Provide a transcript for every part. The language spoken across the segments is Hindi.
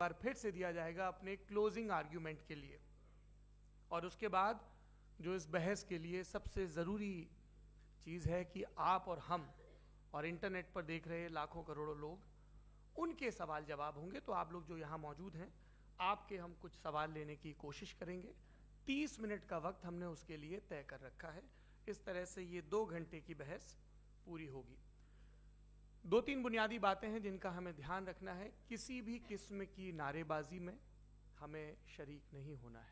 बार फिर से दिया जाएगा अपने क्लोजिंग आर्ग्यूमेंट के लिए। और उसके बाद जो इस बहस के लिए सबसे ज़रूरी चीज़ है कि आप और हम और इंटरनेट पर देख रहे लाखों करोड़ों लोग, उनके सवाल जवाब होंगे। तो आप लोग जो यहाँ मौजूद हैं, आपके हम कुछ सवाल लेने की कोशिश करेंगे। 30 मिनट का वक्त हमने उसके लिए तय कर रखा है। इस तरह से ये 2 घंटे की बहस पूरी होगी। 2-3 बुनियादी बातें हैं जिनका हमें ध्यान रखना है। किसी भी किस्म की नारेबाजी में हमें शरीक नहीं होना है।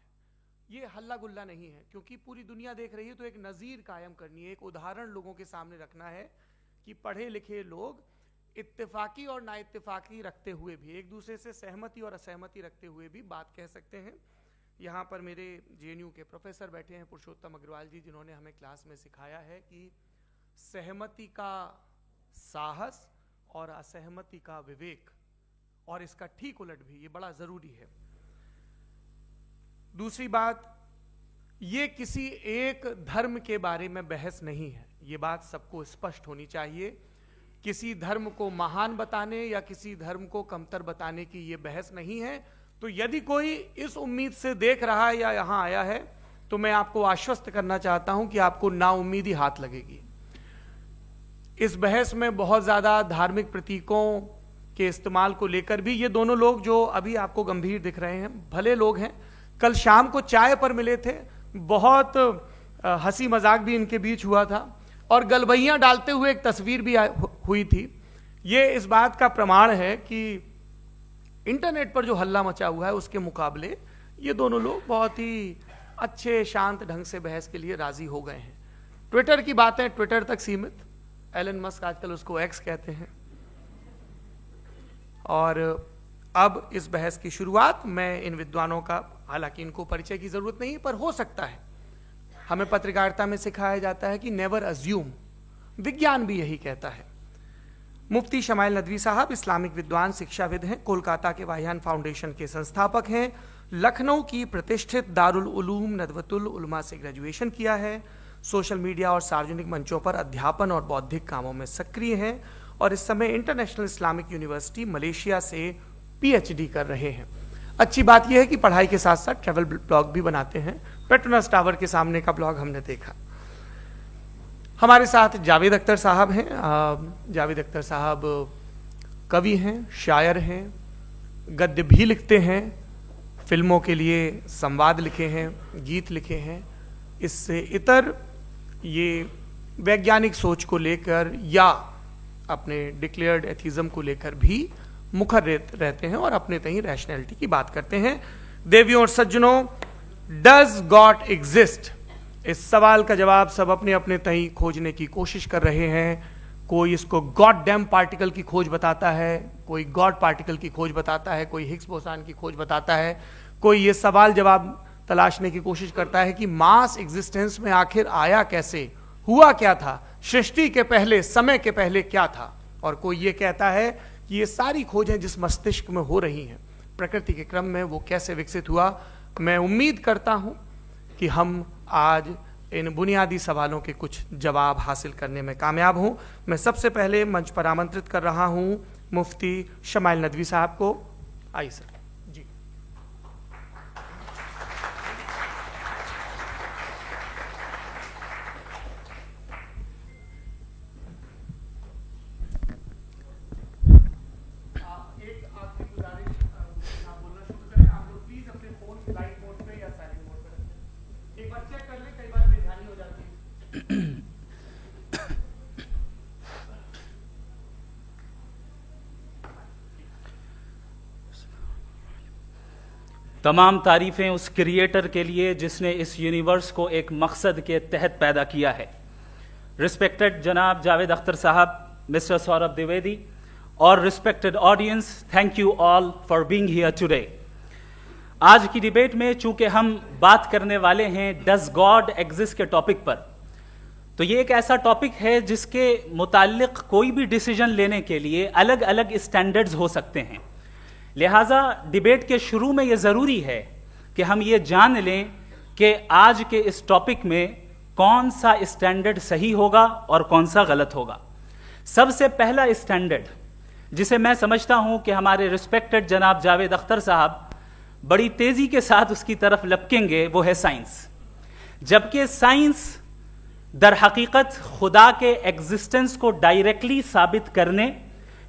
ये हल्ला गुल्ला नहीं है, क्योंकि पूरी दुनिया देख रही है, तो एक नज़ीर कायम करनी है, एक उदाहरण लोगों के सामने रखना है कि पढ़े लिखे लोग इत्तेफाकी और ना इत्तेफाकी रखते हुए भी, एक दूसरे से सहमति और असहमति रखते हुए भी बात कह सकते हैं। यहाँ पर मेरे जेएनयू के प्रोफेसर बैठे हैं, पुरुषोत्तम अग्रवाल जी, जिन्होंने हमें क्लास में सिखाया है कि सहमति का साहस और असहमति का विवेक, और इसका ठीक उलट भी, ये बड़ा जरूरी है। दूसरी बात, ये किसी एक धर्म के बारे में बहस नहीं है, ये बात सबको स्पष्ट होनी चाहिए। किसी धर्म को महान बताने या किसी धर्म को कमतर बताने की ये बहस नहीं है। तो यदि कोई इस उम्मीद से देख रहा है या यहां आया है, तो मैं आपको आश्वस्त करना चाहता हूं कि आपको नाउम्मीदी हाथ लगेगी। इस बहस में बहुत ज्यादा धार्मिक प्रतीकों के इस्तेमाल को लेकर भी, ये दोनों लोग जो अभी आपको गंभीर दिख रहे हैं, भले लोग हैं, कल शाम को चाय पर मिले थे, बहुत हंसी मजाक भी इनके बीच हुआ था, और गलबैयां डालते हुए एक तस्वीर भी हुई थी। ये इस बात का प्रमाण है कि इंटरनेट पर जो हल्ला मचा हुआ है उसके मुकाबले ये दोनों लोग बहुत ही अच्छे शांत ढंग से बहस के लिए राजी हो गए हैं। ट्विटर की बातें ट्विटर तक सीमित, एलन मस्क आजकल उसको एक्स कहते हैं। और अब इस बहस की शुरुआत मैं इन विद्वानों का, हालांकि इनको परिचय की जरूरत नहीं, पर हो सकता है, हमें पत्रकारिता में सिखाया जाता है कि नेवर अज्यूम, विज्ञान भी यही कहता है। मुफ्ती शमाइल नदवी साहब इस्लामिक विद्वान, शिक्षाविद हैं, कोलकाता के वाहियान फाउंडेशन के संस्थापक हैं, लखनऊ की प्रतिष्ठित दारुल उलूम नदवतुल उलमा से ग्रेजुएशन किया है, सोशल मीडिया और सार्वजनिक मंचों पर अध्यापन और बौद्धिक कामों में सक्रिय हैं, और इस समय इंटरनेशनल इस्लामिक यूनिवर्सिटी मलेशिया से पीएचडी कर रहे हैं। अच्छी बात यह है कि पढ़ाई के साथ साथ ट्रैवल ब्लॉग भी बनाते हैं। पेट्रोनस टावर के सामने का ब्लॉग हमने देखा। हमारे साथ जावेद अख्तर साहब हैं। जावेद अख्तर साहब कवि हैं, शायर हैं, गद्य भी लिखते हैं, फिल्मों के लिए संवाद लिखे हैं, गीत लिखे हैं। इससे इतर ये वैज्ञानिक सोच को लेकर या अपने डिक्लेयर्ड एथिज्म को लेकर भी मुखर रहते हैं और अपने तहीं रैशनैलिटी की बात करते हैं। देवियों और सज्जनों, डज गॉड एग्जिस्ट? इस सवाल का जवाब सब अपने अपने तहीं खोजने की कोशिश कर रहे हैं। कोई इसको गॉड डैम पार्टिकल की खोज बताता है, कोई गॉड पार्टिकल की खोज बताता है, कोई हिग्स बोसान की खोज बताता है, कोई ये सवाल जवाब तलाशने की कोशिश करता है कि मास एग्जिस्टेंस में आखिर आया कैसे, हुआ क्या था, सृष्टि के पहले, समय के पहले क्या था। और कोई ये कहता है कि ये सारी खोजें जिस मस्तिष्क में हो रही हैं प्रकृति के क्रम में, वो कैसे विकसित हुआ। मैं उम्मीद करता हूं कि हम आज इन बुनियादी सवालों के कुछ जवाब हासिल करने में कामयाब हों। मैं सबसे पहले मंच पर आमंत्रित कर रहा हूं मुफ्ती शमाइल नदवी साहब को। आइए सर जी। तमाम तारीफ़ें उस क्रिएटर के लिए जिसने इस यूनिवर्स को एक मकसद के तहत पैदा किया है। रिस्पेक्टेड जनाब जावेद अख्तर साहब, मिस्टर सौरभ द्विवेदी और respected audience, thank you all for being here today. आज की डिबेट में चूंकि हम बात करने वाले हैं डज गॉड एग्जिस्ट के टॉपिक पर, तो ये एक ऐसा टॉपिक है जिसके मुताल्लिक कोई भी डिसीजन लेने के लिए अलग अलग स्टैंडर्ड्स हो सकते हैं। लिहाजा डिबेट के शुरू में यह ज़रूरी है कि हम ये जान लें कि आज के इस टॉपिक में कौन सा स्टैंडर्ड सही होगा और कौन सा गलत होगा। सबसे पहला स्टैंडर्ड जिसे मैं समझता हूं कि हमारे रिस्पेक्टेड जनाब जावेद अख्तर साहब बड़ी तेजी के साथ उसकी तरफ लपकेंगे, वो है साइंस। जबकि साइंस दर हकीकत खुदा के एग्जिस्टेंस को डायरेक्टली साबित करने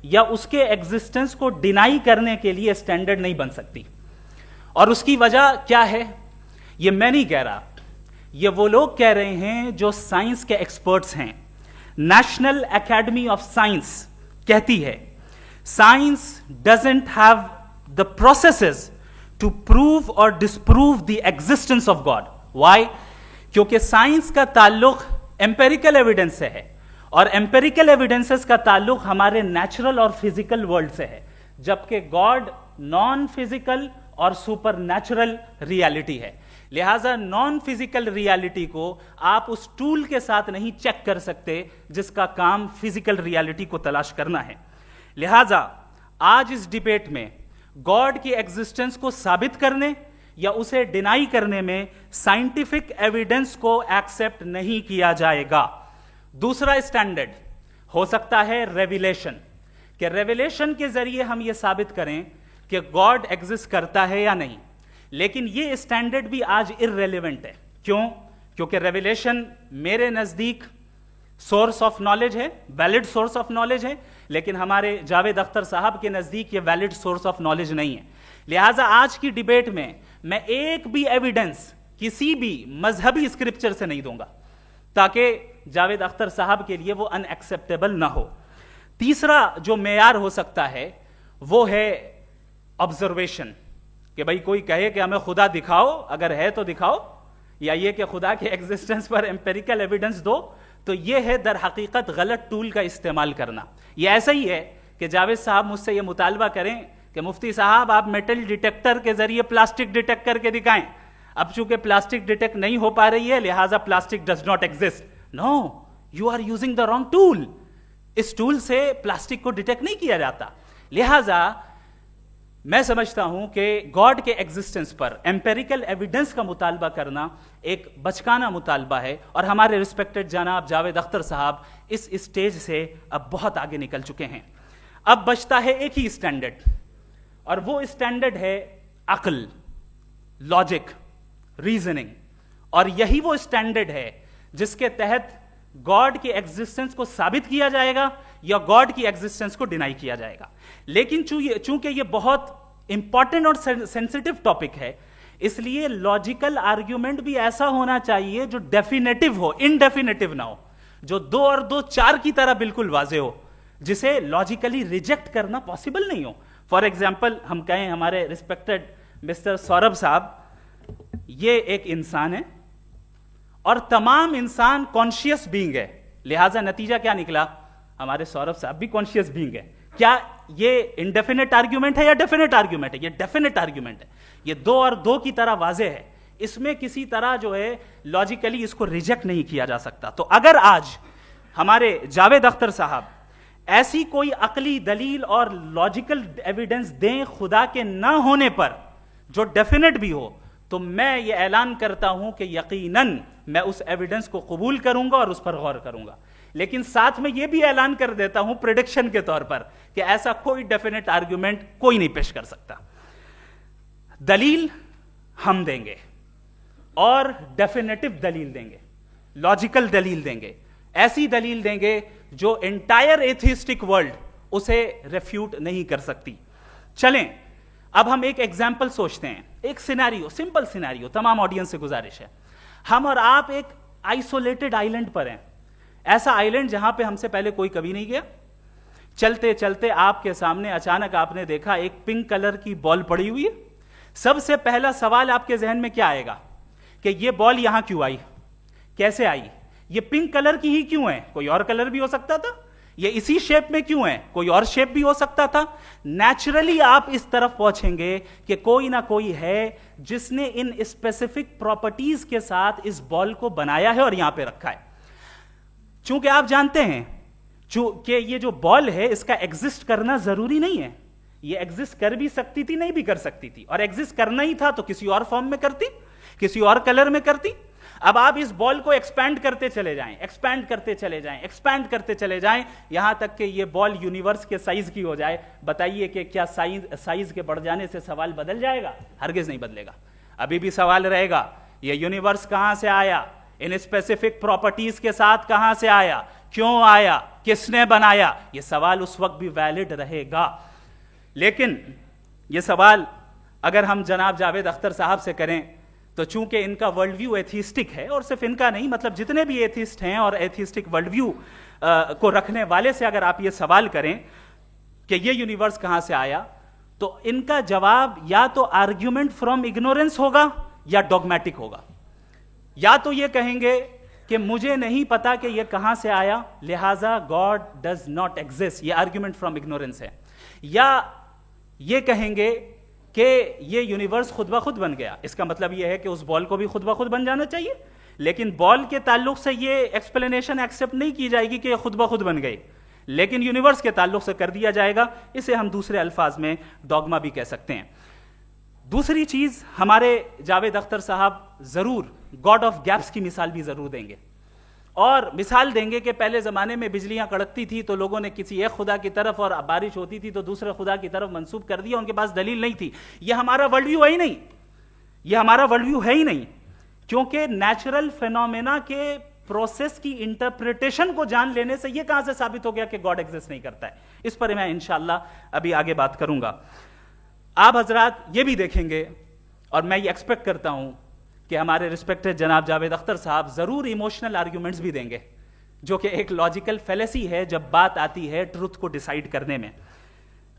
या उसके एग्जिस्टेंस को डिनाई करने के लिए स्टैंडर्ड नहीं बन सकती। और उसकी वजह क्या है, ये मैं नहीं कह रहा, ये वो लोग कह रहे हैं जो साइंस के एक्सपर्ट्स हैं। नेशनल एकेडमी ऑफ साइंस कहती है science doesn't have the processes to prove और disprove the existence of God. Why? क्योंकि साइंस का ताल्लुक एम्पेरिकल एविडेंस से है और एम्पेरिकल एविडेंसेस का ताल्लुक हमारे नेचुरल और फिजिकल वर्ल्ड से है, जबकि गॉड नॉन फिजिकल और सुपर नेचुरल रियलिटी है। लिहाजा नॉन फिजिकल रियलिटी को आप उस टूल के साथ नहीं चेक कर सकते जिसका काम फिजिकल रियलिटी को तलाश करना है। लिहाजा आज इस डिबेट में गॉड की एग्जिस्टेंस को साबित करने या उसे डिनाई करने में साइंटिफिक एविडेंस को एक्सेप्ट नहीं किया जाएगा। दूसरा स्टैंडर्ड हो सकता है रेविलेशन, कि रेविलेशन के जरिए हम यह साबित करें कि गॉड एग्जिस्ट करता है या नहीं। लेकिन यह स्टैंडर्ड भी आज इररेलेवेंट है। क्यों? क्योंकि रेविलेशन मेरे नजदीक सोर्स ऑफ नॉलेज है, वैलिड सोर्स ऑफ नॉलेज है, लेकिन हमारे जावेद अख्तर साहब के नजदीक यह वैलिड सोर्स ऑफ नॉलेज नहीं है। लिहाजा आज की डिबेट में मैं एक भी एविडेंस किसी भी मजहबी स्क्रिप्चर से नहीं दूंगा ताकि जावेद अख्तर साहब के लिए वो अनएक्सेप्टेबल ना हो। तीसरा जो मेयार हो सकता है वो है ऑब्जर्वेशन, कि भाई कोई कहे कि हमें खुदा दिखाओ, अगर है तो दिखाओ, या ये कि खुदा के एग्जिस्टेंस पर एम्पेरिकल एविडेंस दो, तो ये है दर हकीकत गलत टूल का इस्तेमाल करना। ये ऐसा ही है कि जावेद साहब मुझसे ये मुतालबा करें कि मुफ्ती साहब आप मेटल डिटेक्टर के जरिए प्लास्टिक डिटेक्ट करके दिखाएं। अब चूंकि प्लास्टिक डिटेक्ट नहीं हो पा रही है लिहाजा plastic does not exist. No, you are using the wrong tool. इस टूल से प्लास्टिक को डिटेक्ट नहीं किया जाता। लिहाजा मैं समझता हूं कि गॉड के एग्जिस्टेंस पर एम्पेरिकल एविडेंस का मुतालबा करना एक बचकाना मुतालबा है, और हमारे रिस्पेक्टेड जनाब जावेद अख्तर साहब इस स्टेज से अब बहुत आगे निकल चुके हैं। अब बचता है एक ही स्टैंडर्ड, और वो स्टैंडर्ड है अक्ल, लॉजिक, रीजनिंग। और यही वो स्टैंडर्ड है जिसके तहत गॉड की एग्जिस्टेंस को साबित किया जाएगा या गॉड की एग्जिस्टेंस को डिनाई किया जाएगा। लेकिन चूंकि ये बहुत इंपॉर्टेंट और सेंसिटिव टॉपिक है, इसलिए लॉजिकल आर्ग्यूमेंट भी ऐसा होना चाहिए जो डेफिनेटिव हो, इनडेफिनेटिव ना हो, जो 2 और 2 4 की तरह बिल्कुल वाजे हो, जिसे लॉजिकली रिजेक्ट करना पॉसिबल नहीं हो। फॉर एग्जाम्पल हम कहें हमारे रिस्पेक्टेड मिस्टर सौरभ साहब, ये एक इंसान है और तमाम इंसान कॉन्शियस बीइंग है, लिहाजा नतीजा क्या निकला, हमारे सौरभ साहब भी कॉन्शियस बीइंग है। क्या ये इनडेफिनेट आर्ग्यूमेंट है या डेफिनेट आर्ग्यूमेंट है? ये डेफिनेट आर्ग्यूमेंट है। ये 2 और 2 की तरह वाजे है, इसमें किसी तरह जो है लॉजिकली इसको रिजेक्ट नहीं किया जा सकता। तो अगर आज हमारे जावेद अख्तर साहब ऐसी कोई अकली दलील और लॉजिकल एविडेंस दें खुदा के ना होने पर जो डेफिनेट भी हो, तो मैं ये ऐलान करता हूं कि यकीनन मैं उस एविडेंस को कबूल करूंगा और उस पर गौर करूंगा। लेकिन साथ में यह भी ऐलान कर देता हूं प्रेडिक्शन के तौर पर कि ऐसा कोई डेफिनेट आर्ग्यूमेंट कोई नहीं पेश कर सकता। दलील हम देंगे और डेफिनेटिव दलील देंगे, लॉजिकल दलील देंगे, ऐसी दलील देंगे जो एंटायर एथिस्टिक वर्ल्ड उसे रेफ्यूट नहीं कर सकती। चलें अब हम एक एग्जाम्पल सोचते हैं, एक सिनेरियो, सिंपल सिनेरियो, तमाम ऑडियंस से गुजारिश है, हम और आप एक आइसोलेटेड आइलैंड पर हैं, ऐसा आइलैंड जहां पे हमसे पहले कोई कभी नहीं गया। चलते चलते आपके सामने अचानक आपने देखा एक पिंक कलर की बॉल पड़ी हुई है। सबसे पहला सवाल आपके जहन में क्या आएगा कि ये बॉल यहां क्यों आई, कैसे आई, ये पिंक कलर की ही क्यों है, कोई और कलर भी हो सकता था, ये इसी शेप में क्यों है, कोई और शेप भी हो सकता था। नेचुरली आप इस तरफ पहुंचेंगे कि कोई ना कोई है जिसने इन स्पेसिफिक प्रॉपर्टीज के साथ इस बॉल को बनाया है और यहां पे रखा है। चूंकि आप जानते हैं कि ये जो बॉल है इसका एग्जिस्ट करना जरूरी नहीं है, ये एग्जिस्ट कर भी सकती थी, नहीं भी कर सकती थी, और एग्जिस्ट करना ही था तो किसी और फॉर्म में करती, किसी और कलर में करती। अब आप इस बॉल को एक्सपैंड करते चले जाएं, एक्सपैंड करते चले जाएं, एक्सपैंड करते चले जाएं, यहां तक कि ये बॉल यूनिवर्स के साइज की हो जाए। बताइए कि क्या साइज के बढ़ जाने से सवाल बदल जाएगा? हरगिज नहीं बदलेगा। अभी भी सवाल रहेगा, ये यूनिवर्स कहां से आया, इन स्पेसिफिक प्रॉपर्टीज के साथ कहां से आया, क्यों आया, किसने बनाया, ये सवाल उस वक्त भी वैलिड रहेगा। लेकिन ये सवाल अगर हम जनाब जावेद अख्तर साहब से करें तो चूंकि इनका वर्ल्ड व्यू एथिस्टिक है, और सिर्फ इनका नहीं, मतलब जितने भी एथिस्ट हैं और एथिस्टिक वर्ल्ड व्यू को रखने वाले से अगर आप ये सवाल करें कि ये यूनिवर्स कहां से आया, तो इनका जवाब या तो आर्ग्यूमेंट फ्रॉम इग्नोरेंस होगा या डॉगमेटिक होगा। या तो ये कहेंगे कि मुझे नहीं पता कि ये कहां से आया, लिहाजा गॉड डज नॉट एग्जिस्ट, ये आर्ग्यूमेंट फ्रॉम इग्नोरेंस है। या ये कहेंगे कि ये यूनिवर्स खुद ब खुद बन गया, इसका मतलब ये है कि उस बॉल को भी खुद ब खुद बन जाना चाहिए। लेकिन बॉल के ताल्लुक से ये एक्सप्लेनेशन एक्सेप्ट नहीं की जाएगी कि ये खुद ब खुद बन गई, लेकिन यूनिवर्स के ताल्लुक से कर दिया जाएगा। इसे हम दूसरे अल्फाज में डॉगमा भी कह सकते हैं। दूसरी चीज, हमारे जावेद अख्तर साहब जरूर गॉड ऑफ गैप्स की मिसाल भी जरूर देंगे, और मिसाल देंगे कि पहले ज़माने में बिजलियां कड़कती थी तो लोगों ने किसी एक खुदा की तरफ, और बारिश होती थी तो दूसरे खुदा की तरफ मंसूब कर दिया, उनके पास दलील नहीं थी। यह हमारा वर्ल्ड व्यू है ही नहीं, यह हमारा वर्ल्ड व्यू है ही नहीं, क्योंकि नेचुरल फिनोमेना के प्रोसेस की इंटरप्रिटेशन को जान लेने से यह कहां से साबित हो गया कि गॉड एग्जिस्ट नहीं करता है। इस पर मैं इंशाअल्लाह अभी आगे बात करूंगा। आप हजरात ये भी देखेंगे, और मैं ये एक्सपेक्ट करता हूं कि हमारे रिस्पेक्टेड जनाब जावेद अख्तर साहब जरूर इमोशनल आर्ग्यूमेंट्स भी देंगे, जो कि एक लॉजिकल फेलेसी है जब बात आती है ट्रुथ को डिसाइड करने में।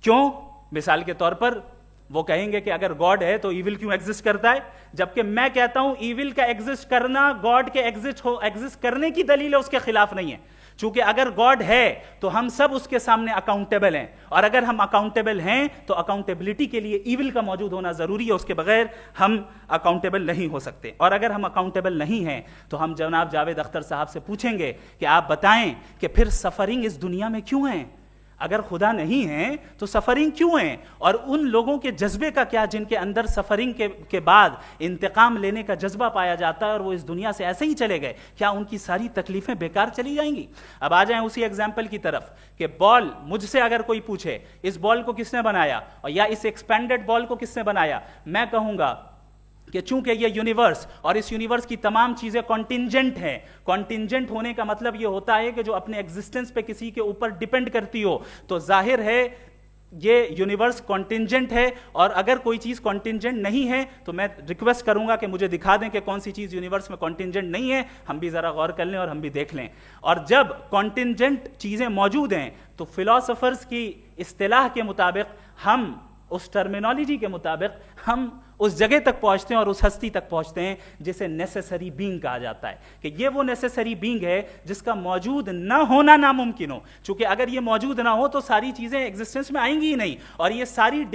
क्यों? मिसाल के तौर पर वो कहेंगे कि अगर गॉड है तो ईविल क्यों एग्जिस्ट करता है, जबकि मैं कहता हूं ईविल का एग्जिस्ट करना गॉड के एग्जिस्ट करने की दलील है, उसके खिलाफ नहीं है। चूंकि अगर गॉड है तो हम सब उसके सामने अकाउंटेबल हैं, और अगर हम अकाउंटेबल हैं तो अकाउंटेबिलिटी के लिए ईविल का मौजूद होना जरूरी है, उसके बगैर हम अकाउंटेबल नहीं हो सकते। और अगर हम अकाउंटेबल नहीं हैं तो हम जनाब जावेद अख्तर साहब से पूछेंगे कि आप बताएं कि फिर सफरिंग इस दुनिया में क्यों है? अगर खुदा नहीं है तो सफरिंग क्यों है? और उन लोगों के जज्बे का क्या जिनके अंदर सफरिंग के बाद इंतकाम लेने का जज्बा पाया जाता है और वो इस दुनिया से ऐसे ही चले गए, क्या उनकी सारी तकलीफें बेकार चली जाएंगी? अब आ जाएं उसी एग्जाम्पल की तरफ कि बॉल, मुझसे अगर कोई पूछे इस बॉल को किसने बनाया और या इस एक्सपेंडेड बॉल को किसने बनाया, मैं कहूंगा कि चूंकि ये यूनिवर्स और इस यूनिवर्स की तमाम चीजें कॉन्टिंजेंट हैं। कॉन्टिंजेंट होने का मतलब ये होता है कि जो अपने एग्जिस्टेंस पे किसी के ऊपर डिपेंड करती हो, तो जाहिर है ये यूनिवर्स कॉन्टिंजेंट है। और अगर कोई चीज कॉन्टिंजेंट नहीं है तो मैं रिक्वेस्ट करूंगा कि मुझे दिखा दें कि कौन सी चीज यूनिवर्स में कॉन्टिंजेंट नहीं है, हम भी जरा गौर कर लें और हम भी देख लें। और जब कॉन्टिंजेंट चीजें मौजूद हैं तो फिलोसोफर्स की इस्तिलाह के मुताबिक, हम उस टर्मिनोलॉजी के मुताबिक हम उस जगह तक पहुंचते हैं और उस हस्ती तक पहुंचते हैं जिसे नेसेसरी बीइंग कहा जाता है, कि ये वो नेसेसरी बीइंग है जिसका मौजूद ना होना नामुमकिन हो। क्योंकि अगर ये मौजूद ना हो तो सारी चीजें एग्जिस्टेंस में आएंगी ही नहीं, और ये सारी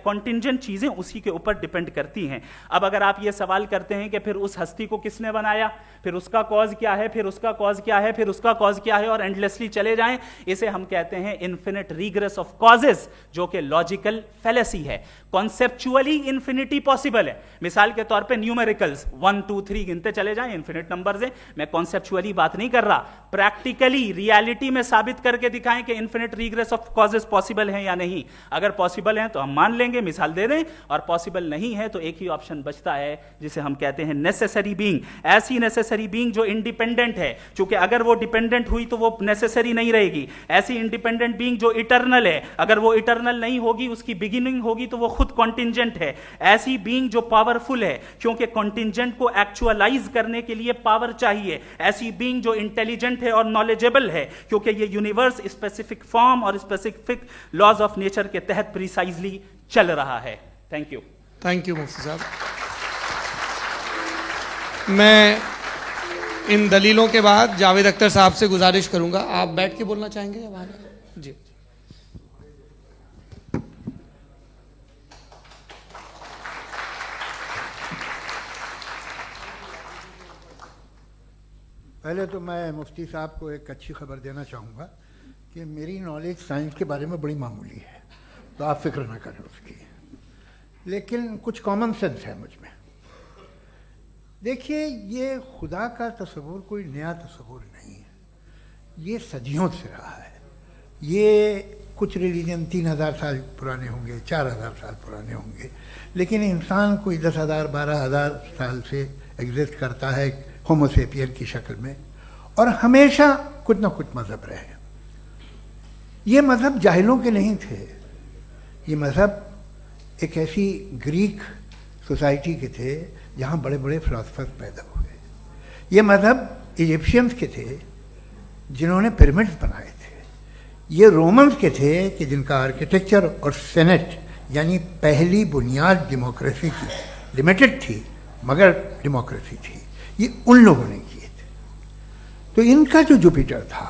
कॉन्टिंजेंट चीजें उसी के ऊपर डिपेंड करती हैं। अब अगर आप ये सवाल करते हैं कि फिर उस हस्ती को किसने बनाया, फिर उसका कॉज क्या है, फिर उसका कॉज क्या है, फिर उसका कॉज क्या है, और एंडलेसली चले जाएं, इसे हम कहते हैं इन्फिनिट रिग्रेस ऑफ कॉजेस, जो कि लॉजिकल फेलेसी है। कॉन्सेप्चुअली इन्फिनिटी पॉसिबल है। मिसाल के तौर पे न्यूमेरिकल्स 1 2 3 गिनते चले जाएं, इन्फिनिट नंबर्स हैं। मैं कॉन्सेप्चुअली बात नहीं कर रहा, प्रैक्टिकली रियलिटी में साबित करके दिखाएं कि infinite regress of causes possible है या नहीं। अगर पॉसिबल है तो हम मान लेंगे, मिसाल दे दें, और पॉसिबल नहीं है तो एक ही ऑप्शन बचता है जिसे हम कहते हैं नेसेसरी बीइंग। ऐसी नेसेसरी बीइंग जो इंडिपेंडेंट है, क्योंकि अगर वो डिपेंडेंट हुई तो वो नेसेसरी नहीं रहेगी। ऐसी इंडिपेंडेंट बीइंग जो इटर्नल है, अगर वो इटर्नल नहीं होगी, उसकी बिगिनिंग होगी तो वो खुद कॉन्टिंजेंट है। ऐसी बीइंग जो पावरफुल है, क्योंकि कॉन्टिंजेंट को एक्चुअलाइज करने के लिए पावर चाहिए। ऐसी बीइंग जो इंटेलिजेंट है और नॉलेजेबल है, क्योंकि ये यूनिवर्स स्पेसिफिक फॉर्म और स्पेसिफिक लॉज ऑफ नेचर के तहत प्रिसाइजली चल रहा है। Thank you. थैंक यू मुफ्ती साहब। मैं इन दलीलों के बाद जावेद अख्तर साहब से गुजारिश करूंगा, आप बैठ के बोलना चाहेंगे या बाहर? जी। पहले तो मैं मुफ्ती साहब को एक अच्छी खबर देना चाहूँगा कि मेरी नॉलेज साइंस के बारे में बड़ी मामूली है, तो आप फिक्र ना करें उसकी, लेकिन कुछ कॉमन सेंस है मुझ में। देखिए, ये खुदा का तस्वुर कोई नया तस्वुर नहीं है, ये सदियों से रहा है। ये कुछ रिलीजन 3000 साल पुराने होंगे, 4000 साल पुराने होंगे, लेकिन इंसान कोई 10,000 12,000 साल से एग्जिस्ट करता है होमोसेपियन की शक्ल में, और हमेशा कुछ ना कुछ मज़हब रहे। ये मज़हब जाहिलों के नहीं थे, ये मज़हब एक ऐसी ग्रीक सोसाइटी के थे जहाँ बड़े बड़े फिलोसफर्स पैदा हुए। ये मज़हब इजिप्शियंस के थे जिन्होंने पिरामिड्स बनाए थे। ये रोमन्स के थे कि जिनका आर्किटेक्चर और सेनेट यानी पहली बुनियाद डेमोक्रेसी की लिमिटेड थी, मगर डेमोक्रेसी थी, ये उन लोगों ने किए थे। तो इनका जो जुपिटर था,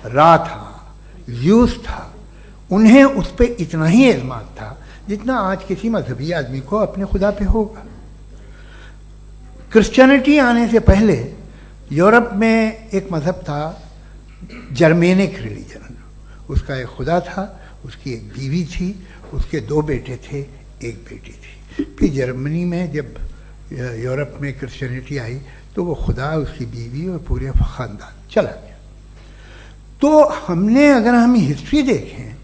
रा था, ज़्यूस था, उन्हें उस पर इतना ही एतमाद था जितना आज किसी मजहबी आदमी को अपने खुदा पे होगा। क्रिश्चियनिटी आने से पहले यूरोप में एक मज़हब था जर्मेनिक रिलीजन। उसका एक खुदा था, उसकी एक बीवी थी, उसके 2 बेटे थे, एक बेटी थी। फिर जर्मनी में जब यूरोप में क्रिश्चियनिटी आई तो वो खुदा, उसकी बीवी और पूरे ख़ानदान चला गया। तो हमने, अगर हम हिस्ट्री देखें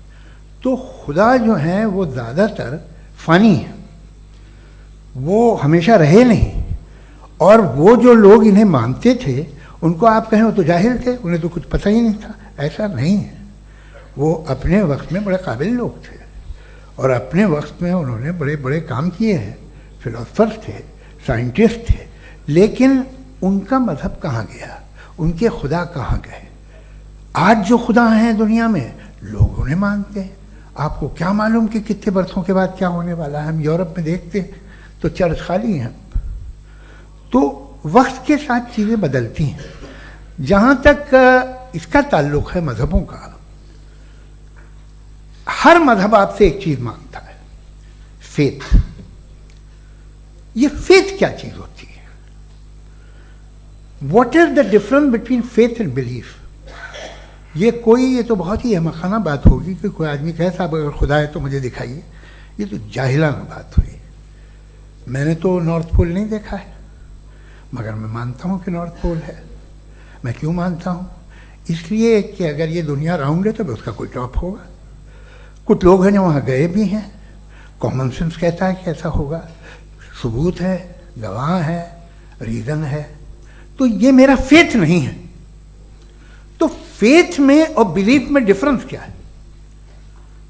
तो खुदा जो है वो ज़्यादातर फ़नी है, वो हमेशा रहे नहीं। और वो जो लोग इन्हें मानते थे उनको आप कहें वो तो जाहिल थे, उन्हें तो कुछ पता ही नहीं था, ऐसा नहीं है। वो अपने वक्त में बड़े काबिल लोग थे और अपने वक्त में उन्होंने बड़े बड़े काम किए हैं, फिलोसफर्स थे, साइंटिस्ट थे, लेकिन उनका मज़हब कहाँ गया, उनके खुदा कहाँ गए? आज जो खुदा हैं दुनिया में लोग उन्हें मानते हैं। आपको क्या मालूम कि कितने बरसों के बाद क्या होने वाला है? हम यूरोप में देखते हैं तो चर्च खाली हैं। तो वक्त के साथ चीज़ें बदलती हैं। जहाँ तक इसका ताल्लुक़ है मज़हबों का, हर मज़हब आपसे एक चीज़ मांगता है, फेथ। ये फेथ क्या चीज़ होती है? What is the difference between faith and belief? ये तो बहुत ही अहमकाना बात होगी कि कोई आदमी कहे साहब अगर खुदा है तो मुझे दिखाइए। ये तो जाहिलाना बात हुई। मैंने तो नॉर्थ पोल नहीं देखा है, मगर मैं मानता हूँ कि नॉर्थ पोल है। मैं क्यों मानता हूँ? इसलिए कि अगर ये दुनिया राउंड है तो उसका कोई टॉप होगा। कुछ लोग हैं जो वहाँ गए भी हैं, कॉमन सेंस कहता है कि ऐसा होगा, सबूत है, गवाह है, रीज़न है। तो ये मेरा फेथ नहीं है। तो फेथ में और बिलीफ में डिफरेंस क्या है?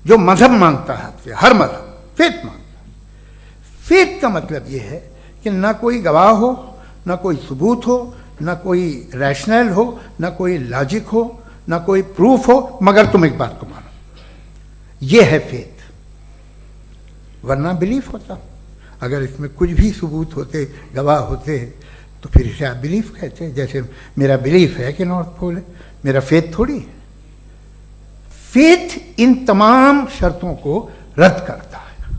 जो मजहब मांगता है आपसे, हर मजहब फेथ मांगता है। फेथ का मतलब ये है कि ना कोई गवाह हो, ना कोई सबूत हो, ना कोई रैशनल हो, ना कोई लॉजिक हो, ना कोई प्रूफ हो, मगर तुम एक बात को मानो। ये है फेथ। वरना बिलीफ होता। अगर इसमें कुछ भी सबूत होते, गवाह होते, तो फिर इसे आप बिलीफ कहते हैं। जैसे मेरा बिलीफ है कि नॉर्थ पोल है, मेरा फेथ थोड़ी है। फेथ इन तमाम शर्तों को रद्द करता है।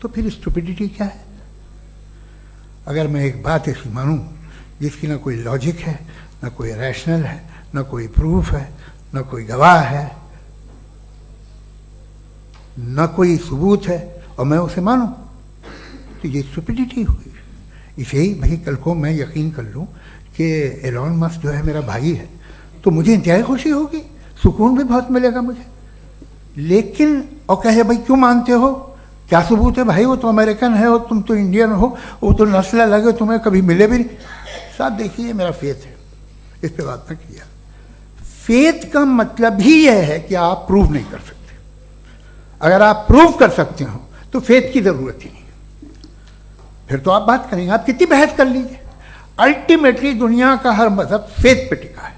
तो फिर स्टुपिडिटी क्या है? अगर मैं एक बात ऐसी मानूं जिसकी ना कोई लॉजिक है, ना कोई रैशनल है, ना कोई प्रूफ है, ना कोई गवाह है, ना कोई सबूत है, और मैं उसे मानूं, तो ये स्टुपिडिटी हुई। इसे ही भाई कल को मैं यकीन कर लूं कि एलॉन मस्क जो है मेरा भाई है, तो मुझे इंतहाई खुशी होगी, सुकून भी बहुत मिलेगा मुझे। लेकिन और कहे भाई क्यों मानते हो, क्या सबूत है? भाई वो तो अमेरिकन है और तुम तो इंडियन हो, वो तो नस्ल अलग है, तुम्हें कभी मिले भी नहीं। साहब देखिए, मेरा फेथ है, इस पर बात ना किया। फेथ का मतलब ही यह है कि आप प्रूव नहीं कर सकते। अगर आप प्रूव कर सकते हो तो फेथ की जरूरत ही नहीं, फिर तो आप बात करेंगे, आप कितनी बहस कर लीजिए। अल्टीमेटली दुनिया का हर मजहब फेथ पे टिका है,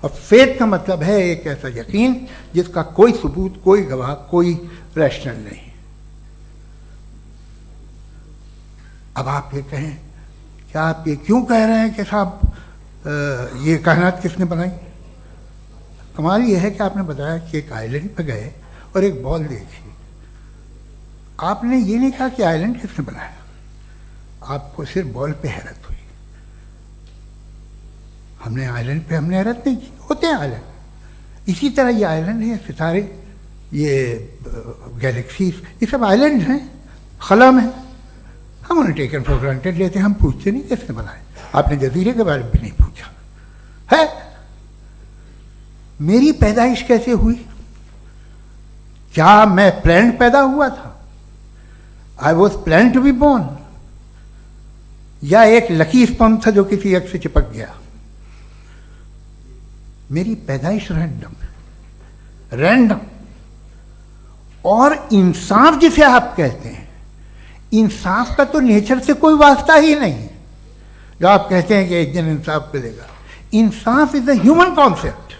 और फेथ का मतलब है एक ऐसा यकीन जिसका कोई सबूत, कोई गवाह, कोई रैशनल नहीं। अब आप ये कहें, क्या आप ये क्यों कह रहे हैं कि साहब ये कायनात किसने बनाई? कमाल ये है कि आपने बताया कि एक आइलैंड पे गए और एक बॉल देखी। आपने ये नहीं कहा कि आइलैंड किसने बनाया, आपको सिर्फ बॉल पे हैरत हुई। हमने आइलैंड पे हमने हैरत नहीं की, होते हैं आइलैंड। इसी तरह ये आइलैंड है, सितारे, ये गैलेक्सीज, ये सब आइलैंड हैं खला में। हम हम टेकन फॉर ग्रांटेड लेते हैं, हम पूछते नहीं किसने बनाए। आपने जजीरे के बारे में भी नहीं पूछा है। मेरी पैदाइश कैसे हुई? क्या मैं प्लान पैदा हुआ था? I was plan to be born, या एक लकी स्पर्म था जो किसी एक से चिपक गया? मेरी पैदाइश रैंडम। और इंसाफ जिसे आप कहते हैं, इंसाफ का तो नेचर से कोई वास्ता ही नहीं। जो आप कहते हैं कि एक दिन इंसाफ मिलेगा, इंसाफ is a human concept,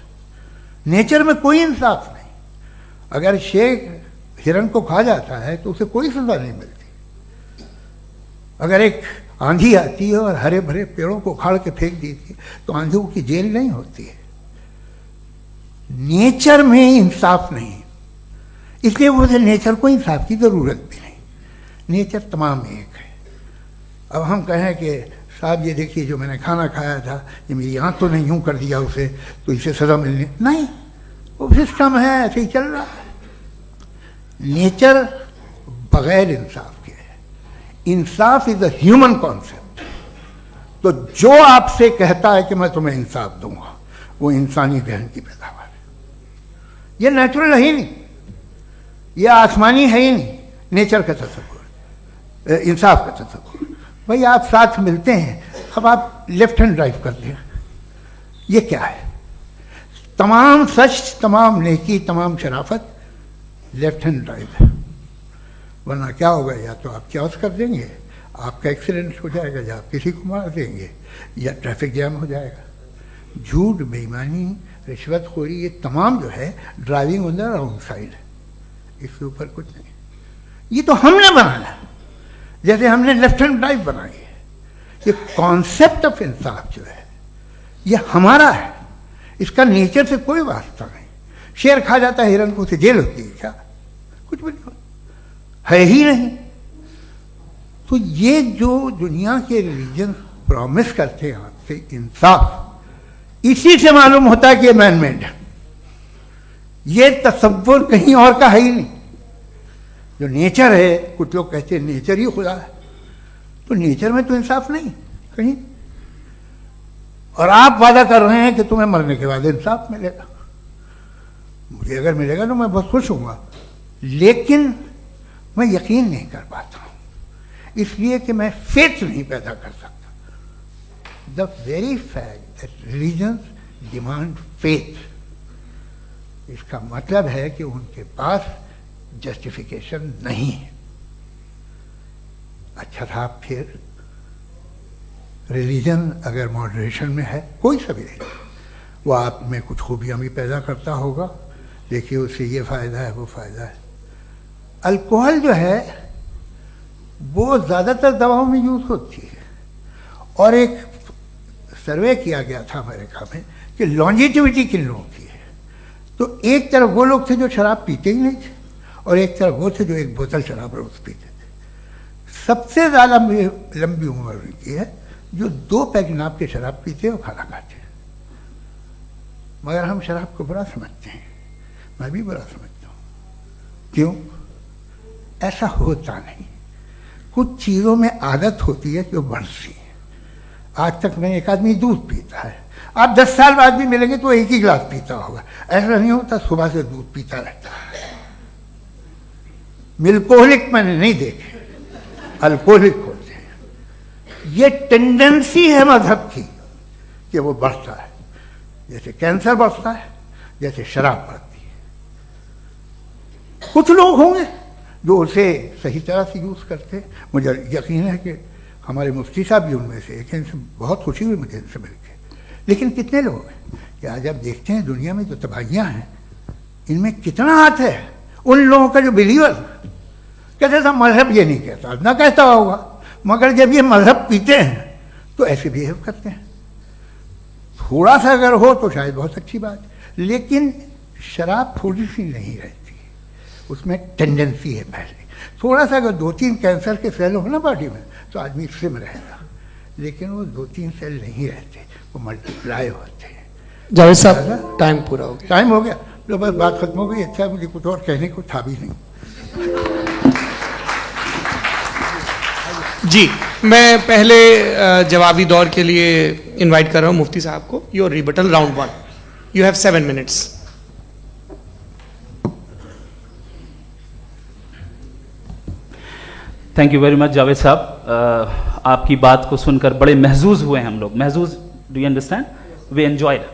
nature में कोई इंसाफ नहीं। अगर शेर हिरन को खा जाता है तो उसे कोई सजा नहीं मिलती। अगर एक आंधी आती है और हरे भरे पेड़ों को उखाड़ के फेंक देती है तो आंधियों की जेल नहीं होती है। नेचर में इंसाफ नहीं, इसलिए मुझे नेचर को इंसाफ की जरूरत भी नहीं। नेचर तमाम एक है। अब हम कहें कि साहब ये देखिए जो मैंने खाना खाया था, ये मेरी आंख तो नहीं यूं कर दिया उसे, तो इसे सजा मिलनी नहीं, वो सिस्टम है, ऐसे ही चल रहा है। नेचर बगैर इंसाफ के है। इंसाफ इज अ ह्यूमन कॉन्सेप्ट। तो जो आपसे कहता है कि मैं तुम्हें इंसाफ दूंगा, वो इंसानी जहन की पैदावार है। ये नेचुरल है ही नहीं, ये आसमानी है ही नहीं। नेचर का तसव्वुर, इंसाफ का तसव्वुर। भाई आप साथ मिलते हैं, अब आप लेफ्ट हैंड ड्राइव कर लें, ये क्या है? तमाम सच, तमाम नेकी, तमाम शराफत लेफ्ट हैंड ड्राइव है। वरना क्या होगा, या तो आप क्रॉस कर देंगे, आपका एक्सीडेंट हो जाएगा, या आप किसी को मार देंगे, या ट्रैफिक जैम हो जाएगा। झूठ, बेईमानी, रिश्वतखोरी, ये तमाम जो है driving on the wrong side है। इसके ऊपर कुछ नहीं। ये तो हमने बनाया, जैसे हमने लेफ्ट हैंड ड्राइव बनाई है। ये कॉन्सेप्ट ऑफ इंसाफ जो है ये हमारा है, इसका नेचर से कोई वास्ता नहीं। शेर खा जाता है हिरन को, उसे जेल होती है क्या? कुछ भी नहीं है ही नहीं। तो ये जो दुनिया के रिलीजन प्रॉमिस करते हैं आपसे इंसाफ, इसी से मालूम होता है कि ये मैन मेड है। ये तसव्वुर कहीं और का है ही नहीं। जो नेचर है, कुछ लोग कहते हैं नेचर ही खुदा है, तो नेचर में तो इंसाफ नहीं कहीं। और आप वादा कर रहे हैं कि तुम्हें मरने के बाद इंसाफ मिलेगा। मुझे अगर मिलेगा तो मैं बहुत खुश होऊंगा, लेकिन मैं यकीन नहीं कर पाता हूं, इसलिए कि मैं फेथ नहीं पैदा कर सकता। The very fact that religions demand faith, इसका मतलब है कि उनके पास जस्टिफिकेशन नहीं है। अच्छा था, फिर रिलीजन अगर मॉडरेशन में है, कोई सा भी नहीं, वो आप में कुछ खूबियां भी पैदा करता होगा। देखिए उससे ये फ़ायदा है, वो फ़ायदा है। अल्कोहल जो है वो ज़्यादातर दवाओं में यूज़ होती है, और एक सर्वे किया गया था अमेरिका में कि लॉन्जिटिविटी किन लोगों की है। तो एक तरफ वो लोग थे जो शराब पीते ही नहीं थे, और एक तरफ वो थे जो एक बोतल शराब रोज़ पीते थे। सबसे ज़्यादा लंबी उम्र उनकी है जो 2 पैक नाप के शराब पीते और खाना खाते हैं। मगर हम शराब को बुरा समझते हैं, मैं भी बुरा समझता हूँ। क्यों? ऐसा होता नहीं। कुछ चीज़ों में आदत होती है कि वो बढ़ती है। आज तक में एक आदमी दूध पीता है, आप 10 साल बाद भी मिलेंगे तो एक ही गिलास पीता होगा। ऐसा नहीं होता, सुबह से दूध पीता रहता है। मिल्कोहलिक मैंने नहीं देखे, अल्कोहलिक होते हैं। ये टेंडेंसी है मजहब की कि वो बढ़ता है, जैसे कैंसर बढ़ता है, जैसे शराब बढ़ती है। कुछ लोग होंगे जो उसे सही तरह से यूज़ करते हैं। मुझे यकीन है कि हमारे मुफ्ती साहब भी उनमें से एक हैं, इनसे बहुत खुशी हुई मुझे इनसे मिलकर। लेकिन कितने लोग हैं कि आज आप देखते हैं दुनिया में जो तबाहियाँ हैं, इनमें कितना हाथ है उन लोगों का जो बिलीवर कहते था मजहब ये नहीं कहता, ना कहता होगा, मगर जब ये मजहब पीते हैं तो ऐसे बिहेव करते हैं। थोड़ा सा अगर हो तो शायद बहुत अच्छी बात, लेकिन शराब थोड़ी सी नहीं रहती, उसमें टेंडेंसी है। पहले थोड़ा सा अगर 2-3 कैंसर के सेल हो ना बॉडी में तो आदमी स्लिम रहेगा, लेकिन वो 2-3 सेल नहीं रहते, वो मल्टीप्लाई होते हैं। जावेद साहब टाइम पूरा हो गया। टाइम हो गया, तो बस बात खत्म हो गई। अच्छा, मुझे कुछ और कहने को था भी नहीं। जी, मैं पहले जवाबी दौर के लिए इनवाइट कर रहा हूं मुफ्ती साहब को। Your rebuttal round 1, you have 7 minutes. Thank you very much Javed साहब, आपकी बात को सुनकर बड़े महजूज हुए हम लोग। महजूज, do you understand? We enjoyed.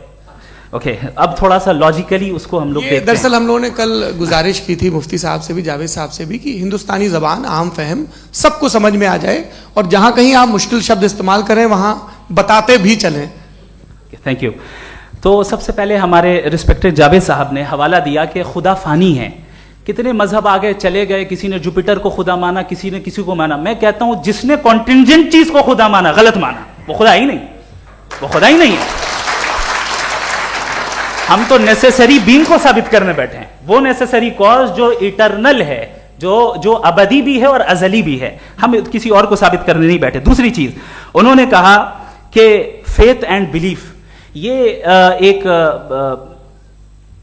Okay, अब थोड़ा सा लॉजिकली उसको हम लोग देखते हैं। दरअसल हम लोगों ने कल गुजारिश की थी मुफ्ती साहब से भी, जावेद साहब से भी, कि हिंदुस्तानी जबान आम फहम सबको समझ में आ जाए और जहां कहीं आप मुश्किल शब्द इस्तेमाल करें वहां बताते भी चलें। Thank you. तो सबसे पहले हमारे रिस्पेक्टेड जावेद साहब ने हवाला दिया कि खुदा फानी है। कितने मजहब आगे चले गए, किसी ने जुपिटर को खुदा माना, किसी ने किसी को माना। मैं कहता हूं जिसने कॉन्टिंजेंट चीज को खुदा माना, गलत माना, वो खुदा ही नहीं, वो खुदा ही नहीं है। हम तो नेसेसरी बीइंग को साबित करने बैठे हैं, वो नेसेसरी कॉज जो इटरनल है, जो अबदी भी है और अजली भी है। हम किसी और को साबित करने नहीं बैठे। दूसरी चीज उन्होंने कहा कि फेथ एंड बिलीफ, ये एक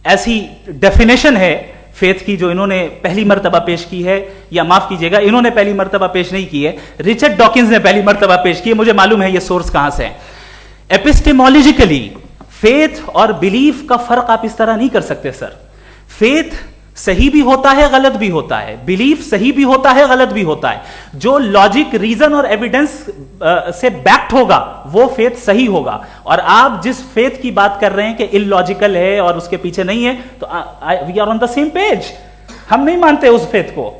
ऐसी डेफिनेशन है फेथ की जो इन्होंने पहली मर्तबा पेश की है, या माफ कीजिएगा इन्होंने पहली मर्तबा पेश नहीं की है, रिचर्ड डॉकिंस ने पहली मर्तबा पेश की है। मुझे मालूम है ये सोर्स कहां से है। एपिस्टेमोलॉजिकली फेथ और बिलीफ का फर्क आप इस तरह नहीं कर सकते सर। फेथ सही भी होता है, गलत भी होता है, बिलीफ सही भी होता है, गलत भी होता है। जो लॉजिक, रीजन और एविडेंस से बैक्ड होगा वो फेथ सही होगा। और आप जिस फेथ की बात कर रहे हैं कि इलॉजिकल है और उसके पीछे नहीं है, तो we are on the same page. हम नहीं मानते उस फेथ को,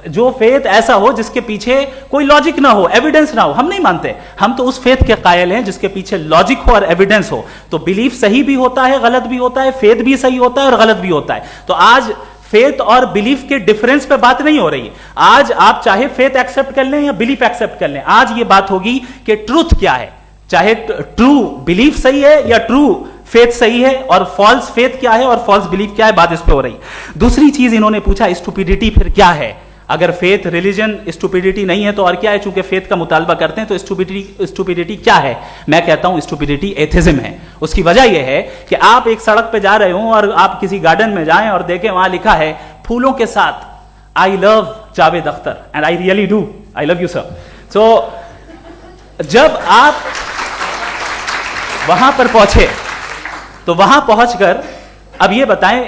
जो फेथ ऐसा हो जिसके पीछे कोई लॉजिक ना हो, एविडेंस ना हो, हम नहीं मानते। हम तो उस फेथ के कायल हैं जिसके पीछे लॉजिक हो और एविडेंस हो। तो बिलीफ सही भी होता है, गलत भी होता है, फेथ भी सही होता है और गलत भी होता है। तो आज फेथ और बिलीफ के डिफरेंस पे बात नहीं हो रही। आज आप चाहे फेथ एक्सेप्ट कर लें या बिलीफ एक्सेप्ट कर लें, आज ये बात होगी कि ट्रूथ क्या है। चाहे ट्रू बिलीफ सही है या ट्रू फेथ सही है, और फॉल्स फेथ क्या है और फॉल्स बिलीफ क्या है, बात इस पे हो रही। दूसरी चीज इन्होंने पूछा, स्टुपिडिटी फिर क्या है? अगर फेथ रिलीजन स्टुपिडिटी नहीं है तो और क्या है? चूंकि फेथ का मुतालबा करते हैं तो स्टुपिडिटी क्या है? मैं कहता हूं स्टुपिडिटी एथिज्म है। उसकी वजह यह है कि आप एक सड़क पे जा रहे हो और आप किसी गार्डन में जाएं और देखें वहां लिखा है फूलों के साथ, I love Javed Akhtar, and I really do, I love you sir. So जब आप वहां पर पहुंचे तो वहां पहुंचकर अब ये बताएं,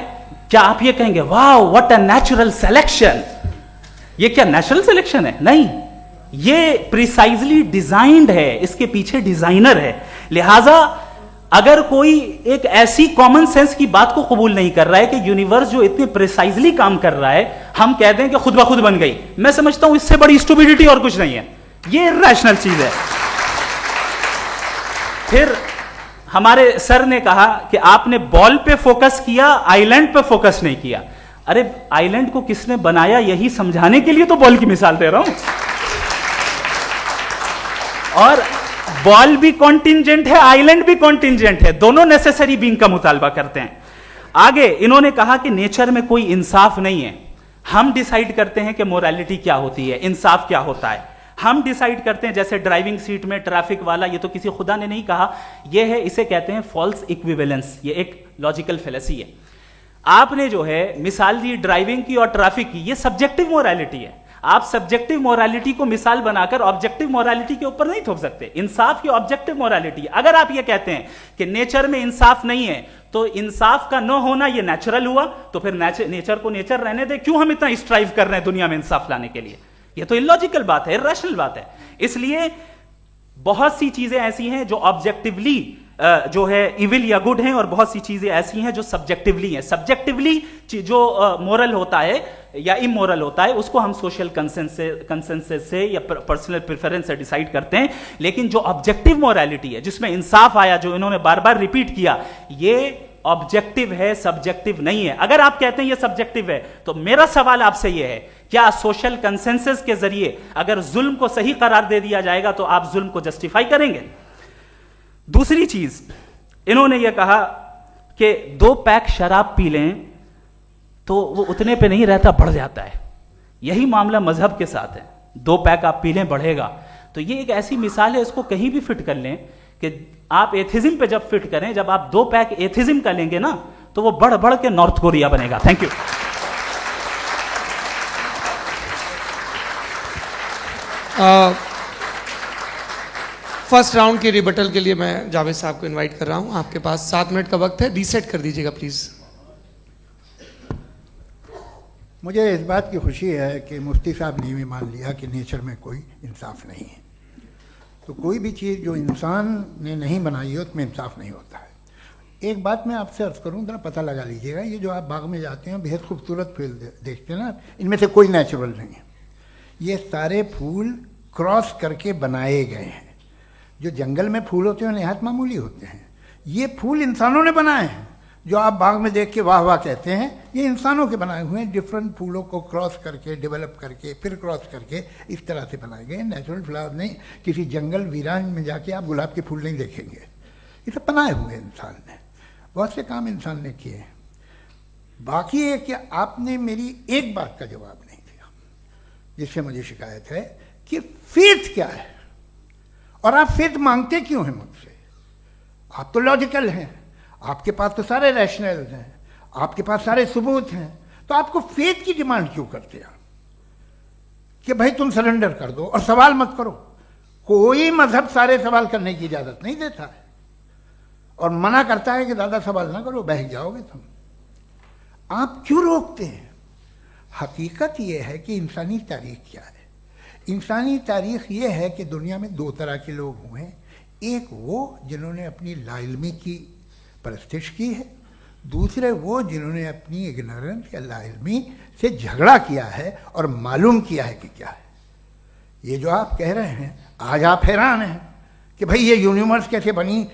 क्या आप ये कहेंगे वाह व्हाट अ नेचुरल सिलेक्शन? ये क्या नेचुरल सिलेक्शन है? नहीं, ये प्रिसाइजली डिजाइंड है, इसके पीछे डिजाइनर है। लिहाजा अगर कोई एक ऐसी कॉमन सेंस की बात को कबूल नहीं कर रहा है कि यूनिवर्स जो इतने प्रिसाइजली काम कर रहा है, हम कह दें कि खुद ब खुद बन गई, मैं समझता हूं इससे बड़ी स्टुपिडिटी और कुछ नहीं है। ये इरैशनल चीज है। फिर हमारे सर ने कहा कि आपने बॉल पे फोकस किया, आइलैंड पे फोकस नहीं किया। अरे आइलैंड को किसने बनाया यही समझाने के लिए तो बॉल की मिसाल दे रहा हूं। और बॉल भी कॉन्टिंजेंट है, आइलैंड भी कॉन्टिंजेंट है, दोनों नेसेसरी बीइंग का मुतालबा करते हैं। आगे इन्होंने कहा कि नेचर में कोई इंसाफ नहीं है। हम डिसाइड करते हैं कि मोरालिटी क्या होती है, इंसाफ क्या होता है। हम डिसाइड करते हैं, जैसे ड्राइविंग सीट में ट्रैफिक वाला, ये तो किसी खुदा ने नहीं कहा, ये है, इसे कहते हैं फॉल्स इक्विवेलेंस। ये एक लॉजिकल फेलेसी है। आपने जो है मिसाल दी ड्राइविंग की और ट्रैफिक की, ये सब्जेक्टिव मोरालिटी है। आप सब्जेक्टिव मोरालिटी को मिसाल बनाकर ऑब्जेक्टिव मोरालिटी के ऊपर नहीं थोप सकते। इंसाफ की ऑब्जेक्टिव मोरालिटी। अगर आप ये कहते हैं कि नेचर में इंसाफ नहीं है, तो इंसाफ का न होना ये नेचुरल हुआ, तो फिर नेचर को नेचर रहने दे। क्यों हम इतना स्ट्राइव कर रहे हैं दुनिया में इंसाफ लाने के लिए? ये तो इलॉजिकल बात है, इरैशनल बात है। इसलिए बहुत सी चीजें ऐसी हैं जो ऑब्जेक्टिवली जो है इविल या गुड हैं, और बहुत सी चीजें ऐसी हैं जो सब्जेक्टिवली हैं। सब्जेक्टिवली जो मोरल होता है या इमोरल होता है, उसको हम सोशल कंसेंसस से या पर्सनल प्रेफरेंस से डिसाइड करते हैं। लेकिन जो ऑब्जेक्टिव मोरालिटी है, जिसमें इंसाफ आया, जो इन्होंने बार बार रिपीट किया, ये ऑब्जेक्टिव है, सब्जेक्टिव नहीं है। अगर आप कहते हैं ये सब्जेक्टिव है, तो मेरा सवाल आपसे ये है, क्या सोशल कंसेंसस के जरिए अगर जुल्म को सही करार दे दिया जाएगा तो आप जुल्म को जस्टिफाई करेंगे? दूसरी चीज इन्होंने यह कहा कि 2 पैक शराब पी लें तो वो उतने पे नहीं रहता, बढ़ जाता है। यही मामला मजहब के साथ है। 2 पैक आप पी लें, बढ़ेगा। तो ये एक ऐसी मिसाल है, इसको कहीं भी फिट कर लें कि आप एथिज्म पे जब फिट करें, जब आप 2 पैक एथिज्म का लेंगे ना, तो वो बढ़ बढ़ के नॉर्थ कोरिया बनेगा। Thank you. फर्स्ट राउंड के रिबटल के लिए मैं जावेद साहब को इनवाइट कर रहा हूं। आपके पास 7 मिनट का वक्त है, रीसेट कर दीजिएगा प्लीज। मुझे इस बात की खुशी है कि मुफ्ती साहब ने भी मान लिया कि नेचर में कोई इंसाफ नहीं है। तो कोई भी चीज़ जो इंसान ने नहीं बनाई है उसमें इंसाफ नहीं होता है। एक बात मैं आपसे अर्ज़ करूँ, ज़रा पता लगा लीजिएगा, ये जो आप बाग में जाते हैं बेहद खूबसूरत फूल देखते हैं ना, इनमें से कोई नेचुरल नहीं है। ये सारे फूल क्रॉस करके बनाए गए हैं। जो जंगल में फूल होते हैं निहायत मामूली होते हैं, ये फूल इंसानों ने बनाए हैं। जो आप बाग में देख के वाह वाह कहते हैं, ये इंसानों के बनाए हुए हैं। डिफरेंट फूलों को क्रॉस करके, डेवलप करके, फिर क्रॉस करके इस तरह से बनाए गए। नेचुरल फ्लावर नहीं। किसी जंगल वीरान में जाके आप गुलाब के फूल नहीं देखेंगे। ये सब बनाए हुए इंसान ने, बहुत से काम इंसान ने किए हैं। बाकी है कि आपने मेरी एक बात का जवाब नहीं दिया, जिससे मुझे शिकायत है कि फेथ क्या है और आप फेथ मांगते क्यों हैं मुझसे? आप तो लॉजिकल हैं, आपके पास तो सारे रैशनल हैं, आपके पास सारे सबूत हैं, तो आपको फेथ की डिमांड क्यों करते हैं कि भाई तुम सरेंडर कर दो और सवाल मत करो? कोई मजहब सारे सवाल करने की इजाजत नहीं देता है और मना करता है कि दादा सवाल ना करो, बहक जाओगे तुम। आप क्यों रोकते हैं? हकीकत यह है कि इंसानी तारीख क्या है। इंसानी तारीख ये है कि दुनिया में 2 तरह के लोग हुए हैं। एक वो जिन्होंने अपनी लाइल्मी की परस्तिश की है, दूसरे वो जिन्होंने अपनी इग्नोरेंस या लाइल्मी से झगड़ा किया है और मालूम किया है कि क्या है। ये जो आप कह रहे हैं, आज आप हैरान हैं कि भाई ये यूनिवर्स कैसे बनी।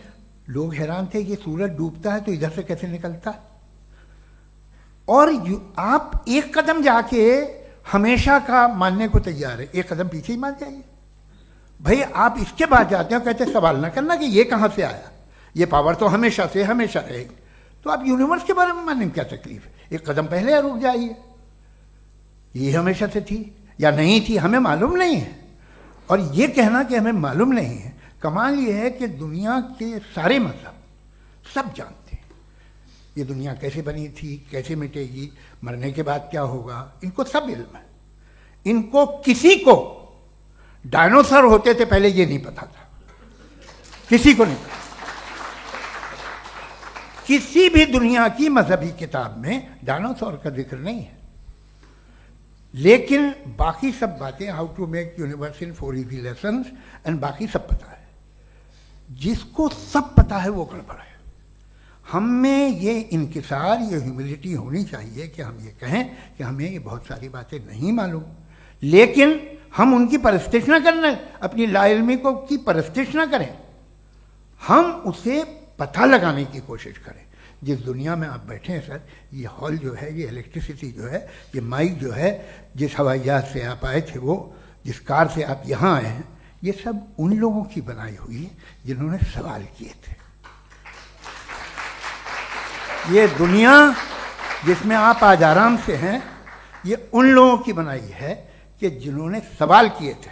लोग हैरान थे कि सूरज डूबता है तो इधर से कैसे निकलता है। और आप एक कदम जाके हमेशा का मानने को तैयार है, एक कदम पीछे ही मान जाइए। भाई आप इसके बाद जाते हो, कहते सवाल ना करना कि ये कहाँ से आया, ये पावर तो हमेशा से हमेशा रहेगी। तो आप यूनिवर्स के बारे में मानने में क्या तकलीफ है? एक कदम पहले रुक जाइए। ये हमेशा से थी या नहीं थी, हमें मालूम नहीं है। और ये कहना कि हमें मालूम नहीं है, कमाल ये है कि दुनिया के सारे मजहब सब जानते हैं ये दुनिया कैसे बनी थी, कैसे मिटेगी, मरने के बाद क्या होगा, इनको सब इल्म है। इनको किसी को डायनासोर होते थे पहले ये नहीं पता था, किसी को नहीं पता। किसी भी दुनिया की मजहबी किताब में डायनासोर का जिक्र नहीं है। लेकिन बाकी सब बातें, how to make universe in 4 easy lessons and बाकी सब पता है। जिसको सब पता है वो गड़बड़ है। हम में ये इंकिसार, ये ह्यूमिलिटी होनी चाहिए कि हम ये कहें कि हमें ये बहुत सारी बातें नहीं मालूम, लेकिन हम उनकी परस्तिश ना करें, अपनी लाइल्मी को की परस्तिश ना करें, हम उसे पता लगाने की कोशिश करें। जिस दुनिया में आप बैठे हैं सर, ये हॉल जो है, ये इलेक्ट्रिसिटी जो है, ये माइक जो है, जिस हवाई जहाज से आप आए थे, वो जिस कार से आप यहाँ आए हैं, ये सब उन लोगों की बनाई हुई है जिन्होंने सवाल किए थे। ये दुनिया जिसमें आप आज आराम से हैं, ये उन लोगों की बनाई है कि जिन्होंने सवाल किए थे।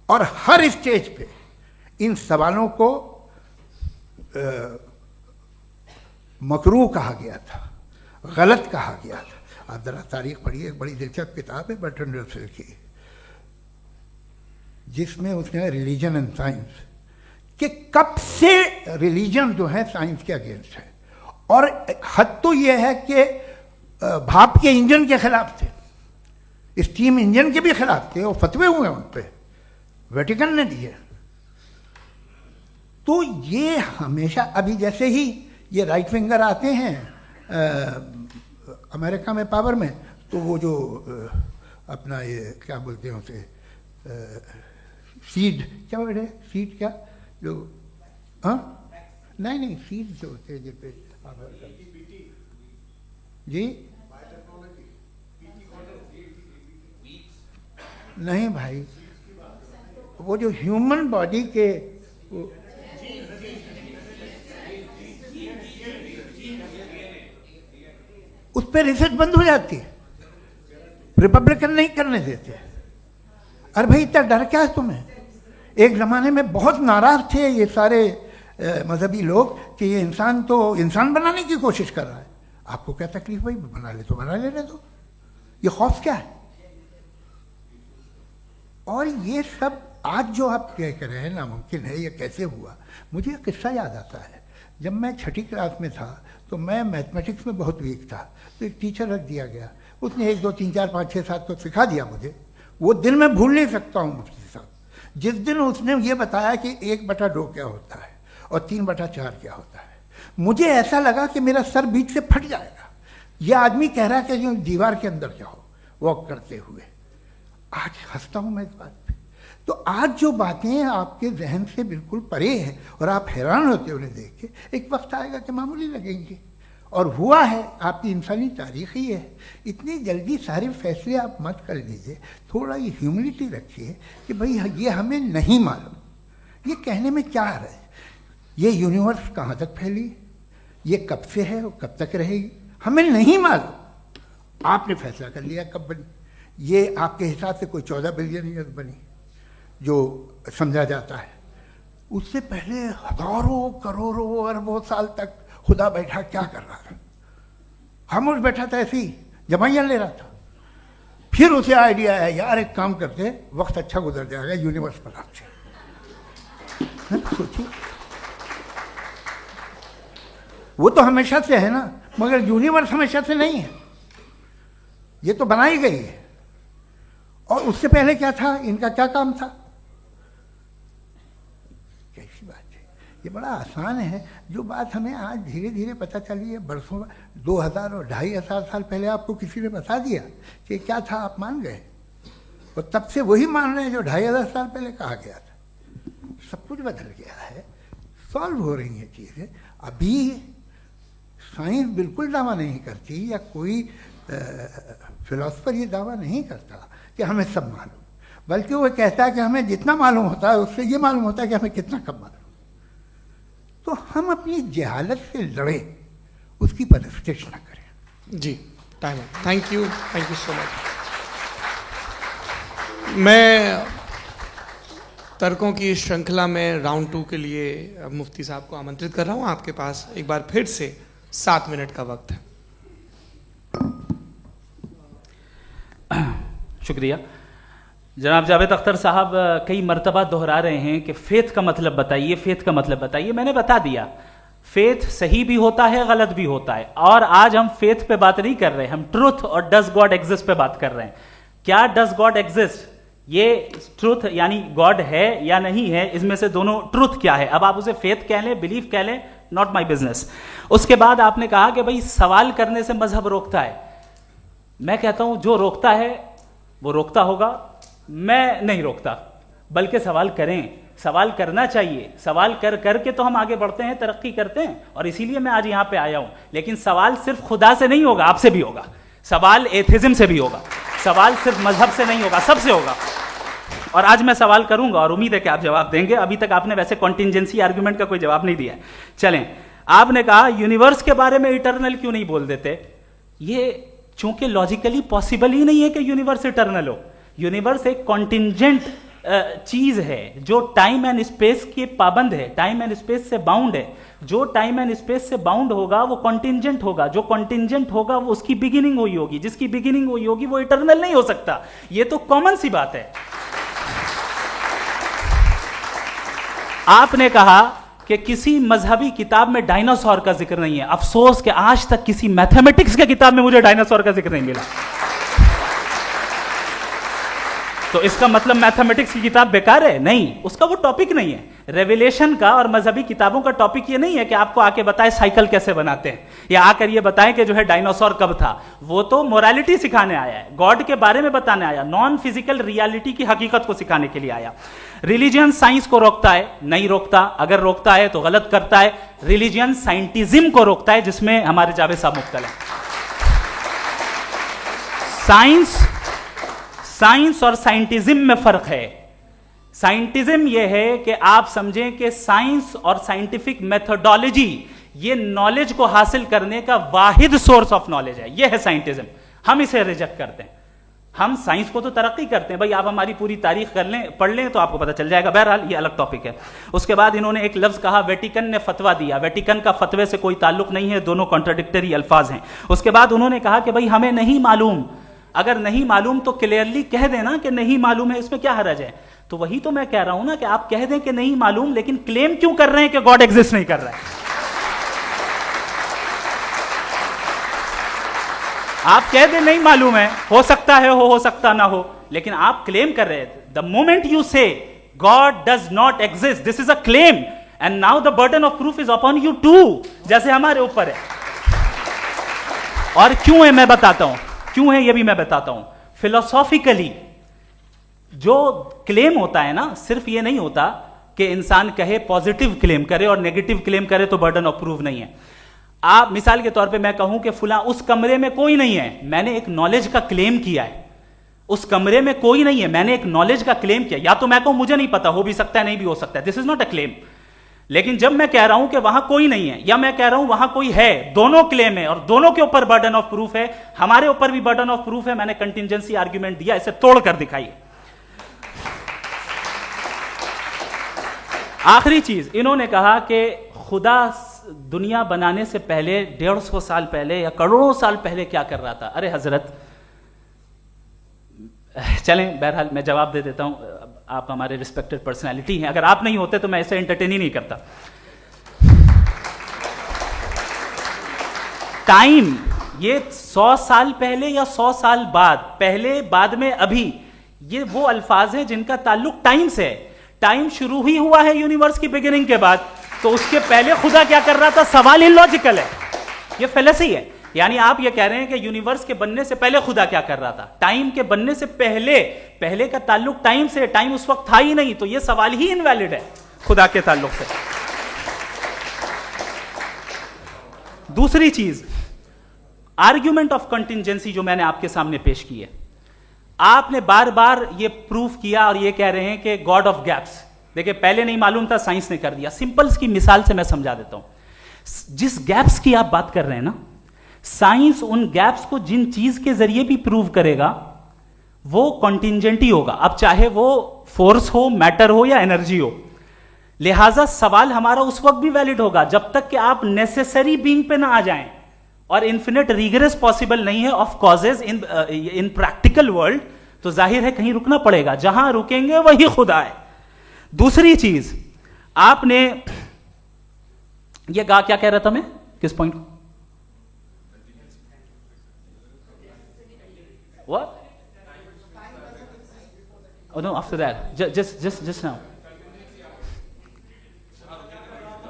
और हर स्टेज पे इन सवालों को मकरूह कहा गया था, गलत कहा गया था। आप जरा तारीख पढ़िए, एक बड़ी दिलचस्प किताब है बर्ट्रैंड रसेल की, जिसमें उसने रिलीजन एंड साइंस कि कब से रिलीजन जो है साइंस के अगेंस्ट है। और हद तो यह है कि भाप के इंजन के खिलाफ थे, स्टीम इंजन के भी खिलाफ थे, और फतवे हुए उन पे, वेटिकन ने दिए। तो ये हमेशा, अभी जैसे ही ये राइट विंगर आते हैं अमेरिका में पावर में, तो वो जो अपना ये क्या बोलते हैं उसे, सीड क्या बोल रहे, सीड क्या जो, हाँ नहीं सीड जो होते हैं जिन पे जी, नहीं भाई, वो जो ह्यूमन बॉडी के उस पर रिसर्च बंद हो जाती है, रिपब्लिकन नहीं करने देते। अरे भाई इतना डर क्या है तुम्हें? एक ज़माने में बहुत नाराज़ थे ये सारे मजहबी लोग कि ये इंसान तो इंसान बनाने की कोशिश कर रहा है। आपको क्या तकलीफ भाई, बना ले तो बना लेने दो, ये खौफ क्या है? और ये सब आज जो आप कह रहे हैं नामुमकिन है, ये कैसे हुआ, मुझे एक किस्सा याद आता है। जब मैं 6ठी क्लास में था तो मैं मैथमेटिक्स में बहुत वीक था, तो एक टीचर रख दिया गया, उसने 1 2 3 4 5 6 7 तो सिखा दिया मुझे। वो दिन मैं भूल नहीं सकता हूँ मुफ्ती साहब, जिस दिन उसने ये बताया कि 1/2 क्या होता है और 3/4 क्या होता है, मुझे ऐसा लगा कि मेरा सर बीच से फट जाएगा। यह आदमी कह रहा है कि जो दीवार के अंदर जाओ वॉक करते हुए। आज हंसता हूँ मैं इस बात पे। तो आज जो बातें आपके जहन से बिल्कुल परे हैं और आप हैरान होते उन्हें देख के, एक वक्त आएगा कि मामूली लगेंगे। और हुआ है, आपकी इंसानी तारीख ही है। इतनी जल्दी सारे फैसले आप मत कर लीजिए, थोड़ा ये ह्यूमिलिटी रखिए कि भाई ये हमें नहीं मालूम। ये कहने में क्या है, ये यूनिवर्स कहाँ तक फैली, ये कब से है और कब तक रहेगी, हमें नहीं मालूम। आपने फैसला कर लिया कब बनी, ये आपके हिसाब से कोई 14 बिलियन ईयर बनी जो समझा जाता है। उससे पहले हजारों करोड़ों अरबों साल तक खुदा बैठा क्या कर रहा था, खामोश बैठा था, ऐसे ही जमाइयाँ ले रहा था। फिर उसे आइडिया आया, यार एक काम करते, वक्त अच्छा गुजर जाएगा, यूनिवर्स बनाते। सोचिए, वो तो हमेशा से है ना, मगर यूनिवर्स हमेशा से नहीं है, ये तो बनाई गई है। और उससे पहले क्या था, इनका क्या काम था, कैसी बात है। ये बड़ा आसान है, जो बात हमें आज धीरे धीरे पता चली है। बरसों 2000 और 2500 साल पहले आपको किसी ने बता दिया कि क्या था, आप मान गए, और तब से वही मान रहे हैं जो 2500 साल पहले कहा गया था। सब कुछ बदल गया है, सॉल्व हो रही हैं चीज़ें। अभी साइंस बिल्कुल दावा नहीं करती, या कोई फिलोसफर ये दावा नहीं करता कि हमें सब मालूम, बल्कि वो कहता है कि हमें जितना मालूम होता है उससे ये मालूम होता है कि हमें कितना कम मालूम। तो हम अपनी जहालत से लड़े, उसकी परस्तिश न करें। जी, time. Thank you so much. मैं तर्कों की श्रृंखला में राउंड 2 के लिए मुफ्ती साहब को आमंत्रित कर रहा हूँ। आपके पास एक बार फिर से 7 मिनट का वक्त है। शुक्रिया। जनाब जावेद अख्तर साहब कई मर्तबा दोहरा रहे हैं कि फेथ का मतलब बताइए, फेथ का मतलब बताइए। मैंने बता दिया, फेथ सही भी होता है, गलत भी होता है। और आज हम फेथ पे बात नहीं कर रहे, हम ट्रुथ और डज गॉड एग्जिस्ट पे बात कर रहे हैं। क्या डज गॉड एग्जिस्ट, ये ट्रुथ यानी गॉड है या नहीं है, इसमें से दोनों ट्रुथ क्या है। अब आप उसे फेथ कह लें, बिलीफ कह लें, नॉट माई बिजनेस। उसके बाद आपने कहा कि भाई सवाल करने से मजहब रोकता है। मैं कहता हूं जो रोकता है वो रोकता होगा, मैं नहीं रोकता, बल्कि सवाल करें, सवाल करना चाहिए। सवाल कर करके तो हम आगे बढ़ते हैं, तरक्की करते हैं, और इसीलिए मैं आज यहां पे आया हूं। लेकिन सवाल सिर्फ खुदा से नहीं होगा, आपसे भी होगा। सवाल एथिज्म से भी होगा, सवाल सिर्फ मजहब से नहीं होगा, सबसे होगा। और आज मैं सवाल करूंगा और उम्मीद है कि आप जवाब देंगे। अभी तक आपने वैसे कॉन्टिंजेंसी आर्गुमेंट का कोई जवाब नहीं दिया है। चलें, आपने कहा यूनिवर्स के बारे में इटर्नल क्यों नहीं बोल देते। ये चूंकि लॉजिकली पॉसिबल ही नहीं है कि यूनिवर्स इटर्नल हो। यूनिवर्स एक कॉन्टिंजेंट चीज है जो टाइम एंड स्पेस के पाबंद है, टाइम एंड स्पेस से बाउंड है। जो टाइम एंड स्पेस से बाउंड होगा वो कॉन्टिंजेंट होगा, जो कॉन्टिंजेंट होगा वो उसकी बिगिनिंग हुई होगी, जिसकी बिगिनिंग हुई होगी वो इटर्नल नहीं हो सकता। ये तो कॉमन सी बात है। आपने कहा कि किसी मजहबी किताब में डायनासोर का जिक्र नहीं है। अफसोस कि आज तक किसी मैथमेटिक्स के किताब में मुझे डायनासोर का जिक्र नहीं मिला। तो इसका मतलब मैथमेटिक्स की किताब बेकार है? नहीं, उसका वो टॉपिक नहीं है। रेवलेशन का और मजहबी किताबों का टॉपिक ये नहीं है कि आपको आके बताए साइकिल कैसे बनाते हैं, या आकर ये बताएं कि जो है डायनासोर कब था। वो तो मोरालिटी सिखाने आया है, गॉड के बारे में बताने आया, नॉन फिजिकल रियलिटी की हकीकत को सिखाने के लिए आया। रिलीजियन साइंस को रोकता है? नहीं रोकता। अगर रोकता है तो गलत करता है। रिलीजियन साइंटिज्म को रोकता है, जिसमें हमारे जावेद साहब मुख्तल हैं। साइंस और साइंटिज्म में फर्क है। साइंटिज्म यह है कि आप समझें कि साइंस और साइंटिफिक मेथोडोलॉजी ये नॉलेज को हासिल करने का वाहिद सोर्स ऑफ नॉलेज है। यह है साइंटिज्म। हम इसे रिजेक्ट करते हैं। हम साइंस को तो तरक्की करते हैं, भाई आप हमारी पूरी तारीख कर लें, पढ़ लें तो आपको पता चल जाएगा। बहरहाल ये अलग टॉपिक है। उसके बाद इन्होंने एक लफ्ज कहा, वेटिकन ने फतवा दिया। वेटिकन का फतवे से कोई ताल्लुक नहीं है, दोनों कॉन्ट्राडिक्टरी अल्फाज हैं। उसके बाद उन्होंने कहा कि भाई हमें नहीं मालूम। अगर नहीं मालूम तो क्लियरली कह देना कि नहीं मालूम है, इसमें क्या हरज है। तो वही तो मैं कह रहा हूं ना कि आप कह दें कि नहीं मालूम, लेकिन क्लेम क्यों कर रहे हैं कि गॉड एग्जिस्ट नहीं कर रहा है? आप कह दें नहीं मालूम है, हो सकता है हो सकता ना हो, लेकिन आप क्लेम कर रहे हैं। The moment you say God does not exist, this is a claim, and now the burden of proof is upon you too, जैसे हमारे ऊपर है। और क्यों है मैं बताता हूं, क्यों है ये भी मैं बताता हूं। फिलोसॉफिकली जो क्लेम होता है ना, सिर्फ ये नहीं होता कि इंसान कहे पॉजिटिव क्लेम करे और नेगेटिव क्लेम करे तो बर्डन ऑफ प्रूफ नहीं है। आप मिसाल के तौर पे मैं कहूं कि फुला उस कमरे में कोई नहीं है, मैंने एक नॉलेज का क्लेम किया है। उस कमरे में कोई नहीं है, मैंने एक नॉलेज का क्लेम किया। या तो मैं कहूं मुझे नहीं पता, हो भी सकता है नहीं भी हो सकता है, this is not a claim. लेकिन जब मैं कह रहा हूं कि वहां कोई नहीं है या मैं कह रहा हूं वहां कोई है, दोनों क्लेम है और दोनों के ऊपर बर्डन ऑफ प्रूफ है। हमारे ऊपर भी बर्डन ऑफ प्रूफ है, मैंने कंटिजेंसी आर्ग्यूमेंट दिया, इसे तोड़कर दिखाइए। आखिरी चीज, इन्होंने कहा कि खुदा दुनिया बनाने से पहले 150 साल पहले या करोड़ों साल पहले क्या कर रहा था। अरे हजरत, चलें बहरहाल मैं जवाब दे देता हूं, आप हमारे रिस्पेक्टेड पर्सनालिटी हैं, अगर आप नहीं होते तो मैं इसे एंटरटेन ही नहीं करता। टाइम, ये 100 साल पहले या 100 साल बाद, पहले बाद में अभी, ये वो अल्फाज हैं जिनका ताल्लुक टाइम से है। टाइम शुरू ही हुआ है यूनिवर्स की बिगिनिंग के बाद, तो उसके पहले खुदा क्या कर रहा था? सवाल इलॉजिकल है, ये फेलेसी है। यानी आप ये कह रहे हैं कि यूनिवर्स के बनने से पहले खुदा क्या कर रहा था? टाइम के बनने से पहले, पहले का ताल्लुक टाइम से, टाइम उस वक्त था ही नहीं, तो ये सवाल ही इनवैलिड है खुदा के ताल्लुक से। दूसरी चीज, आर्ग्यूमेंट ऑफ कंटिजेंसी जो मैंने आपके सामने पेश की है, आपने बार बार ये प्रूफ किया और ये कह रहे हैं कि गॉड ऑफ गैप्स। देखिए, पहले नहीं मालूम था, साइंस ने कर दिया। सिंपल की मिसाल से मैं समझा देता हूं। जिस गैप्स की आप बात कर रहे हैं ना, साइंस उन गैप्स को जिन चीज के जरिए भी प्रूव करेगा वो कॉन्टिजेंट ही होगा, अब चाहे वो फोर्स हो, मैटर हो या एनर्जी हो। लिहाजा सवाल हमारा उस वक्त भी वैलिड होगा जब तक कि आप नेसेसरी बीइंग पे ना आ जाएं, और इन्फिनिट रिग्रेस पॉसिबल नहीं है of causes in practical world, तो जाहिर है कहीं रुकना पड़ेगा, जहां रुकेंगे वही खुदा है। दूसरी चीज, आपने ये कहा, क्या कह रहा था मैं, किस पॉइंट को? What? Oh no, after that. Just now.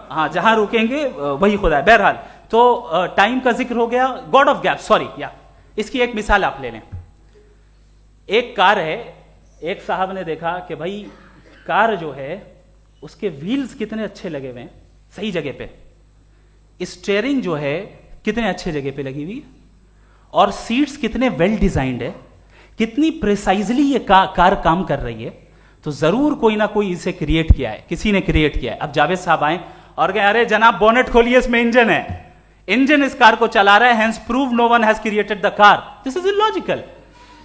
हाँ, जहां रुकेंगे वही खुदा है। बहरहाल, तो टाइम का जिक्र हो गया, गॉड ऑफ गैप, सॉरी, या इसकी एक मिसाल आप ले लें। एक कार है, एक साहब ने देखा कि भाई कार जो है उसके व्हील्स कितने अच्छे लगे हुए हैं, सही जगह पे, स्टीयरिंग जो है कितने अच्छे जगह पे लगी हुई है, और सीट्स कितने वेल डिजाइंड है, कितनी प्रिसाइजली ये कार काम कर रही है, तो जरूर कोई ना कोई इसे क्रिएट किया है, किसी ने क्रिएट किया है। अब जावेद साहब आए और कहे, अरे जनाब बोनेट खोलिए, इसमें इंजन है, इंजन इस कार को चला रहा है, hence prove no one has created the car. This is illogical,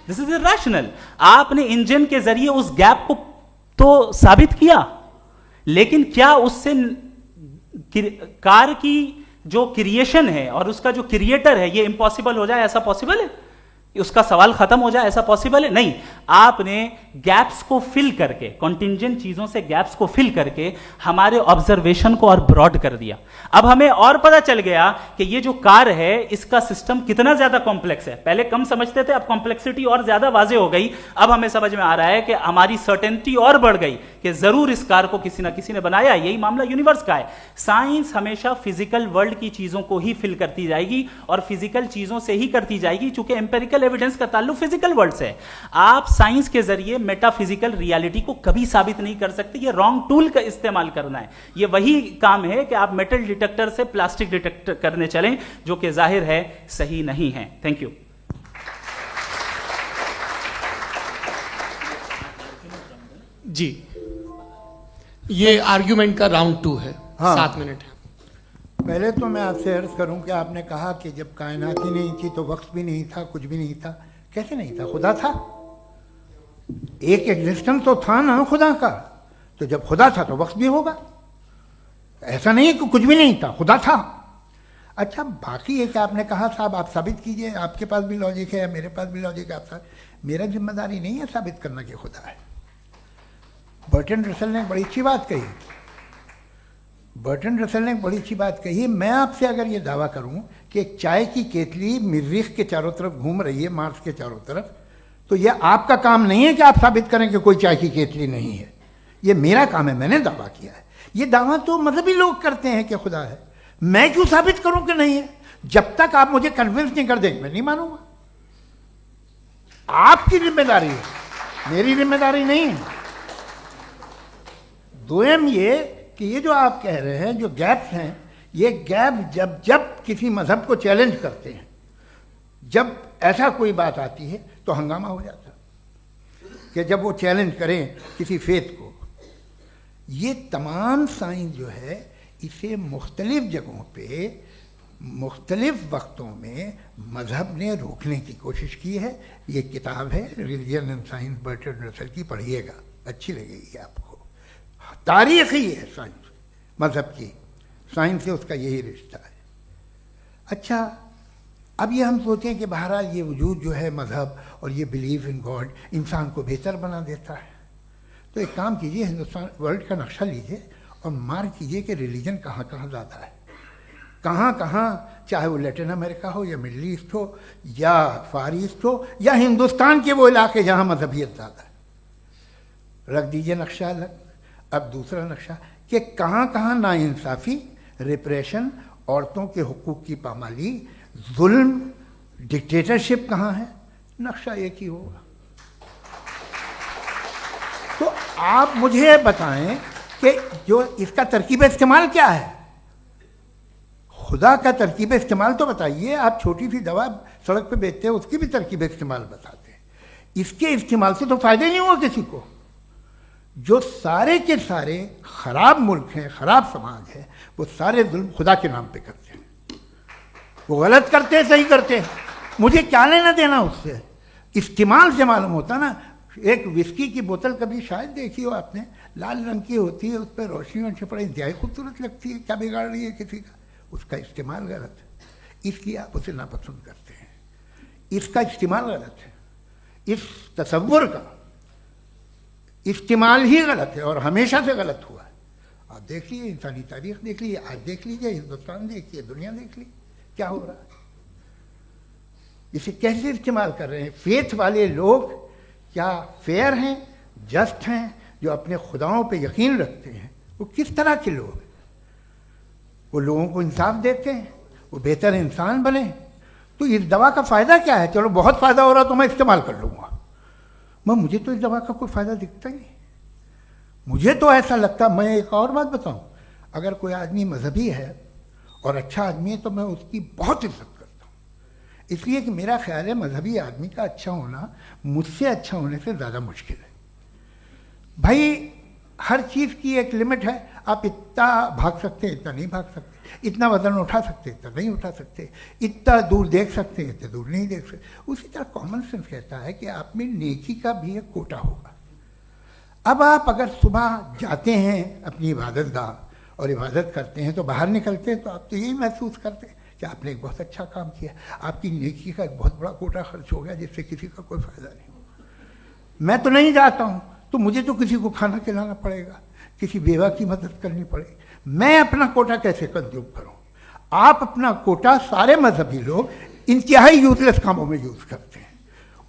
this is irrational. आपने इंजन के जरिए उस गैप को तो साबित किया, लेकिन क्या उससे कार की जो क्रिएशन है और उसका जो क्रिएटर है ये इम्पॉसिबल हो जाए? ऐसा पॉसिबल है? उसका सवाल खत्म हो जाए, ऐसा पॉसिबल है? नहीं। आपने गैप्स को फिल करके, कॉन्टिजेंट चीजों से गैप्स को फिल करके हमारे ऑब्जर्वेशन को और ब्रॉड कर दिया। अब हमें और पता चल गया कि ये जो कार है इसका सिस्टम कितना ज्यादा कॉम्प्लेक्स है। पहले कम समझते थे, अब कॉम्प्लेक्सिटी और ज्यादा वाजे हो गई। अब हमें समझ में आ रहा है कि हमारी सर्टेनिटी और बढ़ गई कि जरूर इस कार को किसी ना किसी ने बनाया। यही मामला यूनिवर्स का है। साइंस हमेशा फिजिकल वर्ल्ड की चीजों को ही फिल करती जाएगी और फिजिकल चीजों से ही करती जाएगी, चूंकि एम्पेरिकल एविडेंस का ताल्लुक फिजिकल वर्ल्ड से है। आप साइंस के जरिए मेटाफिजिकल रियलिटी को कभी साबित नहीं कर सकते। ये रॉन्ग टूल का इस्तेमाल करना है। ये वही काम है कि आप मेटल डिटेक्टर से प्लास्टिक डिटेक्टर करने चलें, जो कि जाहिर है सही नहीं है। Thank you. जी, ये आर्ग्यूमेंट का राउंड 2 है। हाँ। 7 मिनट है। पहले तो मैं आपसे अर्ज करूं कि आपने कहा कि जब कायनात ही नहीं थी तो वक्त भी नहीं था, कुछ भी नहीं था। कैसे नहीं था? खुदा था। एक एग्जिस्टेंस तो था ना खुदा का। तो जब खुदा था तो वक्त भी होगा। ऐसा नहीं है कि कुछ भी नहीं था, खुदा था। अच्छा, बाकी एक आपने कहा साहब आप साबित कीजिए, आपके पास भी लॉजिक है, मेरे पास भी लॉजिक है। मेरा जिम्मेदारी नहीं है साबित करना कि खुदा है। बर्टन रसल ने बड़ी अच्छी बात कही, बर्टन रसल ने बड़ी अच्छी बात कही। मैं आपसे अगर ये दावा करूं कि एक चाय की केतली मरीख के चारों तरफ घूम रही है, मार्स के चारों तरफ, तो ये आपका काम नहीं है कि आप साबित करें कि कोई चाय की केतली नहीं है। ये मेरा काम है, मैंने दावा किया है। ये दावा तो मजहबी लोग करते हैं कि खुदा है, मैं क्यों साबित करूं कि नहीं है? जब तक आप मुझे कन्विंस नहीं कर देंगे मैं नहीं मानूंगा। आपकी जिम्मेदारी है, मेरी जिम्मेदारी नहीं है। दोयम ये कि ये जो आप कह रहे हैं, जो गैप्स हैं, ये गैप जब जब किसी मजहब को चैलेंज करते हैं, जब ऐसा कोई बात आती है तो हंगामा हो जाता है कि जब वो चैलेंज करें किसी फेथ को। ये तमाम साइंस जो है इसे मुख्तलिफ जगहों पे मुख्तलिफ वक्तों में मजहब ने रोकने की कोशिश की है। ये किताब है religion and science Burton Russell की, पढ़िएगा, अच्छी लगेगी आपको। तारीख ही है साइंस, मजहब की साइंस से उसका यही रिश्ता है। अच्छा, अब ये हम सोचें कि बहरहाल ये वजूद जो है मजहब और ये बिलीव इन गॉड इंसान को बेहतर बना देता है, तो एक काम कीजिए, हिंदुस्तान वर्ल्ड का नक्शा लीजिए और मार्क कीजिए कि रिलीजन कहाँ कहाँ ज़्यादा है, कहाँ कहाँ, चाहे वो लैटिन अमेरिका हो या मिडल ईस्ट हो या फार ईस्ट हो या हिंदुस्तान के वो इलाके जहाँ मजहबियत ज़्यादा है। रख दीजिए नक्शा अलग। अब दूसरा नक्शा कि कहाँ कहाँ नाइंसाफ़ी, रिप्रेशन, औरतों के हुकूक की पामाली, जुल्म, डिक्टेटरशिप कहाँ है, नक्शा एक ही होगा। तो आप मुझे बताएं कि जो इसका तरकीब इस्तेमाल क्या है, खुदा का तरकीब इस्तेमाल तो बताइए। आप छोटी सी दवा सड़क पे बेचते हैं, उसकी भी तरकीब इस्तेमाल बताते हैं। इसके इस्तेमाल से तो फायदे नहीं हुआ किसी को। जो सारे के सारे खराब मुल्क हैं, खराब समाज है, वो सारे जुल्म खुदा के नाम पे करते हैं। वो गलत करते हैं, सही करते हैं, मुझे क्या लेना देना उससे। इस्तेमाल से मालूम होता ना। एक विस्की की बोतल कभी शायद देखी हो आपने, लाल रंग की होती है, उस पर रोशनी और छपड़ा इंतहाई खूबसूरत लगती है, क्या बिगाड़ रही है किसी का? उसका इस्तेमाल गलत है, इसलिए आप उसे नापसंद करते हैं। इसका इस्तेमाल गलत है, इस तसव्वुर का इस्तेमाल ही गलत है और हमेशा से गलत हुआ है। आप देख लीजिए, इंसानी तारीख देख लीजिए, आज देख लीजिए, हिंदुस्तान देखिए, दुनिया देख लीजिए क्या हो रहा है। इसे कैसे इस्तेमाल कर रहे हैं फेथ वाले लोग? क्या फेयर हैं, जस्ट हैं, जो अपने खुदाओं पे यकीन रखते हैं? वो किस तरह के लोग हैं? वो लोगों को इंसाफ देते हैं, वो बेहतर इंसान बने। तो इस दवा का फ़ायदा क्या है? चलो बहुत फ़ायदा हो रहा तो मैं इस्तेमाल कर लूँगा, मुझे तो इस दवा का कोई फ़ायदा दिखता ही नहीं। मुझे तो ऐसा लगता, मैं एक और बात बताऊं, अगर कोई आदमी मजहबी है और अच्छा आदमी है तो मैं उसकी बहुत इज्जत करता हूँ, इसलिए कि मेरा ख्याल है मजहबी आदमी का अच्छा होना मुझसे अच्छा होने से ज़्यादा मुश्किल है। भाई हर चीज़ की एक लिमिट है। आप इतना भाग सकते हैं, इतना नहीं भाग सकते, इतना वजन उठा सकते, इतना नहीं उठा सकते, इतना दूर देख सकते हैं, इतना दूर नहीं देख सकते। उसी तरह कॉमन सेंस कहता है कि आप में नेकी का भी एक कोटा होगा। अब आप अगर सुबह जाते हैं अपनी इबादत गाह और इबादत करते हैं, तो बाहर निकलते हैं तो आप तो यही महसूस करते हैं कि आपने एक बहुत अच्छा काम किया, आपकी नेकी का एक बहुत बड़ा कोटा खर्च हो गया जिससे किसी का कोई फ़ायदा नहीं हो। मैं तो नहीं जाता हूँ तो मुझे तो किसी को खाना खिलाना पड़ेगा, किसी बेवा की मदद करनी पड़ेगी। मैं अपना कोटा कैसे कंज्यूम करूं? आप अपना कोटा, सारे मजहबी लोग इंतहाई यूजलेस कामों में यूज करते हैं।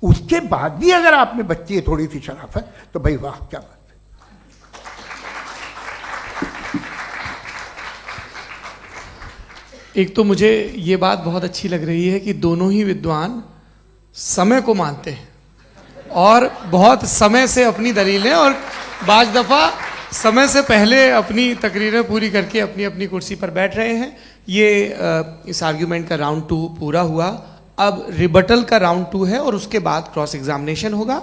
उसके बाद भी अगर आप में बच्ची है थोड़ी सी शराफत, तो भाई वाह क्या बात है। एक तो मुझे ये बात बहुत अच्छी लग रही है कि दोनों ही विद्वान समय को मानते हैं और बहुत समय से अपनी दलीलें और बाज़ दफ़ा समय से पहले अपनी तकरीरें पूरी करके अपनी अपनी कुर्सी पर बैठ रहे हैं। ये इस आर्ग्यूमेंट का राउंड 2 पूरा हुआ। अब रिबटल का राउंड 2 है और उसके बाद क्रॉस एग्जामिनेशन होगा।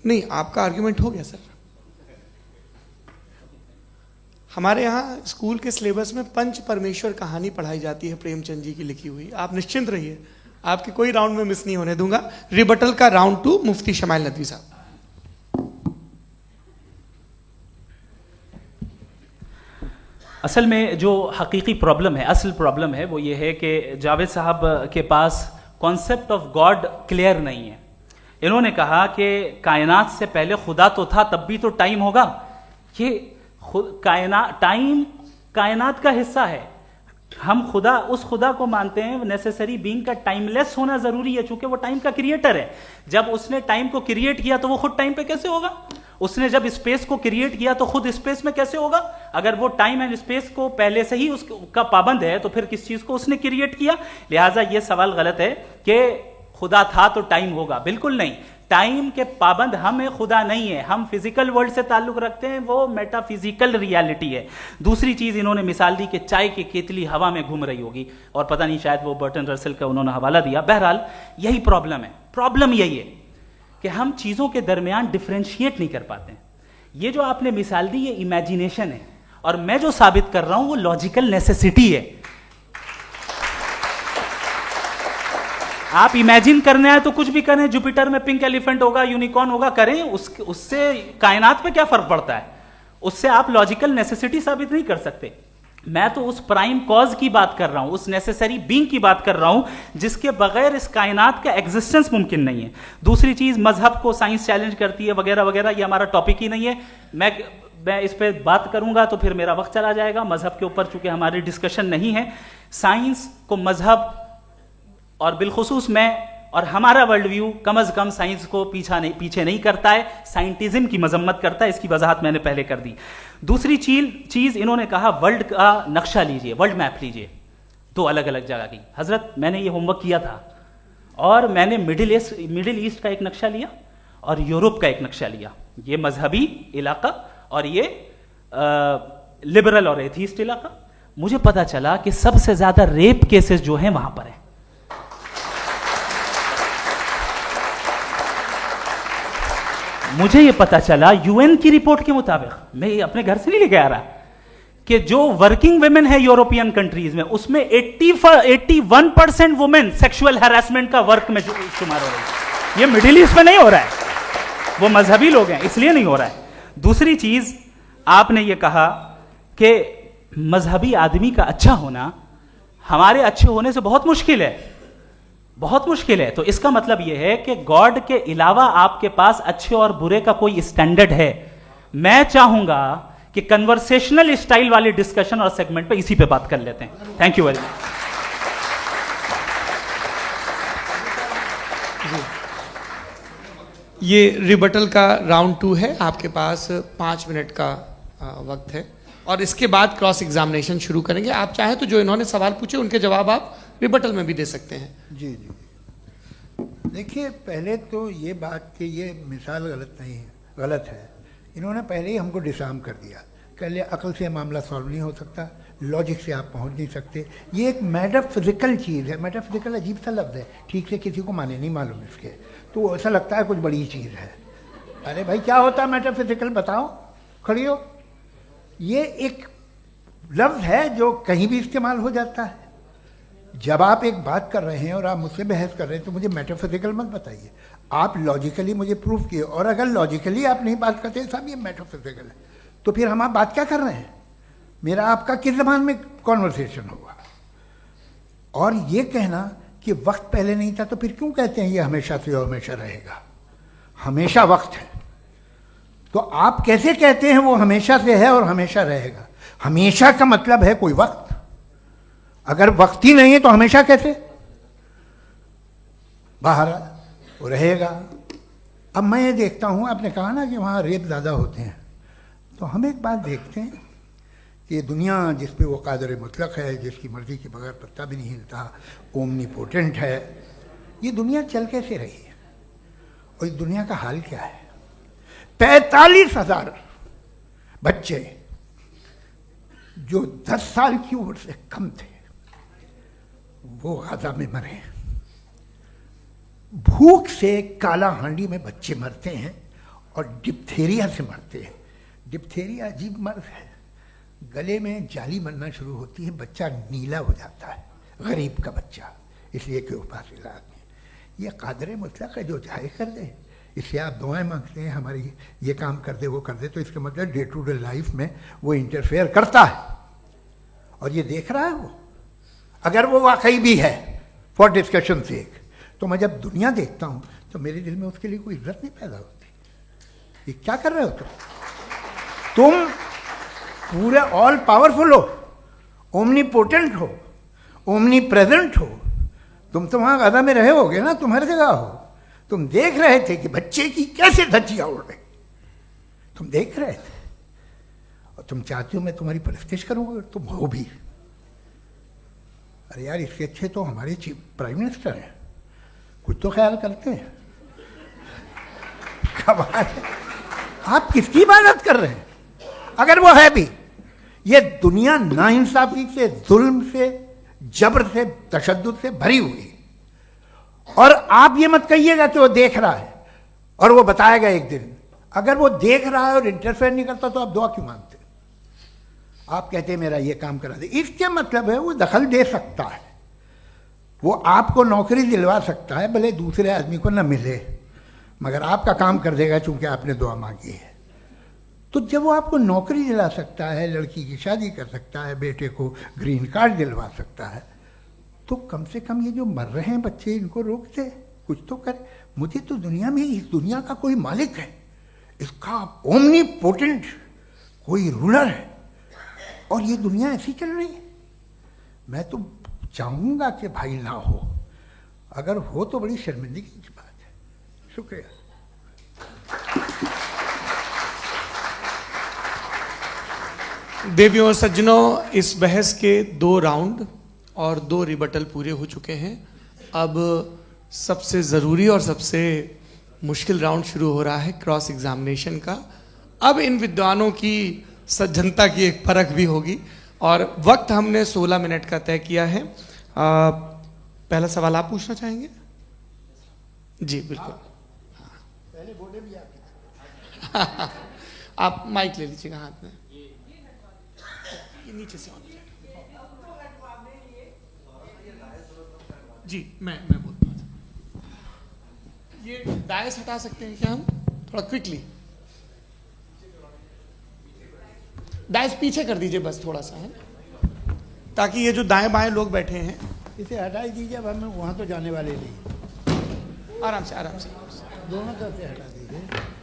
नहीं, आपका आर्ग्यूमेंट हो गया सर। हमारे यहाँ स्कूल के सिलेबस में पंच परमेश्वर कहानी पढ़ाई जाती है, प्रेमचंद जी की लिखी हुई। आप निश्चिंत रहिए, आपके कोई राउंड में मिस नहीं होने दूंगा। रिबटल का राउंड 2 मुफ्ती शमाइल नदवी साहब। असल में जो हकीकी प्रॉब्लम है, असल प्रॉब्लम है, वो ये है कि जावेद साहब के पास कॉन्सेप्ट ऑफ गॉड क्लियर नहीं है। इन्होंने कहा कि कायनात से पहले खुदा तो था, तब भी तो टाइम होगा। ये कायनात का हिस्सा है। हम उस खुदा को मानते हैं, नेसेसरी बीइंग का टाइमलेस होना जरूरी है, चूंकि वो टाइम का क्रिएटर है। जब उसने टाइम को क्रिएट किया तो वो खुद टाइम पे कैसे होगा? उसने जब स्पेस को क्रिएट किया तो खुद स्पेस में कैसे होगा? अगर वो टाइम एंड स्पेस को पहले से ही उसका पाबंद है तो फिर किस चीज को उसने क्रिएट किया? लिहाजा ये सवाल गलत है कि खुदा था तो टाइम होगा। बिल्कुल नहीं, टाइम के पाबंद हम है, खुदा नहीं है। हम फिजिकल वर्ल्ड से ताल्लुक रखते हैं, वो मेटाफिजिकल रियलिटी है। दूसरी चीज इन्होंने मिसाल दी कि चाय की केतली हवा में घूम रही होगी, और पता नहीं शायद वो बर्टन रसल का उन्होंने हवाला दिया। बहरहाल यही प्रॉब्लम है। प्रॉब्लम यही है कि हम चीजों के दरमियान डिफरेंशिएट नहीं कर पाते हैं। ये जो आपने मिसाल दी ये इमेजिनेशन है, और मैं जो साबित कर रहा हूं वो लॉजिकल नेसेसिटी है। आप इमेजिन करने आए तो कुछ भी करें, जुपिटर में पिंक एलिफेंट होगा, यूनिकॉर्न होगा, करें, उससे कायनात पे क्या फर्क पड़ता है? उससे आप लॉजिकल नेसेसिटी साबित नहीं कर सकते। मैं तो उस प्राइम कॉज की बात कर रहा हूं, उस नेसेसरी बीइंग की बात कर रहा हूं जिसके बगैर इस कायनात का एग्जिस्टेंस मुमकिन नहीं है। दूसरी चीज, मजहब को साइंस चैलेंज करती है वगैरह वगैरह, ये हमारा टॉपिक ही नहीं है। मैं इस पे बात करूंगा तो फिर मेरा वक्त चला जाएगा। मजहब के ऊपर चूंकि हमारी डिस्कशन नहीं है, साइंस को मजहब और बिलखुसूस मैं और हमारा वर्ल्ड व्यू कम अज कम साइंस को पीछे नहीं करता है, साइंटिज्म की मजम्मत करता है। इसकी वजाहत मैंने पहले कर दी। दूसरी चीज इन्होंने कहा वर्ल्ड का नक्शा लीजिए, वर्ल्ड मैप लीजिए, दो अलग अलग जगह की। हजरत मैंने ये होमवर्क किया था, और मैंने मिडिल ईस्ट का एक नक्शा लिया और यूरोप का एक नक्शा लिया। ये मजहबी इलाका और ये लिबरल और एथीस्ट इलाका। मुझे पता चला कि सबसे ज्यादा रेप केसेस जो हैं वहां पर है। मुझे ये पता चला यूएन की रिपोर्ट के मुताबिक, मैं ये अपने घर से नहीं लेके आ रहा, कि जो वर्किंग वुमेन है यूरोपियन कंट्रीज में, उसमें 81% वुमेन सेक्सुअल हैरेसमेंट का वर्क में शुमार हो रही है। ये मिडिल ईस्ट में नहीं हो रहा है, वो मजहबी लोग हैं इसलिए नहीं हो रहा है। दूसरी चीज आपने ये कहा कि मजहबी आदमी का अच्छा होना हमारे अच्छे होने से बहुत मुश्किल है, बहुत मुश्किल है। तो इसका मतलब यह है कि गॉड के अलावा आपके पास अच्छे और बुरे का कोई स्टैंडर्ड है। मैं चाहूंगा कि कन्वर्सेशनल स्टाइल वाली डिस्कशन और सेगमेंट पे इसी पे बात कर लेते हैं। Thank you very much. ये रिबटल का राउंड 2 है, आपके पास 5 मिनट का वक्त है, और इसके बाद क्रॉस एग्जामिनेशन शुरू करेंगे। आप चाहें तो जो इन्होंने सवाल पूछे उनके जवाब आप रिबटल में भी दे सकते हैं। जी जी, देखिए पहले तो ये बात कि ये मिसाल गलत नहीं है, गलत है। इन्होंने पहले ही हमको डिसार्म कर दिया, कह लिया अकल से मामला सॉल्व नहीं हो सकता, लॉजिक से आप पहुंच नहीं सकते। ये एक मेटाफिजिकल चीज़ है। मेटाफिजिकल अजीब सा लफ्ज़ है, ठीक से किसी को माने नहीं मालूम इसके, तो ऐसा लगता है कुछ बड़ी चीज़ है। अरे भाई क्या होता है मेटाफिजिकल, बताओ, खड़ी हो। ये एक लफ्ज़ है जो कहीं भी इस्तेमाल हो जाता है। जब आप एक बात कर रहे हैं और आप मुझसे बहस कर रहे हैं तो मुझे मेटाफिजिकल मत बताइए, आप लॉजिकली मुझे प्रूव किए। और अगर लॉजिकली आप नहीं बात करते साहब ये मेटाफिजिकल है, तो फिर हम आप बात क्या कर रहे हैं? मेरा आपका किस ज़बान में कॉन्वर्सेशन होगा? और ये कहना कि वक्त पहले नहीं था, तो फिर क्यों कहते हैं ये हमेशा से और हमेशा रहेगा? हमेशा वक्त है, तो आप कैसे कहते हैं वो हमेशा से है और हमेशा रहेगा? हमेशा का मतलब है कोई वक्त, अगर वक्त ही नहीं है तो हमेशा कैसे? बाहर वो रहेगा। अब मैं ये देखता हूँ, आपने कहा ना कि वहाँ रेप ज़्यादा होते हैं, तो हम एक बात देखते हैं कि दुनिया जिस पे वो कादर मुतलक है, जिसकी मर्ज़ी के बगैर पत्ता भी नहीं हिलता, ओमनीपोटेंट है, ये दुनिया चल कैसे रही है? और इस दुनिया का हाल क्या है? 45,000 बच्चे जो 10 साल की उम्र से कम थे वो गाजा में मरे। भूख से काला हांडी में बच्चे मरते हैं और डिप्थेरिया से मरते हैं। डिप्थेरिया अजीब मर्ज है, गले में जाली बनना शुरू होती है, बच्चा नीला हो जाता है, गरीब का बच्चा, इसलिए कि उपास इलाज में। ये कादर मुतलक है, जो चाहे कर दे। इससे आप दुआएं मांगते हैं हमारी, ये काम कर दे वो कर दे, तो इसका मतलब डे टू डे लाइफ में वो इंटरफेयर करता है और ये देख रहा है वो। अगर वो वाकई भी है फॉर डिस्कशन सेक, तो मैं जब दुनिया देखता हूँ तो मेरे दिल में उसके लिए कोई इज्जत नहीं पैदा होती। ये क्या कर रहे हो तुम पूरे ऑल पावरफुल हो, ओमनीपोटेंट हो, ओमनी प्रेजेंट हो। तुम तो वहां गादा में रहे होगे ना, तुम हर जगह हो। तुम देख रहे थे कि बच्चे की कैसे धज्जियां उड़ रही, तुम देख रहे थे, और तुम चाहते हो मैं तुम्हारी परस्तिश करूंगा, तुम हो भी। अरे यार, इसके अच्छे तो हमारे चीफ प्राइम मिनिस्टर हैं, कुछ तो ख्याल करते हैं। कमाल है। आप किसकी इबादत कर रहे हैं? अगर वो है भी, ये दुनिया नाइंसाफी से, जुल्म से, जबर से, तशद्दुद से भरी हुई है। और आप ये मत कहिएगा कि वो देख रहा है और वो बताएगा एक दिन। अगर वो देख रहा है और इंटरफेयर नहीं करता तो आप दुआ क्यों मांगते? आप कहते हैं मेरा ये काम करा दे, इसके मतलब है वो दखल दे सकता है, वो आपको नौकरी दिलवा सकता है, भले दूसरे आदमी को न मिले, मगर आपका काम कर देगा चूंकि आपने दुआ मांगी है। तो जब वो आपको नौकरी दिला सकता है, लड़की की शादी कर सकता है, बेटे को ग्रीन कार्ड दिलवा सकता है, तो कम से कम ये जो मर रहे हैं बच्चे, इनको रोक दे, कुछ तो करे। मुझे तो दुनिया में, इस दुनिया का कोई मालिक है, इसका ओमनीपोटेंट कोई रूलर है, और ये दुनिया ऐसी चल रही है। मैं तो चाहूँगा कि भाई ना हो, अगर हो तो बड़ी शर्मिंदगी की बात है। शुक्रिया। देवियों और सज्जनों, इस बहस के 2 राउंड और 2 रिबटल पूरे हो चुके हैं। अब सबसे ज़रूरी और सबसे मुश्किल राउंड शुरू हो रहा है, क्रॉस एग्जामिनेशन का। अब इन विद्वानों की सज्जनता की एक परख भी होगी, और वक्त हमने 16 मिनट का तय किया है। पहला सवाल आप पूछना चाहेंगे? जी बिल्कुल। पहले बोले भी आप आप माइक ले लीजिएगा हाथ में, ये नीचे से ऑन किया। जी मैं बोलता हूँ, ये डायस हटा सकते हैं क्या हम थोड़ा क्विकली? डायस पीछे कर दीजिए बस थोड़ा सा, है, ताकि ये जो दाएं बाएं लोग बैठे हैं, इसे हटा ही दीजिए। अब हम वहाँ तो जाने वाले नहीं, आराम से आराम से। दोनों तरफ से हटा दीजिए।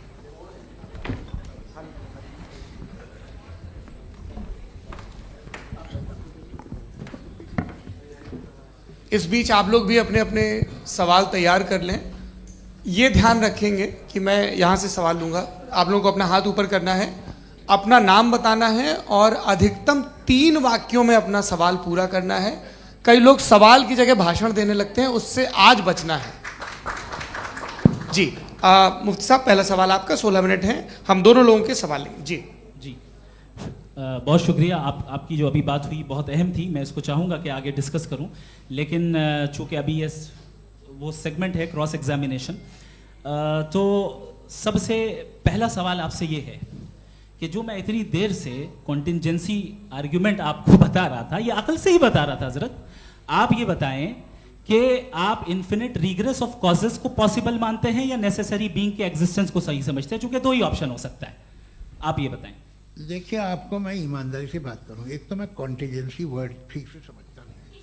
इस बीच आप लोग भी अपने अपने सवाल तैयार कर लें। ये ध्यान रखेंगे कि मैं यहाँ से सवाल लूँगा, आप लोगों को अपना हाथ ऊपर करना है, अपना नाम बताना है, और अधिकतम 3 वाक्यों में अपना सवाल पूरा करना है। कई लोग सवाल की जगह भाषण देने लगते हैं, उससे आज बचना है। जी मुफ्ती साहब, पहला सवाल आपका, 16 मिनट हैं, हम दोनों लोगों के सवाल लेंगे। जी जी बहुत शुक्रिया। आपकी जो अभी बात हुई बहुत अहम थी, मैं इसको चाहूँगा कि आगे डिस्कस करूँ, लेकिन चूँकि अभी ये वो सेगमेंट है क्रॉस एग्जामिनेशन, तो सबसे पहला सवाल आपसे ये है कि जो मैं इतनी देर से कॉन्टिंजेंसी आर्ग्यूमेंट आपको बता रहा था, ये अकल से ही बता रहा था हजरत, आप ये बताएं कि आप इन्फिनिट रिग्रेस ऑफ कॉजेस को पॉसिबल मानते हैं या नेसेसरी बीइंग के एग्जिस्टेंस को सही समझते हैं? चूंकि 2 ही ऑप्शन हो सकता है, आप ये बताएं। देखिए, आपको मैं ईमानदारी से बात करूं, एक तो मैं कॉन्टिजेंसी वर्ड ठीक से समझता नहीं,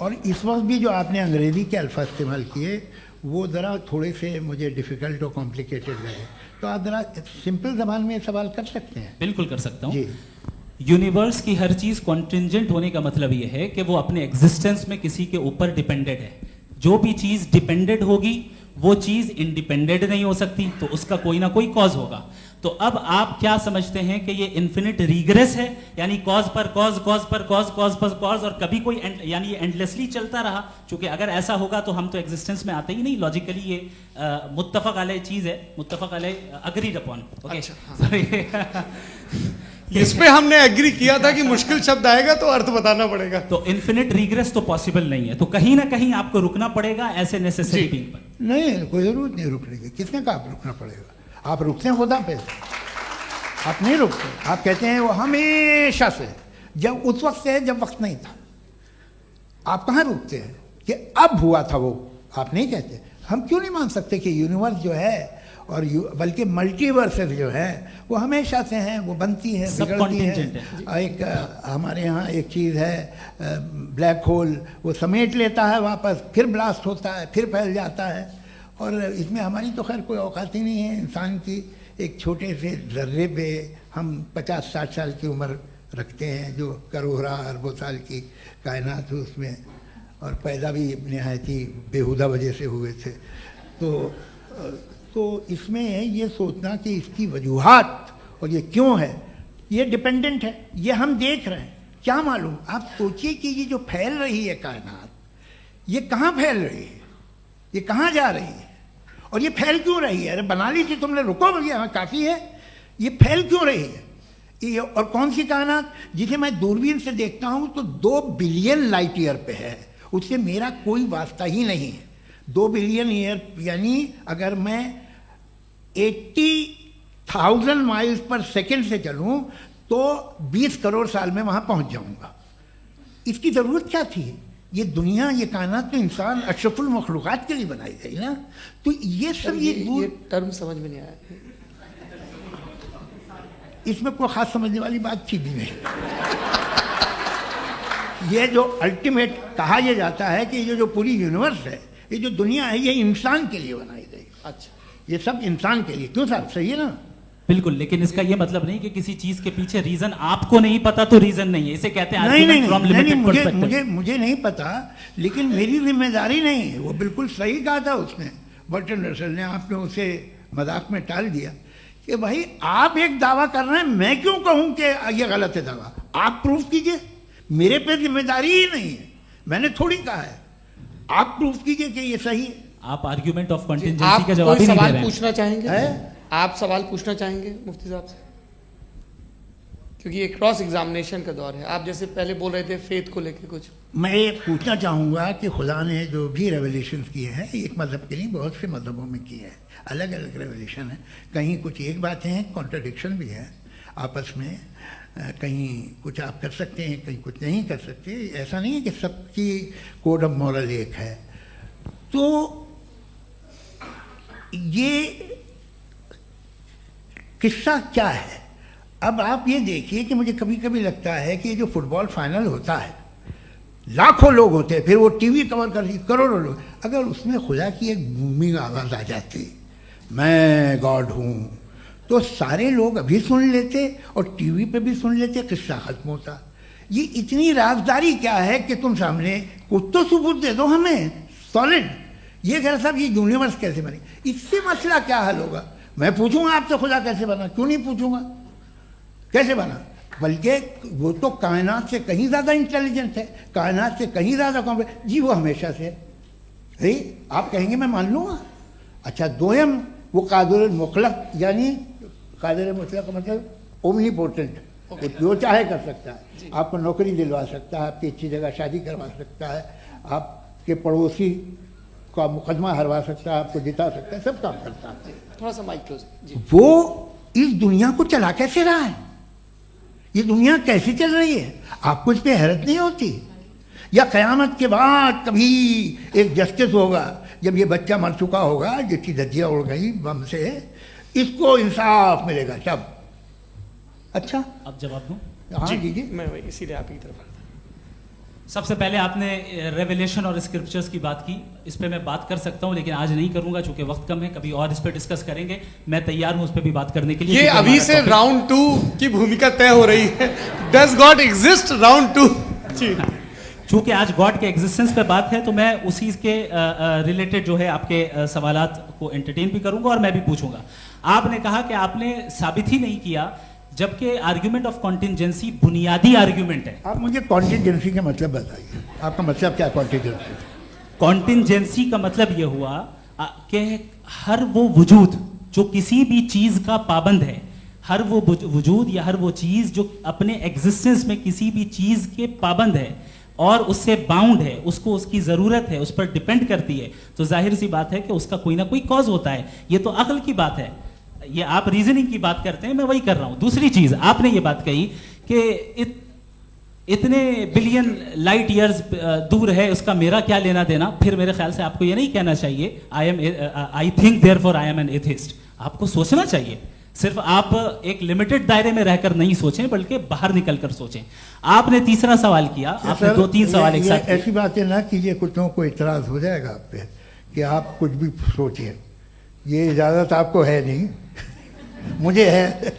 और इस वक्त भी जो आपने अंग्रेजी के अल्फाज इस्तेमाल किए वो ज़रा थोड़े से मुझे डिफ़िकल्ट और कॉम्प्लिकेटेड लगे, तो आप ज़रा सिंपल ज़बान में सवाल कर सकते हैं? बिल्कुल कर सकता हूँ। जी। यूनिवर्स की हर चीज कॉन्टिंजेंट होने का मतलब यह है कि वो अपने एग्जिस्टेंस में किसी के ऊपर डिपेंडेड है। जो भी चीज डिपेंडेड होगी वो चीज इंडिपेंडेंट नहीं हो सकती, तो उसका कोई ना कोई कॉज होगा। तो अब आप क्या समझते हैं कि ये इन्फिनिट रिग्रेस है, यानी कॉज पर कॉज, कॉज पर कॉज, कॉज पर कॉज, और कभी कोई यानी ये एंडलेसली चलता रहा? क्योंकि अगर ऐसा होगा तो हम तो एग्जिस्टेंस में आते ही नहीं। लॉजिकली ये मुत्तफक अलैह चीज है, मुत्तफक अलैह अग्रीड अपॉन। ओके, इस पे हमने एग्री किया था कि मुश्किल शब्द आएगा तो अर्थ बताना पड़ेगा। तो इन्फिनिट रिग्रेस तो पॉसिबल नहीं है, तो कहीं ना कहीं आपको रुकना पड़ेगा ऐसे नेसेसरी बीइंग पर। नहीं, कोई जरूरत नहीं रुकने की। किसने कहा आप रुकना पड़ेगा? आप रुकते हैं खुदा पे, आप नहीं रुकते। आप कहते हैं वो हमेशा से, जब उस वक्त से जब वक्त नहीं था। आप कहाँ रुकते हैं कि अब हुआ था वो? आप नहीं कहते। हम क्यों नहीं मान सकते कि यूनिवर्स जो है और बल्कि मल्टीवर्सेस जो है वो हमेशा से हैं, वो बनती है, बिगड़ती है। एक हमारे यहाँ एक चीज़ है ब्लैक होल, वो समेट लेता है वापस, फिर ब्लास्ट होता है, फिर फैल जाता है। और इसमें हमारी तो खैर कोई औकात ही नहीं है। इंसान की एक छोटे से जर्रे पे हम 50-60 साल की उम्र रखते हैं, जो करोड़ों अरबों साल की कायनात है उसमें, और पैदा भी नहायत ही बेहुदा वजह से हुए थे। तो इसमें ये सोचना कि इसकी वजूहात और ये क्यों है, ये डिपेंडेंट है, ये हम देख रहे हैं। क्या मालूम, आप सोचिए कि ये जो फैल रही है कायनात, ये कहाँ फैल रही है, ये कहाँ जा रही है, और ये फैल क्यों रही है? अरे बना ली थी तुमने, रुको भैया, काफ़ी है। ये फैल क्यों रही है? ये और कौन सी कायनात जिसे मैं दूरबीन से देखता हूँ तो 2 बिलियन लाइट ईयर पे है, उससे मेरा कोई वास्ता ही नहीं है। 2 बिलियन ईयर यानी अगर मैं 80,000 माइल्स पर सेकेंड से चलूँ तो 20 करोड़ साल में वहाँ पहुँच जाऊँगा। इसकी ज़रूरत क्या थी? ये दुनिया, ये कायनात तो इंसान अशरफुल मखलूक़ात के लिए बनाई गई ना। तो ये सब ये टर्म समझ में नहीं आया, इसमें कोई खास समझने वाली बात थी भी नहीं। ये जो अल्टीमेट कहा यह जाता है कि ये जो पूरी यूनिवर्स है, ये जो दुनिया है, ये इंसान के लिए बनाई गई। अच्छा, ये सब इंसान के लिए। क्यों साहब, सही है ना? बिल्कुल, लेकिन इसका ये मतलब नहीं कि किसी चीज के पीछे रीजन आपको नहीं पता तो रीजन नहीं है, इसे कहते हैं नहीं, from limited perspective। मुझे नहीं पता, लेकिन मेरी जिम्मेदारी नहीं है। वो बिल्कुल सही कहा था उसने, बर्टन रसल ने। आपने उसे मजाक में टाल दिया कि भाई आप एक दावा कर रहे हैं, मैं क्यों कहूं कि ये गलत है दावा? आप प्रूफ कीजिए, मेरे पे जिम्मेदारी ही नहीं है, मैंने थोड़ी कहा है। आप प्रूफ कीजिए कि ये सही है। आप आर्ग्यूमेंट ऑफ कंटिंजेंसी आप का जवाब कोई ही नहीं दे सवाल रहे हैं। पूछना चाहेंगे? है? आप सवाल पूछना चाहेंगे मुफ्ती साहब से? क्योंकि ये क्रॉस एग्जामिनेशन का दौर है। आप जैसे पहले बोल रहे थे फेथ को लेके कुछ, मैं ये पूछना चाहूँगा कि खुदा ने जो भी रेवोल्यूशन किए हैं, एक मज़हब के नहीं बहुत से मज़हबों में किए हैं, अलग अलग रेवोल्यूशन है। कहीं कुछ एक बातें हैं, कॉन्ट्रडिक्शन भी है आपस में, कहीं कुछ आप कर सकते हैं, कहीं कुछ नहीं कर सकते। ऐसा नहीं है कि सबकी कोड ऑफ मॉरल एक है। तो ये किस्सा क्या है? अब आप ये देखिए कि मुझे कभी कभी लगता है कि ये जो फुटबॉल फाइनल होता है, लाखों लोग होते हैं, फिर वो टीवी कवर कर करोड़ों लोग, अगर उसमें खुदा की एक बूमिंग आवाज़ आ जाती, मैं गॉड हूँ, तो सारे लोग अभी सुन लेते और टीवी पे भी सुन लेते, किस्सा खत्म होता। ये इतनी राजदारी क्या है कि तुम सामने कुछ तो सबूत दे दो हमें सॉलिड। ये कह साहब ये यूनिवर्स कैसे बनी, इससे मसला क्या हल होगा? मैं पूछूंगा आपसे खुदा कैसे बना? क्यों नहीं पूछूंगा कैसे बना? बल्कि वो तो कायनात से कहीं ज़्यादा इंटेलिजेंट है, कायनात से कहीं ज़्यादा कॉम्प्लेक्स। जी वो हमेशा से है, आप कहेंगे मैं मान लूँगा। अच्छा, दोयम वो कादिर मुतलक, यानी कादिर मुतलक का मतलब ओमनीपोटेंट, वो जो चाहे कर सकता है। आपको नौकरी दिलवा सकता है, आपकी अच्छी जगह शादी करवा सकता है, आपके पड़ोसी का मुकदमा हरवा सकता है, आपको जिता सकता है, सब काम करता है। थोड़ा सा माइक क्लोज जी। वो इस दुनिया को चला कैसे रहा है? ये दुनिया कैसे चल रही है? आपको इस पर हैरत नहीं होती? या क़यामत के बाद कभी एक जस्टिस होगा, जब ये बच्चा मर चुका होगा जिसकी धज्जियाँ उड़ गई बम से, इसको इंसाफ मिलेगा तब? अच्छा, अब जवाब दूं? हाँ जी, दीजिए। मैं इसीलिए आप की तरफ। सबसे पहले आपने रेवलेशन और स्क्रिप्चर्स की बात की, इस पे मैं बात कर सकता हूं, लेकिन आज नहीं करूंगा चूंकि वक्त कम है, कभी और इस पे डिस्कस करेंगे। मैं तैयार हूं उस पे भी बात करने के लिए। ये अभी से राउंड 2 की भूमिका तय हो रही है। Does God exist round 2? जी, चूंकि आज गॉड के एग्जिस्टेंस पे बात है तो मैं उसी के रिलेटेड जो है आपके सवालात को एंटरटेन भी करूंगा और मैं भी पूछूंगा। आपने कहा कि आपने साबित ही नहीं किया, जबकि आर्ग्यूमेंट ऑफ कॉन्टिजेंसी बुनियादी आर्ग्यूमेंट है। आप मुझे कॉन्टिजेंसी का मतलब बताइए, आपका मतलब क्या? कॉन्टिजेंसी कॉन्टिजेंसी का मतलब यह हुआ कि हर वो वजूद जो किसी भी चीज का पाबंद है, हर वो वजूद या हर वो चीज जो अपने एग्जिस्टेंस में किसी भी चीज के पाबंद है और उससे बाउंड है, उसको उसकी जरूरत है, उस पर डिपेंड करती है, तो जाहिर सी बात है कि उसका कोई ना कोई कॉज होता है। ये तो अक्ल की बात है, ये आप रीजनिंग की बात करते हैं, मैं वही कर रहा हूं। दूसरी चीज आपने ये बात कही कि इतने बिलियन लाइट ईयर्स दूर है, उसका मेरा क्या लेना देना। फिर मेरे ख्याल से आपको ये नहीं कहना चाहिए I think therefore I am an atheist. आपको सोचना चाहिए, सिर्फ आप एक लिमिटेड दायरे में रहकर नहीं सोचें, बल्कि बाहर निकलकर सोचें। आपने तीसरा सवाल किया, आपने 2-3 सवाल एक साथ। ऐसी बातें ना कीजिए, कुछ लोगों को इतराज हो जाएगा आप पे कि आप कुछ भी सोचिए, ये इजाज़त आपको है नहीं, मुझे है।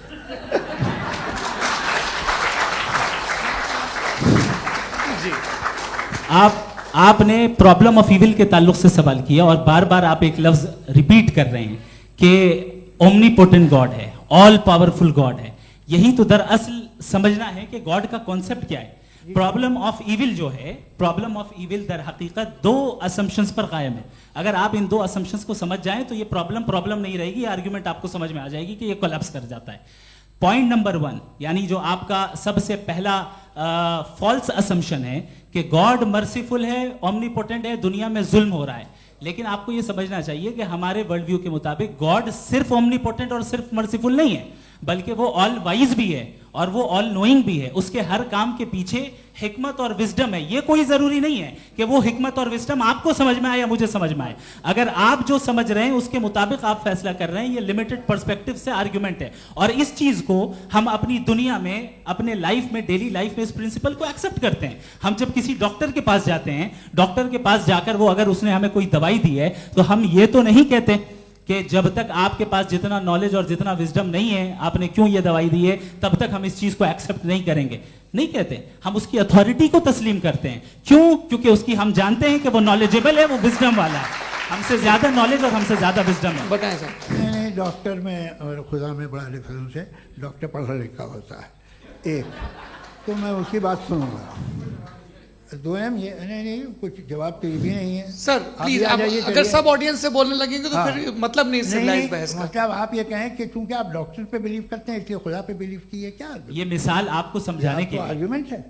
आपने प्रॉब्लम ऑफ इविल के ताल्लुक से सवाल किया और बार बार आप एक लफ्ज रिपीट कर रहे हैं कि ओमनीपोटेंट गॉड है, ऑल पावरफुल गॉड है। यही तो दरअसल समझना है कि गॉड का कॉन्सेप्ट क्या है। प्रॉब्लम ऑफ इविल जो है, प्रॉब्लम ऑफ इविल दर हकीकत दो असम्पशंस पर कायम है। अगर आप इन दो असम्पशंस को समझ जाएं तो ये प्रॉब्लम नहीं रहेगी, आर्ग्यूमेंट आपको समझ में आ जाएगी कि ये कोलैप्स कर जाता है। पॉइंट नंबर 1, यानी जो आपका सबसे पहला फॉल्स असम्पशन है कि गॉड मर्सीफुल है, ओमनीपोटेंट है, दुनिया में जुल्म हो रहा है। लेकिन आपको यह समझना चाहिए कि हमारे वर्ल्ड व्यू के मुताबिक गॉड सिर्फ ओमनीपोटेंट और सिर्फ मर्सीफुल नहीं है, बल्कि वो ऑल वाइज भी है और वो ऑल नोइंग भी है। उसके हर काम के पीछे हिकमत और विजडम है। ये कोई जरूरी नहीं है कि वो हिकमत और विजडम आपको समझ में आए या मुझे समझ में आए। अगर आप जो समझ रहे हैं उसके मुताबिक आप फैसला कर रहे हैं, ये लिमिटेड पर्सपेक्टिव से आर्ग्यूमेंट है। और इस चीज को हम अपनी दुनिया में, अपने लाइफ में, डेली लाइफ में इस प्रिंसिपल को एक्सेप्ट करते हैं। हम जब किसी डॉक्टर के पास जाते हैं, डॉक्टर के पास जाकर वो अगर उसने हमें कोई दवाई दी है तो हम ये तो नहीं कहते कि जब तक आपके पास जितना नॉलेज और जितना विजडम नहीं है, आपने क्यों ये दवाई दी है, तब तक हम इस चीज को एक्सेप्ट नहीं करेंगे। नहीं कहते, हम उसकी अथॉरिटी को तस्लीम करते हैं। क्यों? क्योंकि उसकी हम जानते हैं कि वो नॉलेजेबल है, वो विजडम वाला है, हमसे ज्यादा नॉलेज और हमसे ज्यादा विजडम है। बताएं सर। नहीं, डॉक्टर में और खुदा में बड़ा डिफरेंस है। डॉक्टर पढ़ा लिखा होता है, एक तो मैं उसकी बात सुनूंगा। दो ये नहीं, कुछ जवाब तो ये भी नहीं है सर। प्लीज, अगर सब ऑडियंस से बोलने लगेंगे तो फिर मतलब नहीं सिविलाइज्ड बहस का। मतलब आप ये कहें कि चूंकि आप डॉक्टर पे बिलीव करते हैं इसलिए खुदा पे बिलीव कीजिए, क्या ये मिसाल आपको समझाने के आर्गुमेंट है,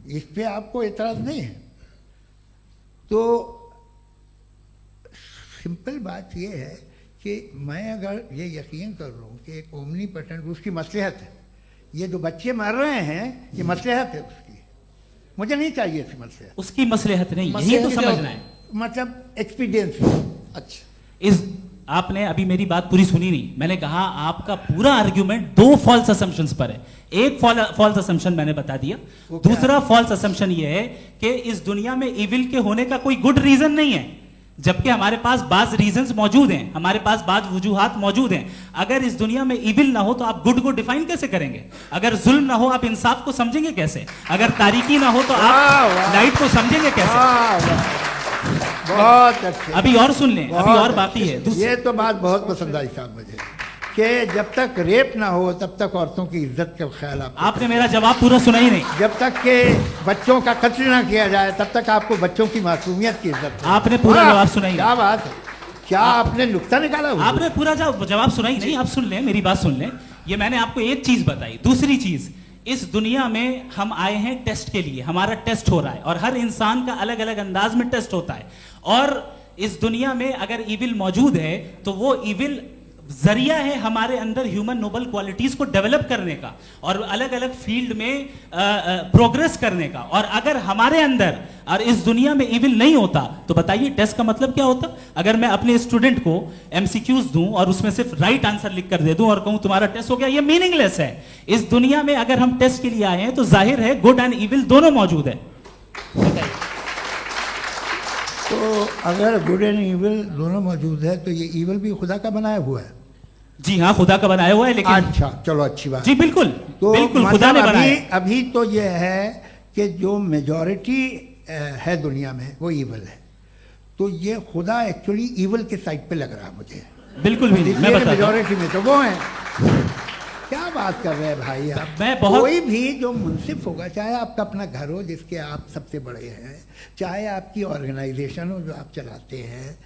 इस पे आपको एतराज नहीं है। तो सिंपल बात ये है कि मैं अगर ये यकीन कर लूँ कि एक ओमनीपोटेंट, उसकी मसलहत है, ये जो बच्चे मर रहे हैं ये मसलहत है उसकी, मुझे नहीं चाहिए थी मसलहत। उसकी मसलहत नहीं, यही तो समझना है, मतलब एक्सपीरियंस। अच्छा, इस आपने अभी मेरी बात पूरी सुनी नहीं। मैंने कहा आपका पूरा आर्ग्यूमेंट दो फॉल्स असम्पशंस पर है। एक फॉल्स असम्पशन मैंने बता दिया, दूसरा फॉल्स असम्पशन ये है कि इस दुनिया में इविल के होने का कोई गुड रीजन नहीं है, जबकि हमारे पास बाज रीजंस मौजूद हैं, हमारे पास बाज वजूहात मौजूद हैं। अगर इस दुनिया में इविल ना हो तो आप गुड को डिफाइन कैसे करेंगे? अगर जुल्म ना हो आप इंसाफ को समझेंगे कैसे? अगर तारीकी ना हो तो आप लाइट को समझेंगे कैसे? बहुत अच्छे। अभी और सुन लें, अभी और बाकी है। ये तो बात बहुत पसंद आई साहब मुझे, कि जब तक रेप ना हो तब तक औरतों की इज्जत का ख्याल आपने मेरा जवाब पूरा सुना ही नहीं। जब तक के बच्चों का कत्ल ना किया जाए तब तक आपको बच्चों की मासूमियत की इज्जत। आपने पूरा जवाब सुना ही नहीं। क्या बात है, क्या आपने नुक्ता निकाला? आपने पूरा जवाब सुना ही नहीं। आप सुन लें, मेरी बात सुन लें। ये मैंने आपको एक चीज बताई। दूसरी चीज, इस दुनिया में हम आए हैं टेस्ट के लिए, हमारा टेस्ट हो रहा है और हर इंसान का अलग अलग अंदाज में टेस्ट होता है। और इस दुनिया में अगर इविल मौजूद है तो वो इविल जरिया है हमारे अंदर ह्यूमन नोबल क्वालिटीज को डेवलप करने का और अलग अलग फील्ड में प्रोग्रेस करने का। और अगर हमारे अंदर और इस दुनिया में इविल नहीं होता तो बताइए टेस्ट का मतलब क्या होता? अगर मैं अपने स्टूडेंट को एमसीक्यूज दूं और उसमें सिर्फ राइट आंसर लिख कर दे दूं और कहूं तुम्हारा टेस्ट हो गया, ये मीनिंगलेस है। इस दुनिया में अगर हम टेस्ट के लिए आए हैं तो जाहिर है गुड एंड इविल दोनों मौजूद है। तो अगर गुड एंड इविल दोनों मौजूद है तो ये इविल भी खुदा का बनाया हुआ है। जी हाँ, खुदा का बनाया हुआ है। लेकिन अच्छा, चलो अच्छी बात। जी बिल्कुल, तो बिल्कुल खुदा ने बनाया। अभी तो ये है कि जो मेजॉरिटी है दुनिया में वो इविल है, तो ये खुदा एक्चुअली इविल के साइड पे लग रहा है मुझे। बिल्कुल भी नहीं, मैं बताता हूं। मेजॉरिटी में तो वो है। क्या बात कर रहे हैं भाई आप? कोई भी जो मुंसिफ होगा, चाहे आपका अपना घर हो जिसके आप सबसे बड़े हैं, चाहे आपकी ऑर्गेनाइजेशन हो जो आप चलाते हैं,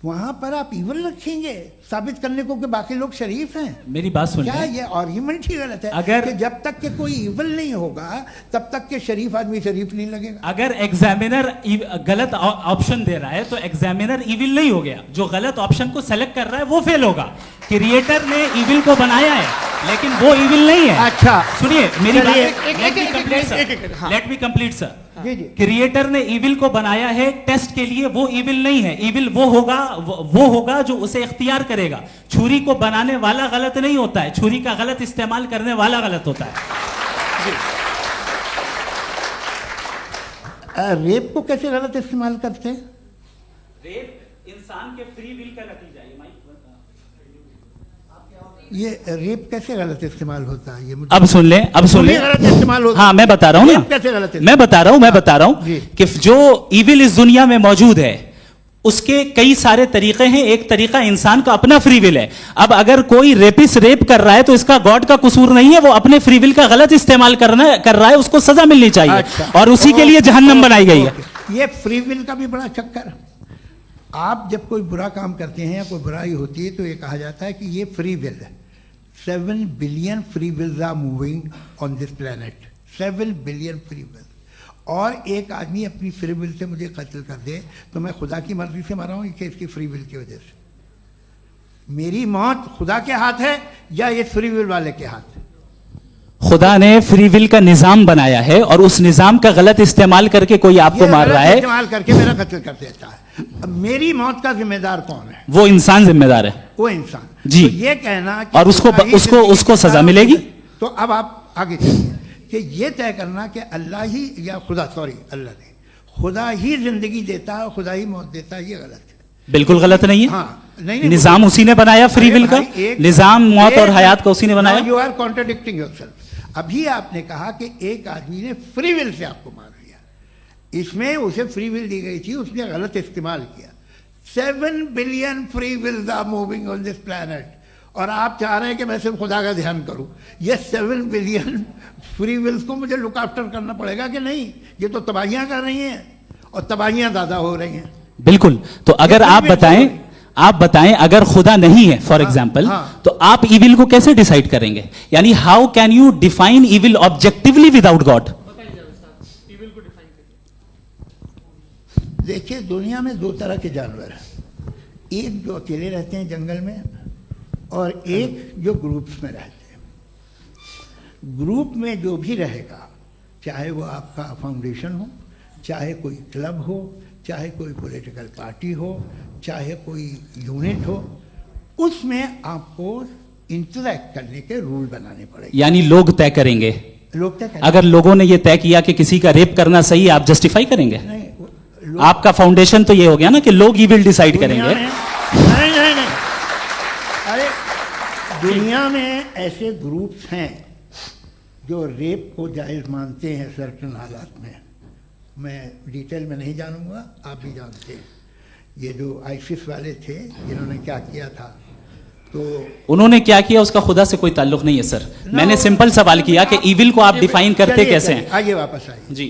वहां पर आप इविल रखेंगे साबित करने को कि बाकी लोग शरीफ हैं। मेरी बात सुन, क्या ये आर्ग्यूमेंट ही गलत है? अगर कि जब तक के कोई इविल नहीं होगा तब तक के शरीफ आदमी शरीफ नहीं लगेगा। अगर एग्जामिनर गलत ऑप्शन दे रहा है तो एग्जामिनर इविल नहीं हो गया, जो गलत ऑप्शन को सेलेक्ट कर रहा है वो फेल होगा। क्रिएटर ने इविल को बनाया है लेकिन वो इविल नहीं है। अच्छा सुनिए मेरी बात, हाँ। Let me complete sir. जी जी। क्रिएटर ने इविल को बनाया है टेस्ट के लिए, वो इविल नहीं है। इविल वो होगा जो उसे इख्तियार करेगा। छुरी को बनाने वाला गलत नहीं होता है, छुरी का गलत इस्तेमाल करने वाला गलत होता है। रेप को कैसे गलत इस्तेमाल करते हैं? रेप इंसान के फ्री विल का नतीजा ये रेप कैसे गलत इस्तेमाल होता है, ये मुझे अब सुन लें, अब सुन लें। गलत इस्तेमाल होता हाँ, मैं बता रहा हूँ रेप कैसे गलत ना, इस्तेमाल? मैं बता रहा हूँ जी। कि जो इविल इस दुनिया में मौजूद है उसके कई सारे तरीके हैं। एक तरीका इंसान का अपना फ्री विल है। अब अगर कोई रेपिस्ट रेप कर रहा है तो इसका गॉड का कसूर नहीं है, वो अपने फ्री विल का गलत इस्तेमाल कर रहा है, उसको सजा मिलनी चाहिए। अच्छा। और उसी के लिए जहन्नम बनाई गई है। ये फ्री विल का भी बड़ा चक्कर। आप जब कोई बुरा काम करते हैं या कोई बुराई होती है तो ये कहा जाता है कि ये फ्री विल है। 7 billion free wills are moving on this planet, 7 billion free will. और एक आदमी अपनी फ्री विल से मुझे कत्ल कर दे तो मैं खुदा की मर्जी से मरा हूं कि इसकी फ्री विल की वजह से? मेरी मौत खुदा के हाथ है या ये फ्री विल वाले के हाथ है? खुदा ने फ्री विल का निजाम बनाया है और उस निजाम का गलत इस्तेमाल करके कोई आपको ये मार गलत रहा है, इस्तेमाल करके मेरा कत्ल कर देता है। अब मेरी मौत का जिम्मेदार कौन है? वो इंसान जिम्मेदार है। वो इंसान। जी। तो ये कहना कि और उसको खुदा ही जिंदगी उसको देता सजा है, मिलेगी। तो अब आप आगे चलिए कि ये तय करना कि अल्लाह ही या खुदा, सॉरी अल्लाह ने, खुदा ही जिंदगी देता है, खुदा ही मौत देता है, ये गलत है। बिल्कुल गलत नहीं है। हाँ, नहीं, निजाम उसी ने बनाया फ्री विल का, निजाम मौत और हयात का उसी ने बनाया। You are contradicting yourself. अभी आपने कहा कि एक आदमी ने फ्री विल से आपको मार दिया, इसमें उसे फ्री विल दी गई थी, उसने गलत इस्तेमाल किया। 7 billion free wills are moving on this planet और आप चाह रहे हैं कि मैं सिर्फ खुदा का ध्यान करूं। ये 7 बिलियन फ्री विल्स को मुझे लुक आफ्टर करना पड़ेगा कि नहीं? ये तो तबाहियां कर रही हैं और तबाहियां ज़्यादा हो रही हैं। बिल्कुल। तो अगर आप बताएं अगर खुदा नहीं है फॉर एग्जाम्पल, हाँ। तो आप इविल को कैसे डिसाइड करेंगे? यानी how can you define evil objectively without God? देखिए, दुनिया में 2 तरह के जानवर हैं। एक जो अकेले रहते हैं जंगल में और एक जो ग्रुप्स में रहते हैं। ग्रुप में जो भी रहेगा, चाहे वो आपका फाउंडेशन हो, चाहे कोई क्लब हो, चाहे कोई पॉलिटिकल पार्टी हो, चाहे कोई यूनिट हो, उसमें आपको इंटरैक्ट करने के रूल बनाने पड़ेंगे। यानी लोग तय करेंगे। लोग तय करेंगे। अगर लोगों ने यह तय किया कि किसी का रेप करना सही है, आप जस्टिफाई करेंगे? नहीं, आपका फाउंडेशन तो ये हो गया ना कि लोग ही विल डिसाइड करेंगे। नहीं, अरे दुनिया में ऐसे ग्रुप्स हैं जो रेप को जायज़ मानते हैं सर्टेन हालात में। मैं डिटेल में नहीं जानूंगा, आप भी जानते हैं। ये जो आईसिस वाले थे, इन्होंने क्या किया था, तो उन्होंने क्या किया उसका खुदा से कोई ताल्लुक नहीं है सर। मैंने सिंपल सवाल किया कि इविल को आप डिफाइन करते कैसे हैं? आइए वापस आइए जी।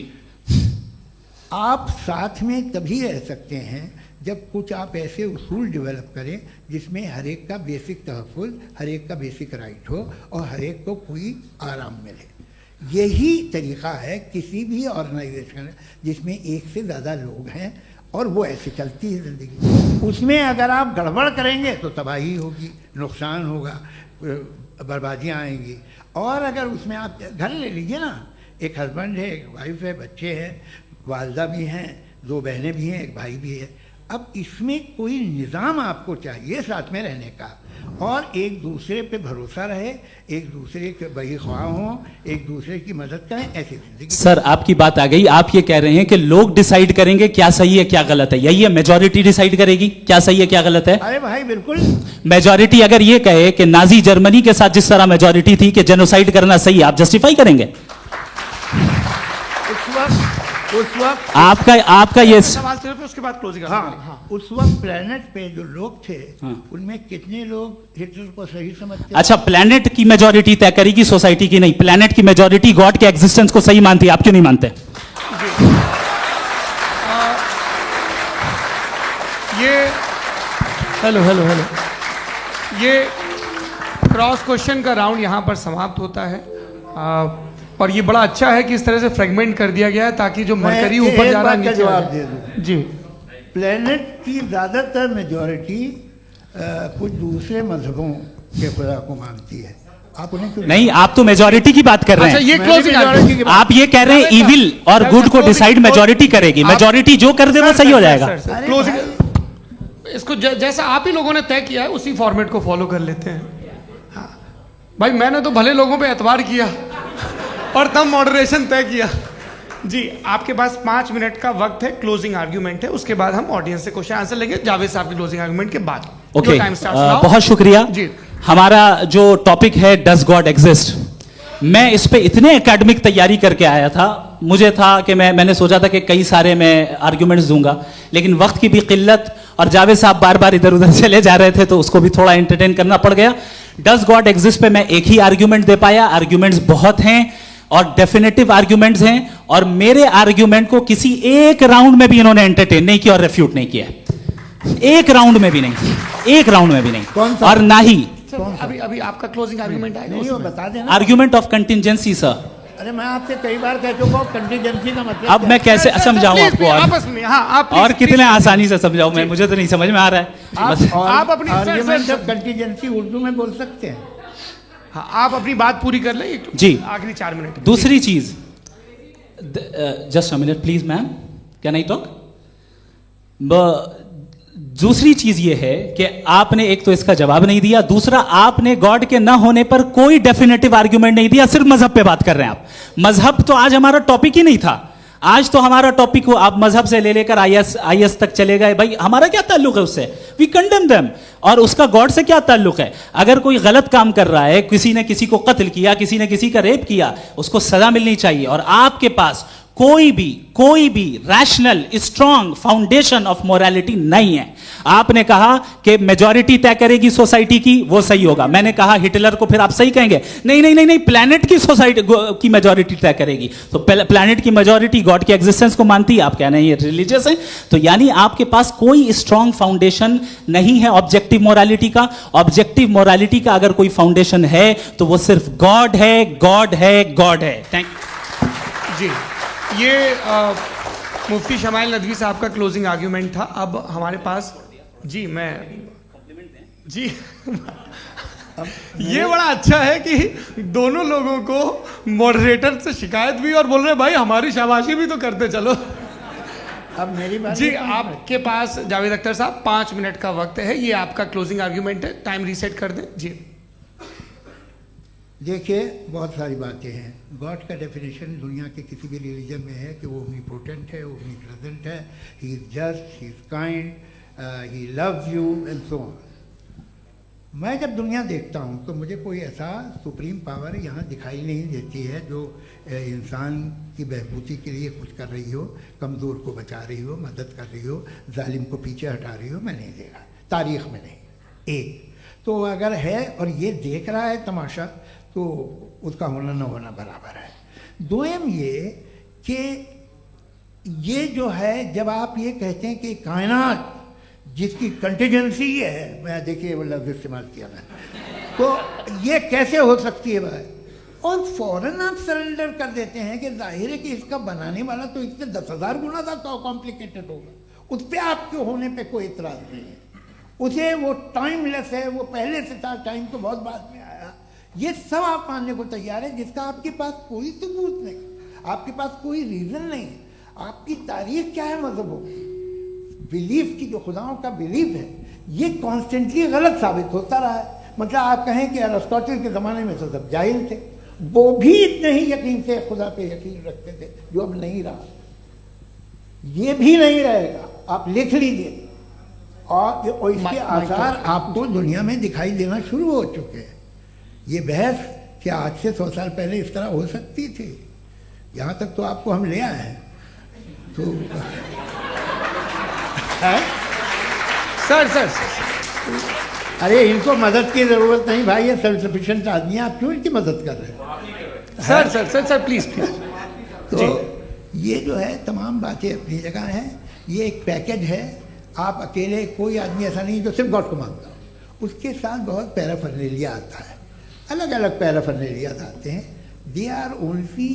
आप साथ में तभी रह सकते हैं जब कुछ आप ऐसे उसूल डेवलप करें जिसमें हर एक का बेसिक तहफ़्फ़ुज़, हर एक का बेसिक राइट हो और हर एक को कोई आराम मिले। यही तरीक़ा है किसी भी ऑर्गेनाइजेशन जिसमें एक से ज़्यादा लोग हैं और वो ऐसे चलती है ज़िंदगी। उसमें अगर आप गड़बड़ करेंगे तो तबाही होगी, नुकसान होगा, बर्बादियाँ आएंगी। और अगर उसमें आप घर ले लीजिए ना, एक हस्बैंड है, एक वाइफ है, बच्चे हैं, वालदा भी हैं, 2 बहनें भी हैं, एक भाई भी है। अब इसमें कोई निज़ाम आपको चाहिए साथ में रहने का, और एक दूसरे पे भरोसा रहे, एक दूसरे के बहीख्वाह हों, एक दूसरे की मदद करें, ऐसी जिंदगी। सर आपकी बात आ गई। आप ये कह रहे हैं कि लोग डिसाइड करेंगे क्या सही है क्या गलत है, यही है? मेजॉरिटी डिसाइड करेगी क्या सही है क्या गलत है? अरे भाई बिल्कुल। मेजॉरिटी अगर ये कहे कि नाजी जर्मनी के साथ जिस तरह मेजॉरिटी थी कि जेनोसाइड करना सही है, आप जस्टिफाई करेंगे? उस वक्त आपका ये सवाल सिर्फ उसके बाद क्लोजिंग। हाँ, उस वक्त प्लेनेट पे जो लोग थे, हाँ। उनमें कितने लोग हिटलर को सही समझते? अच्छा, प्लेनेट की मेजॉरिटी तय करेगी सोसाइटी की नहीं। प्लेनेट की मेजॉरिटी गॉड के एग्जिस्टेंस को सही मानती है, आप क्यों नहीं मानते? ये हेलो ये क्रॉस क्वेश्चन का राउंड यहाँ पर समाप्त होता है। और ये बड़ा अच्छा है कि इस तरह से फ्रेगमेंट कर दिया गया है ताकि जो मरकरी ऊपर जा रहा है नीचे जवाब दे दूं। जी। प्लेनेट की ज़्यादातर मेजॉरिटी कुछ दूसरे मजहबों के खुदा को मानती है। आप उन्हें क्यों नहीं, आप तो मेजॉरिटी की बात कर रहे अच्छा, हैं। ये क्लोजिंग आप ये कह रहे हैं इविल और गुड को डिसाइड मेजॉरिटी करेगी। मेजॉरिटी जो कर दे वो सही हो जाएगा। क्लोजिंग इसको जैसा आप ही लोगों ने तय किया है उसी फॉर्मेट को फॉलो कर लेते हैं। भाई मैंने तो भले लोगों पे एतबार किया और तब मॉडरेशन तय किया। जी आपके पास 5 मिनट का वक्त है, क्लोजिंग आर्ग्यूमेंट है, उसके बाद हम ऑडियंस से क्वेश्चन आंसर लेंगे जावेद साहब के क्लोजिंग आर्ग्यूमेंट के बाद। ओके, टाइम स्टार्ट्स बहुत शुक्रिया जी। हमारा जो टॉपिक है डज गॉड एग्जिस्ट, मैं इस पे इतने एकेडमिक तैयारी करके आया था, मुझे था कि मैंने सोचा था कि कई सारे मैं आर्ग्यूमेंट्स दूंगा, लेकिन वक्त की भी किल्लत और जावेद साहब बार बार इधर उधर चले जा रहे थे तो उसको भी थोड़ा एंटरटेन करना पड़ गया। डज गॉड एग्जिस्ट पे मैं एक ही आर्ग्यूमेंट दे पाया, आर्ग्यूमेंट्स बहुत हैं और डेफिनेटिव आर्ग्यूमेंट्स हैं, और मेरे आर्ग्यूमेंट को किसी एक राउंड में भी इन्होंने एंटरटेन नहीं किया और रेफ्यूट नहीं किया, एक राउंड में भी नहीं, एक राउंड में भी नहीं, और ना ही अभी आपका क्लोजिंग आर्ग्यूमेंट आएगा, नहीं वो बता देना। Argument of contingency sir. अरे मैं आपसे कई बार कह चुका हूँ कंटीजेंसी का मतलब अब मैं कैसे समझाऊं आपको, आपस में हाँ आप और कितने आसानी से समझाऊं मैं, मुझे तो नहीं समझ में आ रहा है। आप अपनी आर्ग्यूमेंट ऑफ कंटीजेंसी उर्दू में बोल सकते हैं। हाँ आप अपनी बात पूरी कर लें जी, आखिरी 4 मिनट। दूसरी चीज, just a minute please ma'am, can I talk. दूसरी चीज ये है कि आपने एक तो इसका जवाब नहीं दिया, दूसरा आपने गॉड के ना होने पर कोई डेफिनेटिव आर्ग्यूमेंट नहीं दिया, सिर्फ मजहब पे बात कर रहे हैं आप। मजहब तो आज हमारा टॉपिक ही नहीं था, आज तो हमारा टॉपिक हो आप मजहब से ले लेकर आईएस तक चले गए। भाई हमारा क्या ताल्लुक है उससे, वी कंडेम देम, और उसका गॉड से क्या ताल्लुक है। अगर कोई गलत काम कर रहा है, किसी ने किसी को कत्ल किया, किसी ने किसी का रेप किया, उसको सजा मिलनी चाहिए, और आपके पास कोई भी rational strong foundation of morality नहीं है। आपने कहा कि मेजॉरिटी तय करेगी सोसाइटी की, वो सही होगा। मैंने कहा हिटलर को फिर आप सही कहेंगे, नहीं नहीं नहीं नहीं, प्लैनेट की सोसाइटी की मेजॉरिटी तय करेगी। तो प्लैनेट की मेजॉरिटी गॉड के एग्जिस्टेंस को मानती है, आप कह रहे हैं ये रिलीजियस है, तो यानी आपके पास कोई स्ट्रॉन्ग फाउंडेशन नहीं है ऑब्जेक्टिव मोरालिटी का। ऑब्जेक्टिव मोरालिटी का अगर कोई फाउंडेशन है तो वो सिर्फ गॉड है, गॉड है, गॉड है। थैंक यू जी। ये मुफ्ती शमाइल नदवी साहब का क्लोजिंग आर्ग्यूमेंट था। अब हमारे पास जी जी ये बड़ा अच्छा है कि दोनों लोगों को मॉडरेटर से शिकायत भी और बोल रहे भाई हमारी शाबाशी भी तो करते चलो। अब मेरी बात जी आपके पास जावेद अख्तर साहब 5 मिनट का वक्त है, ये आपका क्लोजिंग आर्ग्यूमेंट है, टाइम रीसेट कर दें जी। देखिए बहुत सारी बातें हैं। गॉड का डेफिनेशन दुनिया के किसी भी रिलीजन में है कि वो ओमनीपोटेंट है, ओमनीप्रेजेंट है, he is just, he is kind, he loves you and so on. मैं जब दुनिया देखता हूँ तो मुझे कोई ऐसा सुप्रीम पावर यहाँ दिखाई नहीं देती है जो इंसान की बहबूदी के लिए कुछ कर रही हो, कमज़ोर को बचा रही हो, मदद कर रही हो, जालिम को पीछे हटा रही हो। मैं नहीं देखा, तारीख़ में नहीं। एक तो अगर है और ये देख रहा है तमाशा तो उसका होना न होना बराबर है। दोयम ये कि ये जो है जब आप ये कहते हैं कि कायनात जिसकी कंटीजेंसी है, मैं देखिए वो लफ्ज़ इस्तेमाल किया मैं, तो ये कैसे हो सकती है भाई, और फौरन आप सरेंडर कर देते हैं कि जाहिर है कि इसका बनाने वाला तो इससे 10,000 गुना ज़्यादा कॉम्प्लिकेटेड होगा, उस पर आपके होने पे कोई इतराज़ नहीं है। उसे वो टाइमलेस है, वो पहले से था, टाइम तो बहुत बाद में आया, ये सब आप मानने को तैयार है जिसका आपके पास कोई सबूत नहीं, आपके पास कोई रीज़न नहीं है। आपकी तारीख क्या है मजहब होगी, बिलीफ की जो खुदाओं का बिलीफ है ये कॉन्स्टेंटली गलत साबित होता रहा है। मतलब आप कहें कि अरिस्टोटल के ज़माने में तो सब जाहिल थे, वो भी इतने ही यकीन से खुदा पे यकीन रखते थे जो अब नहीं रहा, ये भी नहीं रहेगा, आप लिख लीजिए। और इसके आसार आपको दुनिया में दिखाई देना शुरू हो चुके हैं। ये बहस क्या आज से 100 साल पहले इस तरह हो सकती थी, यहाँ तक तो आपको हम ले आए हैं। तो सर अरे इनको मदद की ज़रूरत नहीं भाई, ये सेल्फ सफिशिएंट आदमी है, आप क्यों इनकी मदद कर रहे हैं? Sir please. तो ये जो है तमाम बातें अपनी जगह हैं, ये एक पैकेज है। आप अकेले, कोई आदमी ऐसा नहीं जो सिर्फ गॉड को मानता हो, उसके साथ बहुत पैराफर्नेलिया आता है, अलग अलग पैराफर्नेलिया आते हैं। They are only,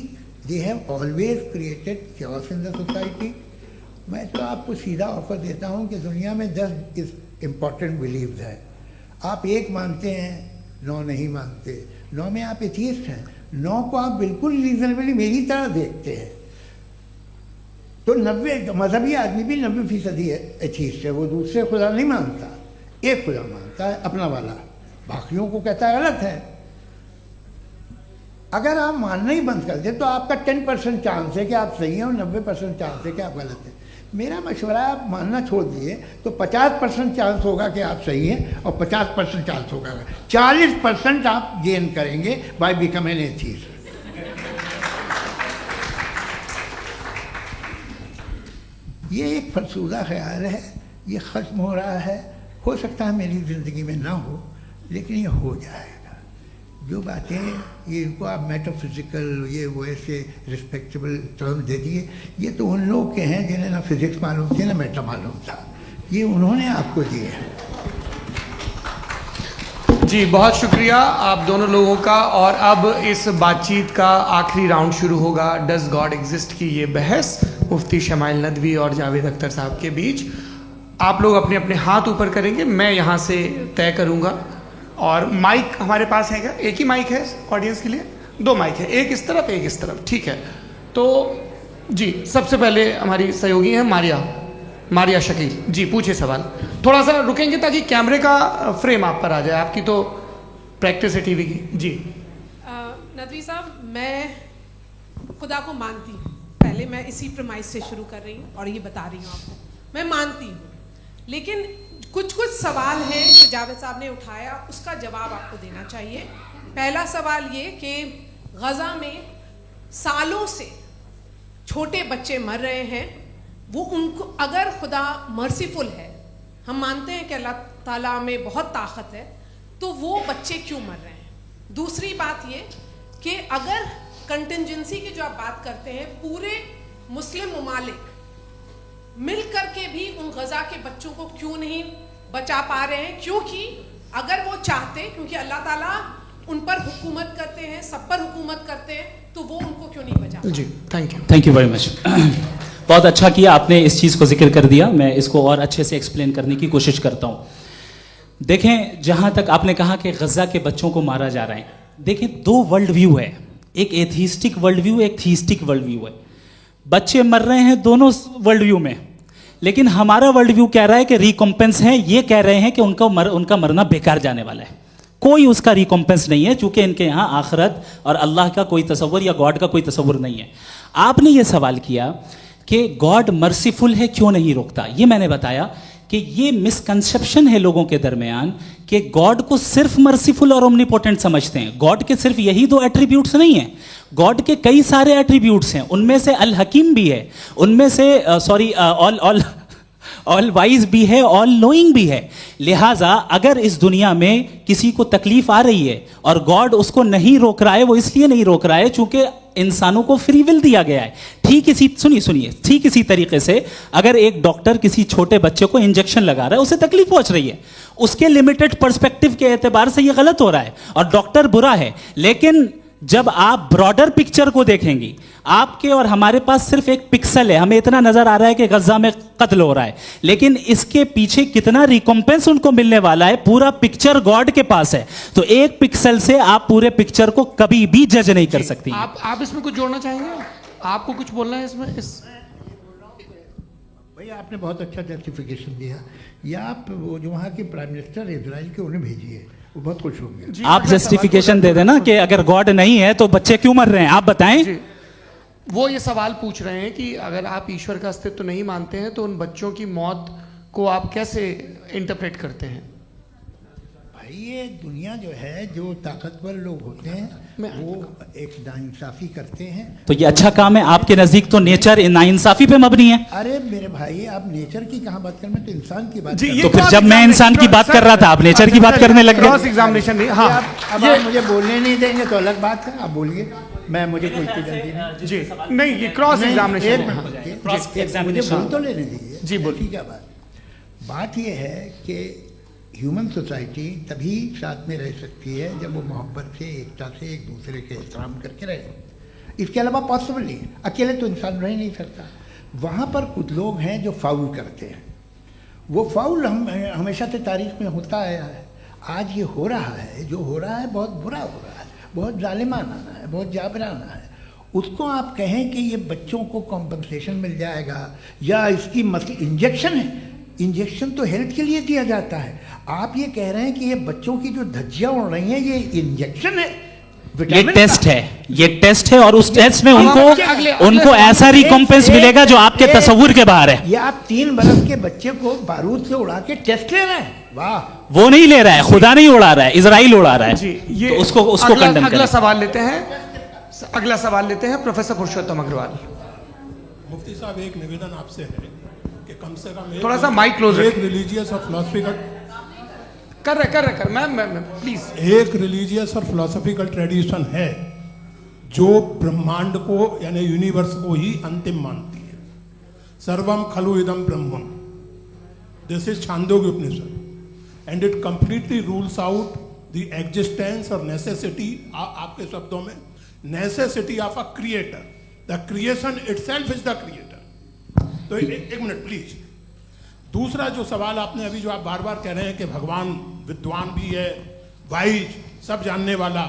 they have always created chaos in the society. मैं तो आपको सीधा ऑफर देता हूँ कि दुनिया में 10 इम्पॉर्टेंट बिलीव्स हैं, आप एक मानते हैं, 9 नहीं मानते, 9 में आप एथीस्ट हैं, 9 को आप बिल्कुल रीजनेबली मेरी तरह देखते हैं। तो 90 मजहबी आदमी भी 90% एथीस्ट है, वो दूसरे खुदा नहीं मानता, एक खुदा मानता है अपना वाला, बाकियों को कहता है गलत है। अगर आप मानना ही बंद कर दें तो आपका 10% चांस है कि आप सही हैं और 90% चांस है कि आप गलत हैं। मेरा मशवरा है, आप मानना छोड़ दिए तो 50% चांस होगा कि आप सही हैं और 50% चांस होगा, 40% आप गेन करेंगे बाय बिकमिंग एन एथीस्ट। ये एक फरसूदा ख्याल है, ये ख़त्म हो रहा है। हो सकता है मेरी ज़िंदगी में ना हो, लेकिन ये हो जाएगा। जो बातें ये इनको आप मेटाफिज़िकल ये वो ऐसे रिस्पेक्टेबल टर्म दे दिए, ये तो उन लोग के हैं जिन्हें ना फिज़िक्स मालूम थी ना मेटा मालूम था, ये उन्होंने आपको दिए हैं। जी बहुत शुक्रिया आप दोनों लोगों का। और अब इस बातचीत का आखिरी राउंड शुरू होगा, डज गॉड एग्जिस्ट की ये बहस मुफ्ती शमाइल नदवी और जावेद अख्तर साहब के बीच। आप लोग अपने अपने हाथ ऊपर करेंगे, मैं यहाँ से तय करूँगा। और माइक हमारे पास है क्या? एक ही माइक है ऑडियंस के लिए? 2 माइक है, एक इस तरफ एक इस तरफ, ठीक है। तो जी सबसे पहले हमारी सहयोगी है मारिया शकील जी, पूछे सवाल। थोड़ा सा रुकेंगे ताकि कैमरे का फ्रेम आप पर आ जाए, आपकी तो प्रैक्टिस है टीवी की। जी नदवी साहब, मैं खुदा को मानती हूँ, पहले मैं इसी प्रमाइस से शुरू कर रही हूँ और ये बता रही हूँ आपको, मैं मानती हूँ। लेकिन कुछ सवाल हैं जो जावेद साहब ने उठाया, उसका जवाब आपको देना चाहिए। पहला सवाल ये कि गज़ा में सालों से छोटे बच्चे मर रहे हैं, वो उनको अगर खुदा मर्सीफुल है, हम मानते हैं कि अल्लाह ताला में बहुत ताकत है, तो वो बच्चे क्यों मर रहे हैं? दूसरी बात ये कि अगर कंटिजेंसी की जो आप बात करते हैं, पूरे मुस्लिम ममालिक मिल करके भी उन गज़ा के बच्चों को क्यों नहीं बचा पा रहे हैं? क्योंकि अगर वो चाहते, क्योंकि अल्लाह ताला उन पर हुकूमत करते हैं, सब पर हुकूमत करते हैं, तो वो उनको क्यों नहीं बचा? जी थैंक यू वेरी मच। बहुत अच्छा किया आपने इस चीज़ को जिक्र कर दिया, मैं इसको और अच्छे से एक्सप्लेन करने की कोशिश करता हूँ। देखें, जहाँ तक आपने कहा कि गज़ा के बच्चों को मारा जा रहा है, देखें 2 वर्ल्ड व्यू है, एक एथीस्टिक वर्ल्ड व्यू, एक थीस्टिक वर्ल्ड व्यू है। बच्चे मर रहे हैं दोनों वर्ल्ड व्यू में, लेकिन हमारा वर्ल्ड व्यू कह रहा है कि रिकॉम्पेंस है, ये कह रहे हैं कि उनका मरना बेकार जाने वाला है, कोई उसका रिकॉम्पेंस नहीं है, चूंकि इनके यहाँ आखिरत और अल्लाह का कोई तसव्वुर या गॉड का कोई तसव्वुर नहीं है। आपने ये सवाल किया कि गॉड मर्सीफुल है, क्यों नहीं रोकता? ये मैंने बताया कि ये मिसकंसेप्शन है लोगों के दरमियान कि गॉड को सिर्फ मर्सीफुल और ओमनीपोटेंट समझते हैं। गॉड के सिर्फ यही 2 एट्रीब्यूट्स नहीं हैं, गॉड के कई सारे एट्रीब्यूट्स हैं, उनमें से अल हकीम भी है, उनमें से ऑल वाइज भी है, ऑल नोइंग भी है। लिहाजा अगर इस दुनिया में किसी को तकलीफ आ रही है और गॉड उसको नहीं रोक रहा है, वो इसलिए नहीं रोक रहा है चूंकि इंसानों को फ्री विल दिया गया है। ठीक इसी तरीके से अगर एक डॉक्टर किसी छोटे बच्चे को इंजेक्शन लगा रहा है, उसे तकलीफ पहुंच रही है, उसके लिमिटेड पर्सपेक्टिव के एतबार से यह गलत हो रहा है और डॉक्टर बुरा है। लेकिन जब आप ब्रॉडर पिक्चर को देखेंगी, आपके और हमारे पास सिर्फ एक पिक्सल है, हमें इतना नजर आ रहा है कि गजा में कत्ल हो रहा है, लेकिन इसके पीछे कितना रिकॉम्पेंस उनको मिलने वाला है, पूरा पिक्चर गॉड के पास है। तो एक पिक्सल से आप पूरे पिक्चर को कभी भी जज नहीं कर सकती। आप इसमें कुछ जोड़ना चाहेंगे? आपको कुछ बोलना है इसमें? भैया आपने बहुत अच्छा जस्टिफिकेशन दिया, या आप वो जो वहाँ के प्राइम मिनिस्टर इजराइल के उन्हें भेजिए, वो बहुत खुश होंगे। आप जस्टिफिकेशन दे देना कि अगर गॉड नहीं है तो बच्चे क्यों मर रहे हैं, आप बताएं। वो ये सवाल पूछ रहे हैं कि अगर आप ईश्वर का अस्तित्व नहीं मानते हैं तो उन बच्चों की मौत को आप कैसे इंटरप्रेट करते हैं? भाई ये दुनिया जो है, जो ताकतवर लोग होते हैं वो एक नाइंसाफी करते हैं। तो ये अच्छा काम है आपके नजदीक, तो नेचर नाइंसाफी पे मबनी है। अरे मेरे भाई, आप नेचर की कहाँ बात कर रहे हैं, तो इंसान की बात। तो फिर जब मैं इंसान की बात कर रहा था, आप नेचर की बात करने लग गए। क्रॉस एग्जामिनेशन नहीं। हाँ, अब आप मुझे बोलने नहीं देंगे तो अलग बात है, आप बोलिए, मैं मुझे कोई जल्दी नहीं। जी नहीं, ये क्रॉस एग्जामिनेशन मुझे बोल तो लेने दीजिए। जी बोलिए। क्या बात ये है कि ह्यूमन सोसाइटी तभी साथ में रह सकती है जब वो मोहब्बत से, एकता से, एक दूसरे के एहतराम करके रहे। इसके अलावा पॉसिबल नहीं है, अकेले तो इंसान रह नहीं सकता। वहाँ पर कुछ लोग हैं जो फाउल करते हैं, वो फाउल हमेशा से तारीख में होता आया है। आज ये हो रहा है, जो हो रहा है बहुत बुरा हो रहा है, बहुत जालिमाना है, बहुत जाबराना है। उसको आप कहें कि ये बच्चों को कॉम्पनसेशन मिल जाएगा या इसकी इंजेक्शन है, इंजेक्शन तो हेल्थ के लिए दिया जाता है। आप ये कह रहे हैं कि ये बच्चों की जो धज्जियाँ उड़ रही हैं ये इंजेक्शन है, ये टेस्ट है, ये टेस्ट है, और उस टेस्ट में उनको ऐसा रिकॉम्पेंस मिलेगा जो आपके तस्वुर के बाहर है। ये आप 3 बरस के बच्चे को बारूद से उड़ा के टेस्ट ले रहे हैं? वाह! वो नहीं ले रहा है, खुदा नहीं उड़ा रहा है, इजराइल उड़ा रहा है। जी, ये तो उसको कंडेम अगला करें। सवाल लेते हैं। अगला सवाल लेते हैं प्रोफेसर पुरुषोत्तम अग्रवाल। मुफ्ती साहब, एक निवेदन आपसे है कि कम से कम थोड़ा सा माइक क्लोज एक रिलीजियस और फिलॉसफिकल कर मैम प्लीज। एक रिलीजियस और फिलोसॉफिकल ट्रेडिशन है जो ब्रह्मांड को यानी यूनिवर्स को ही अंतिम मानती है। सर्वम खलु इदम ब्रह्मम, this is Chandogya Upanishad, and it completely rules out the existence और नेसेसिटी, आपके शब्दों में necessity of a creator. The creation itself is the creator. तो एक मिनट प्लीज। दूसरा जो सवाल आपने अभी, जो आप बार बार कह रहे हैं कि भगवान विद्वान भी है, वाइज, सब जानने वाला,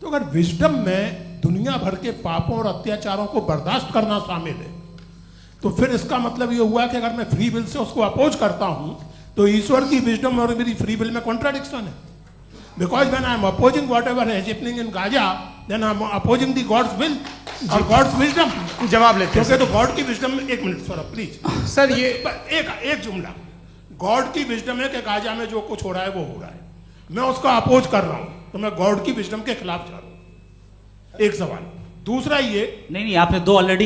तो अगर विजडम में दुनिया भर के पापों और अत्याचारों को बर्दाश्त करना शामिल है, तो फिर इसका मतलब ये हुआ कि अगर मैं फ्री विल से उसको अपोज करता हूं तो ईश्वर की विजडम और मेरी फ्री विल में कॉन्ट्राडिक्शन है। Because when I am opposing whatever is happening in Gaza, then I am opposing the God's will और गॉड्स विजडम। जवाब लेते हैं तो गॉड की विजडम, एक मिनट सर प्लीज सर, ये एक जुमला, गॉड की विजडम है कि गाजा में जो कुछ हो रहा है वो हो रहा है, मैं उसका अपोज कर रहा हूं, तो मैं गॉड की विजडम के खिलाफ जा रहा हूं। एक सवाल। दूसरा ये, नहीं, आपने 2 ऑलरेडी।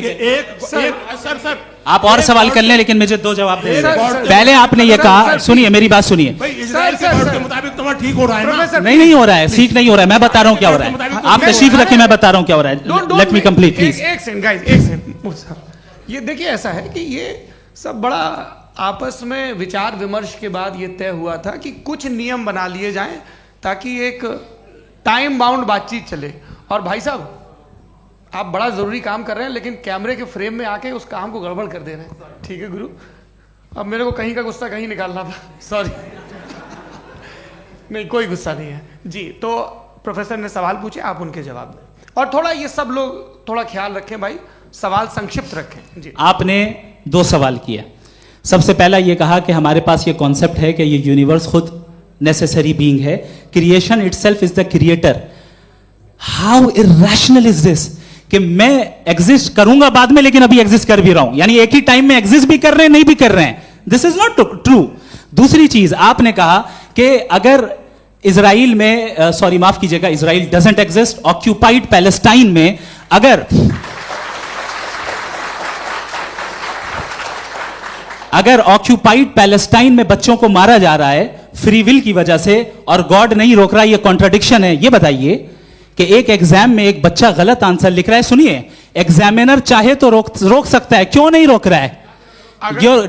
सर आप और सवाल कर लें, लेकिन मुझे 2 जवाब दे सर, दें। पहले आपने ये कहा, सुनिए मेरी बात सुनिए। भाई इजराइल के गॉड के मुताबिक तुम्हारा ठीक हो रहा है ना? नहीं हो रहा है, ठीक नहीं हो रहा है, मैं बता रहा हूं क्या हो रहा है। आप तशरीफ रखें, मैं बता रहा हूं क्या हो रहा है। Late me complete please. एक सेकंड गाइस, एक सेकंड। ये देखिए, ऐसा है कि ये सब बड़ा आपस में विचार विमर्श के बाद ये तय हुआ था कि कुछ नियम बना लिए जाएं ताकि एक टाइम बाउंड बातचीत चले। और भाई साहब, आप बड़ा जरूरी काम कर रहे हैं, लेकिन कैमरे के फ्रेम में आके उस काम को गड़बड़ कर दे रहे हैं। ठीक है गुरु, अब मेरे को कहीं का गुस्सा कहीं निकालना था, सॉरी। नहीं, कोई गुस्सा नहीं है जी। तो प्रोफेसर ने सवाल पूछे, आप उनके जवाब दें, और थोड़ा ये सब लोग थोड़ा ख्याल रखें भाई, सवाल संक्षिप्त रखें जी। आपने 2 सवाल किए। सबसे पहला ये कहा कि हमारे पास ये कॉन्सेप्ट है कि ये यूनिवर्स खुद नेसेसरी बीइंग है, creation itself is the creator. How irrational is this कि मैं एग्जिस्ट करूंगा बाद में, लेकिन अभी एग्जिस्ट कर भी रहा हूं, यानी एक ही टाइम में एग्जिस्ट भी कर रहे हैं, नहीं भी कर रहे हैं। This is not true. दूसरी चीज, आपने कहा कि अगर इजराइल में, सॉरी माफ कीजिएगा, Israel doesn't exist, occupied Palestine में अगर ऑक्यूपाइड पैलेस्टाइन में बच्चों को मारा जा रहा है फ्री विल की वजह से और गॉड नहीं रोक रहा, ये कॉन्ट्रडिक्शन है। ये बताइए कि एक एग्जाम में एक बच्चा गलत आंसर लिख रहा है, सुनिए, एग्जामिनर चाहे तो रोक सकता है, क्यों नहीं रोक रहा है?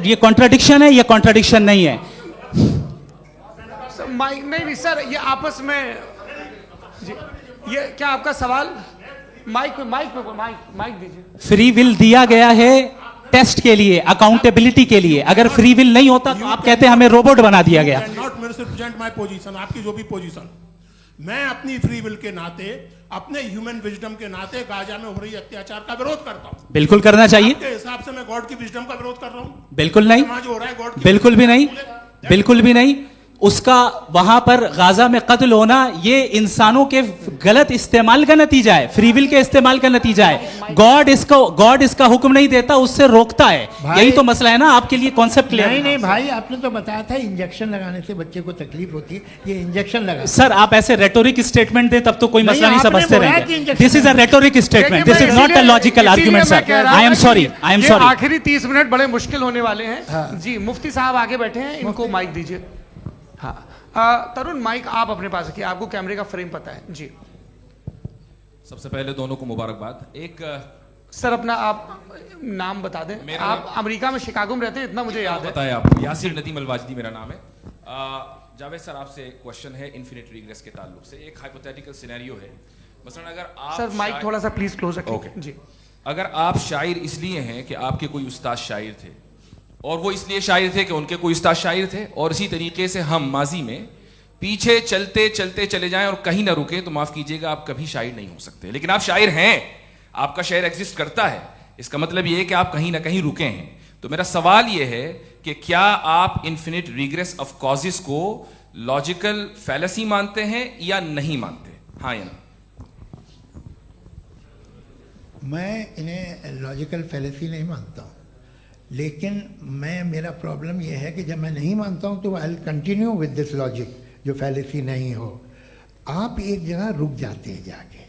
ये कॉन्ट्रडिक्शन है, ये कॉन्ट्रडिक्शन नहीं है। माइक नहीं सर, ये आपस में जी, ये क्या आपका सवाल? माइक दीजिए। फ्री विल दिया गया है टेस्ट के लिए, अकाउंटेबिलिटी के लिए। अगर फ्री विल नहीं होता तो आप कहते हैं हमें रोबोट बना दिया गया। नॉट मिसरिप्रेजेंट माय पोजीशन, आपकी जो भी पोजीशन, मैं अपनी फ्री विल के नाते, अपने ह्यूमन विजडम के नाते गाजा में हो रही अत्याचार का विरोध करता हूं। बिल्कुल करना चाहिए। आपके हिसाब से मैं गॉड की विजडम का विरोध कर रहा हूं? बिल्कुल नहीं, जो हो रहा है गॉड की, बिल्कुल भी नहीं, बिल्कुल भी नहीं। उसका वहां पर गाजा में कत्ल होना ये इंसानों के गलत इस्तेमाल का नतीजा है, फ्री विल के इस्तेमाल का नतीजा है। गॉड इसका हुक्म नहीं देता, उससे रोकता है। यही तो मसला है ना, आपके लिए कॉन्सेप्ट क्लियर नहीं नहीं भाई, आपने तो बताया था इंजेक्शन लगाने से बच्चे को तकलीफ होती है, ये इंजेक्शन लगा। सर आप ऐसे रेटोरिक स्टेटमेंट दे तब तो कोई मसला नहीं समझते रहेंगे। This is a rhetoric statement, this is not a logical argument sir. I am sorry, I am sorry. आखिरी 30 मिनट बड़े मुश्किल होने वाले हैं जी। मुफ्ती साहब आगे बैठे हैं, इनको माइक दीजिए। हाँ तरुण, माइक आप अपने पास रखिए, आपको कैमरे का फ्रेम पता है जी। सबसे पहले दोनों को मुबारकबाद। एक सर अपना आप नाम बता दें। आप अमेरिका में शिकागो में रहते हैं, इतना मुझे याद है। बताया आपको, यासिर नदीम अलवाजदी मेरा नाम है। जावेद सर, आपसे एक क्वेश्चन है इन्फिनिट रिग्रेस के ताल्लुक से। एक हाइपोथेटिकल सिनेरियो है, मसलन अगर आप सर माइक थोड़ा सा प्लीज क्लोज रखिए जी। अगर आप शायर इसलिए हैं कि आपके कोई उस्ताद शायर थे, और वो इसलिए शायर थे कि उनके कोई उस्ताद शायर थे, और इसी तरीके से हम माजी में पीछे चलते चलते चले जाएं और कहीं ना रुके, तो माफ कीजिएगा आप कभी शायर नहीं हो सकते। लेकिन आप शायर हैं, आपका शायर एग्जिस्ट करता है, इसका मतलब ये है कि आप कहीं ना कहीं रुके हैं। तो मेरा सवाल ये है कि क्या आप इन्फिनिट रिग्रेस ऑफ कॉजेस को लॉजिकल फैलेसी मानते हैं या नहीं मानते? हाँ या ना? मैं इन्हें लॉजिकल फैलेसी नहीं मानता हूँ, लेकिन मेरा प्रॉब्लम यह है कि जब मैं नहीं मानता हूँ तो I will continue with this logic जो फैलेसी नहीं हो। आप एक जगह रुक जाते हैं जाके,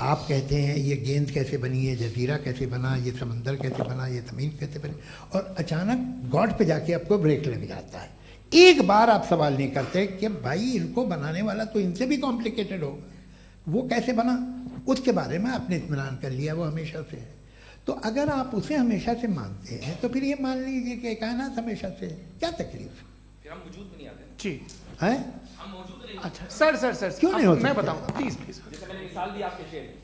आप कहते हैं ये गेंद कैसे बनी, ये जजीरा कैसे बना, ये समंदर कैसे बना, ये ज़मीन कैसे बनी, और अचानक गॉड पे जाके आपको ब्रेक लग जाता है। एक बार आप सवाल नहीं करते कि भाई इनको बनाने वाला तो इनसे भी कॉम्प्लिकेटेड होगा, वो कैसे बना, उसके बारे में आपने इत्मीनान कर लिया, वो हमेशा से है। तो अगर आप उसे हमेशा से मानते हैं तो फिर ये मान लीजिए कि कायनात हमेशा से है, क्या तकलीफ फिर हम वजूद में नहीं आते जी है? हम मौजूद नहीं। अच्छा सर क्यों नहीं हो मैं सकते? बताऊंगा, प्लीज प्लीज। जैसे मैंने मिसाल दी आपके शेर की।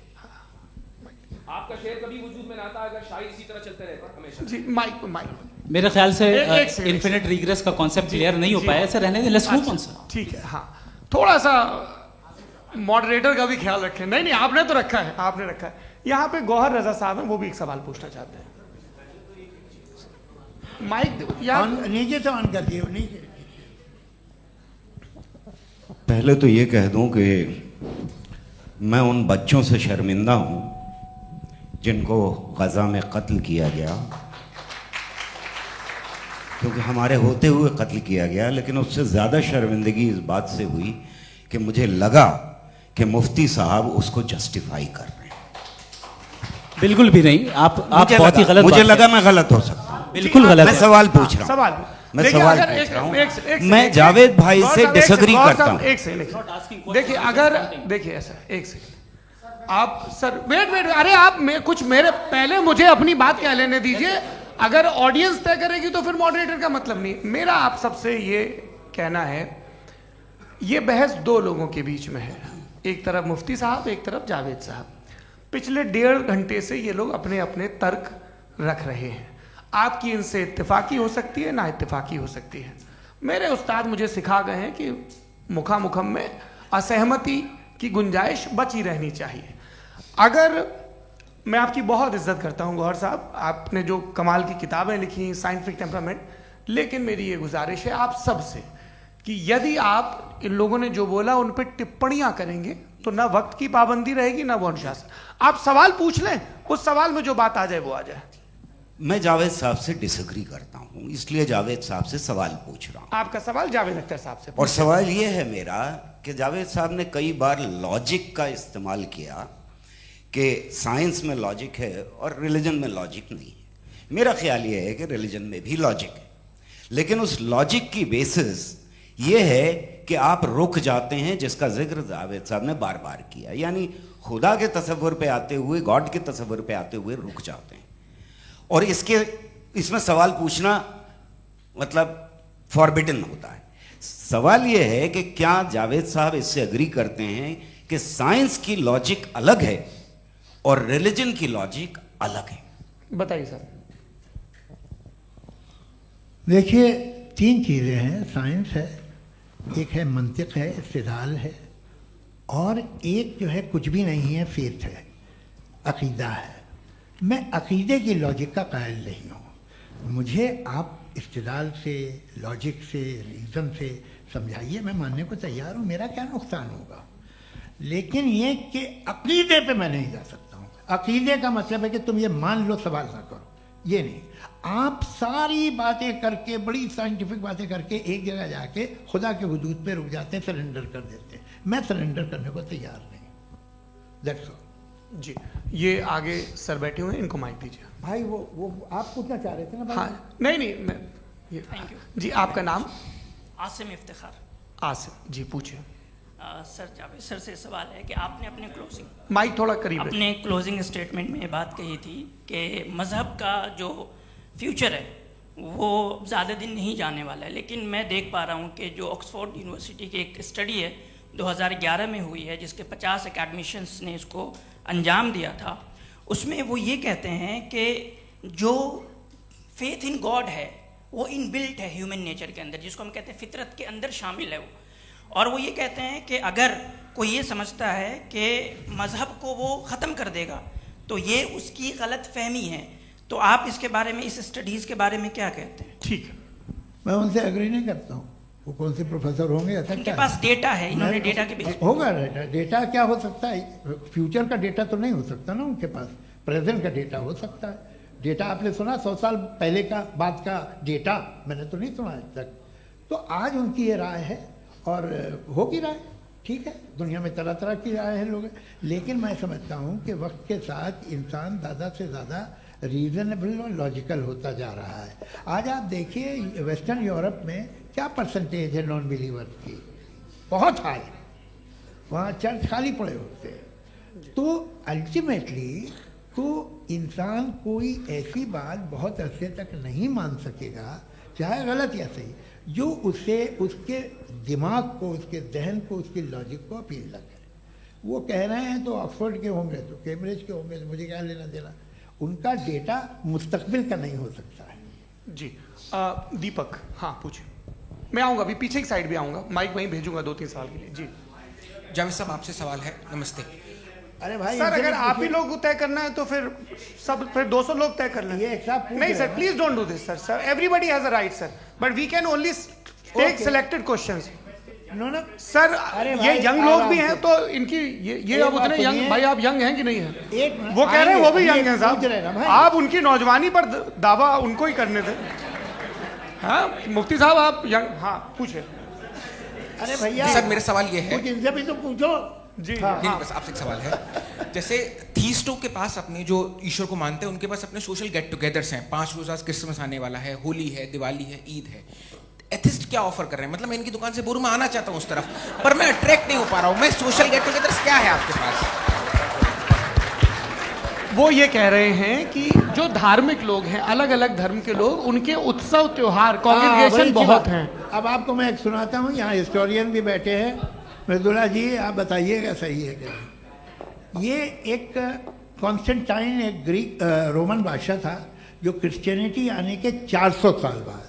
आपका शेर कभी वजूद में ना आता अगर शायर इसी तरह चलते रहता हमेशा। जी माइक मेरे ख्याल से एक सेकंड, इन्फिनिट रिग्रेस का कॉन्सेप्ट क्लियर नहीं हो जी। पाया, ऐसे रहने दें, लेट्स मूव ऑन सर। ठीक है, हाँ थोड़ा सा मॉडरेटर का भी ख्याल रखें। नहीं आपने तो रखा है, आपने रखा है। यहाँ पे गौहर रजा साहब हैं, वो भी एक सवाल पूछना चाहते हैं। माइक यार नीचे से ऑन कर दिए, नीचे। पहले तो ये कह दूं कि मैं उन बच्चों से शर्मिंदा हूं जिनको गजा में कत्ल किया गया, क्योंकि हमारे होते हुए कत्ल किया गया। लेकिन उससे ज़्यादा शर्मिंदगी इस बात से हुई कि मुझे लगा कि मुफ्ती साहब उसको जस्टिफाई कर रहे हैं। बिल्कुल भी नहीं, आप बहुत ही गलत मुझे बात लगा मैं गलत हो सकता हूं। बिल्कुल गलत मैं है। सवाल पूछ रहा हूं, सवाल मैं देखिए, सवाल अगर पूछ रहा हूं। एक मैं सेकंड, जावेद भाई गौर से साहब, एक डिसएग्री सेकंड, गौर करता साहब, हूं। एक सेकंड देखिए, अगर देखिए ऐसा एक सेकंड आप सर वेट अरे आप कुछ मेरे पहले मुझे अपनी बात कह लेने दीजिए। अगर ऑडियंस तय करेगी तो फिर मॉडरेटर का मतलब नहीं। मेरा आप सबसे ये कहना है, ये बहस दो लोगों के बीच में है, एक तरफ मुफ्ती साहब, एक तरफ जावेद साहब। पिछले 1.5 घंटे से ये लोग अपने अपने तर्क रख रहे हैं। आपकी इनसे इत्तेफाकी हो सकती है, ना इत्तेफाकी हो सकती है। मेरे उस्ताद मुझे सिखा गए हैं कि मुखामुखम में असहमति की गुंजाइश बची रहनी चाहिए। अगर मैं आपकी बहुत इज्जत करता हूं गौहर साहब, आपने जो कमाल की किताबें लिखी, साइंटिफिक टेम्परामेंट, लेकिन मेरी ये गुजारिश है आप सबसे कि यदि आप इन लोगों ने जो बोला उन पर टिप्पणियां करेंगे तो ना वक्त की पाबंदी रहेगी, ना वो अनुशासन। आप सवाल पूछ लें, उस सवाल में जो बात आ जाए वो आ जाए। मैं जावेद साहब से डिसएग्री करता हूं, इसलिए जावेद साहब से सवाल पूछ रहा हूं। आपका सवाल जावेद अख्तर साहब से। और सवाल ये है मेरा कि जावेद साहब ने कई बार लॉजिक का इस्तेमाल किया कि साइंस में लॉजिक है और रिलीजन में लॉजिक नहीं है। मेरा ख्याल ये है कि रिलीजन में भी लॉजिक है, लेकिन उस लॉजिक की बेसिस ये है कि आप रुक जाते हैं, जिसका जिक्र जावेद साहब ने बार बार किया, यानी खुदा के तसव्वुर पे आते हुए, गॉड के तसव्वुर पे आते हुए रुक जाते हैं। और इसमें सवाल पूछना मतलब फॉरबिडन होता है। सवाल यह है कि क्या जावेद साहब इससे एग्री करते हैं कि साइंस की लॉजिक अलग है और रिलीजन की लॉजिक अलग है? बताइए सर। देखिए 3 चीज़ें हैं, साइंस है, एक है मंतिक है, इस्तिदलाल है, और एक जो है कुछ भी नहीं है, फेथ है, अकीदा है। मैं अकीदे की लॉजिक का कायल नहीं हूँ। मुझे आप इस्तिदलाल से, लॉजिक से, रीज़न से समझाइए, मैं मानने को तैयार हूँ, मेरा क्या नुकसान होगा। लेकिन ये कि अकीदे पे मैं नहीं जा सकता हूँ। अकीदे का मतलब है कि तुम ये मान लो, सवाल ना करो, ये नहीं। आप सारी बातें करके, बड़ी साइंटिफिक बातें करके एक जगह जाके खुदा के हुदूद पे रुक जाते हैं, सरेंडर कर देते हैं। मैं सरेंडर करने को तैयार नहीं। दैट्स ऑल जी। ये आगे सर बैठे हुए हैं, इनको माइक दीजिए। भाई। वो आप पूछना चाह रहे थे ना भाई? हाँ नहीं मैं थैंक यू जी। आपका नाम? आसिम इफ्तिखार। आसिम जी, पूछिए। सर जावेद सर से सवाल है कि आपने अपने क्लोजिंग माइक थोड़ा करीब रखिए। अपने क्लोजिंग स्टेटमेंट में ये बात कही थी कि मज़हब का जो फ्यूचर है वो ज़्यादा दिन नहीं जाने वाला है, लेकिन मैं देख पा रहा हूँ कि जो ऑक्सफोर्ड यूनिवर्सिटी की एक स्टडी है 2011 में हुई है, जिसके 50 एकेडमिशियंस ने इसको अंजाम दिया था, उसमें वो ये कहते हैं कि जो फेथ इन गॉड है वो इनबिल्ट है ह्यूमन नेचर के अंदर, जिसको हम कहते हैं फितरत के अंदर शामिल है वो। और वो ये कहते हैं कि अगर कोई ये समझता है कि मज़हब को वो ख़त्म कर देगा तो ये उसकी गलत फहमी है। तो आप इसके बारे में, इस स्टडीज़ के बारे में क्या कहते हैं? ठीक है। मैं उनसे एग्री नहीं करता हूँ। वो कौन से प्रोफेसर होंगे? ऐसा उनके क्या पास डेटा है, इन्होंने डेटा के बेस होगा। डेटा क्या हो सकता है? फ्यूचर का डेटा तो नहीं हो सकता ना उनके पास। प्रेजेंट का डेटा हो सकता है। डेटा आपने सुना 100 साल पहले का बाद का डेटा, मैंने तो नहीं सुना आज तक। तो आज उनकी ये राय है और होगी राय, ठीक है, दुनिया में तरह तरह की राय है लोग, लेकिन मैं समझता हूँ कि वक्त के साथ इंसान ज़्यादा से ज़्यादा रीजनेबल और लॉजिकल होता जा रहा है। आज आप देखिए वेस्टर्न यूरोप में क्या परसेंटेज है नॉन बिलीवर्स की, बहुत हाई, वहाँ चर्च खाली पड़े होते हैं। तो अल्टीमेटली तो इंसान कोई ऐसी बात बहुत अरसे तक नहीं मान सकेगा, चाहे गलत या सही, जो उसे उसके दिमाग को, उसके जहन को, उसके लॉजिक को अपील न करे। वो कह रहे हैं तो ऑक्सफोर्ड के होंगे तो कैम्ब्रिज के होंगे तो मुझे क्या लेना देना, उनका डेटा मुस्तकबिल का नहीं हो सकता है। जी दीपक, हाँ पूछिए। मैं आऊँगा अभी, पीछे की साइड भी आऊँगा, माइक वहीं भेजूंगा 2-3 साल के लिए। जी जावेद साहब आपसे सवाल है। नमस्ते। अरे भाई सर, अगर आप ही लोग को तय करना है तो फिर 200 लोग तय कर लें। ये एक साहब पूछ नहीं रहे सर, हैं। Please don't do this sir. Sir everybody has a right sir, but we can only take Okay. Selected questions. No no sir अरे ये भाई, यंग लोग आराम भी से। हैं तो इनकी ये अब बात उतने सुनिए। यंग, भाई आप यंग हैं कि नहीं हैं? एक मिनट, वो कह रहे हैं वो भी आइए, यंग हैं पूछ रहे हैं ना साहब, भाई। आप उनकी नौजवानी पर दावा उनको ही करने थे। हाँ मुफ्ती साहब आप यंग, हाँ पूछे। अरे भैया सर मेरा सवाल ये है। कुछ इनसे भी तो पूछो। जी हाँ, नहीं, बस आपसे एक सवाल है। जैसे थीस्टों के पास अपने जो ईश्वर को मानते हैं उनके पास अपने सोशल गेट टुगेदर्स हैं, 5 रोज़ा क्रिसमस आने वाला है, होली है, दिवाली है, ईद है। एथिस्ट क्या ऑफर कर रहे हैं? मतलब मैं इनकी दुकान से बोलूं मैं आना चाहता हूं उस तरफ, पर मैं अट्रैक्ट नहीं हो पा रहा हूं। मैं सोशल गेट टुगेदर्स क्या है आपके पास? वो ये कह रहे हैं कि जो धार्मिक लोग हैं, अलग अलग धर्म के लोग, उनके उत्सव त्योहार कॉन्ग्रीगेशन वही बहुत बात। हैं। अब आपको मैं एक सुनाता हूँ, यहाँ हिस्टोरियन भी बैठे हैं, मृदुला जी आप बताइएगा सही है क्या। ये एक कॉन्स्टेंटाइन, एक ग्रीक रोमन बादशाह था जो क्रिश्चियनिटी आने के 400 साल बाद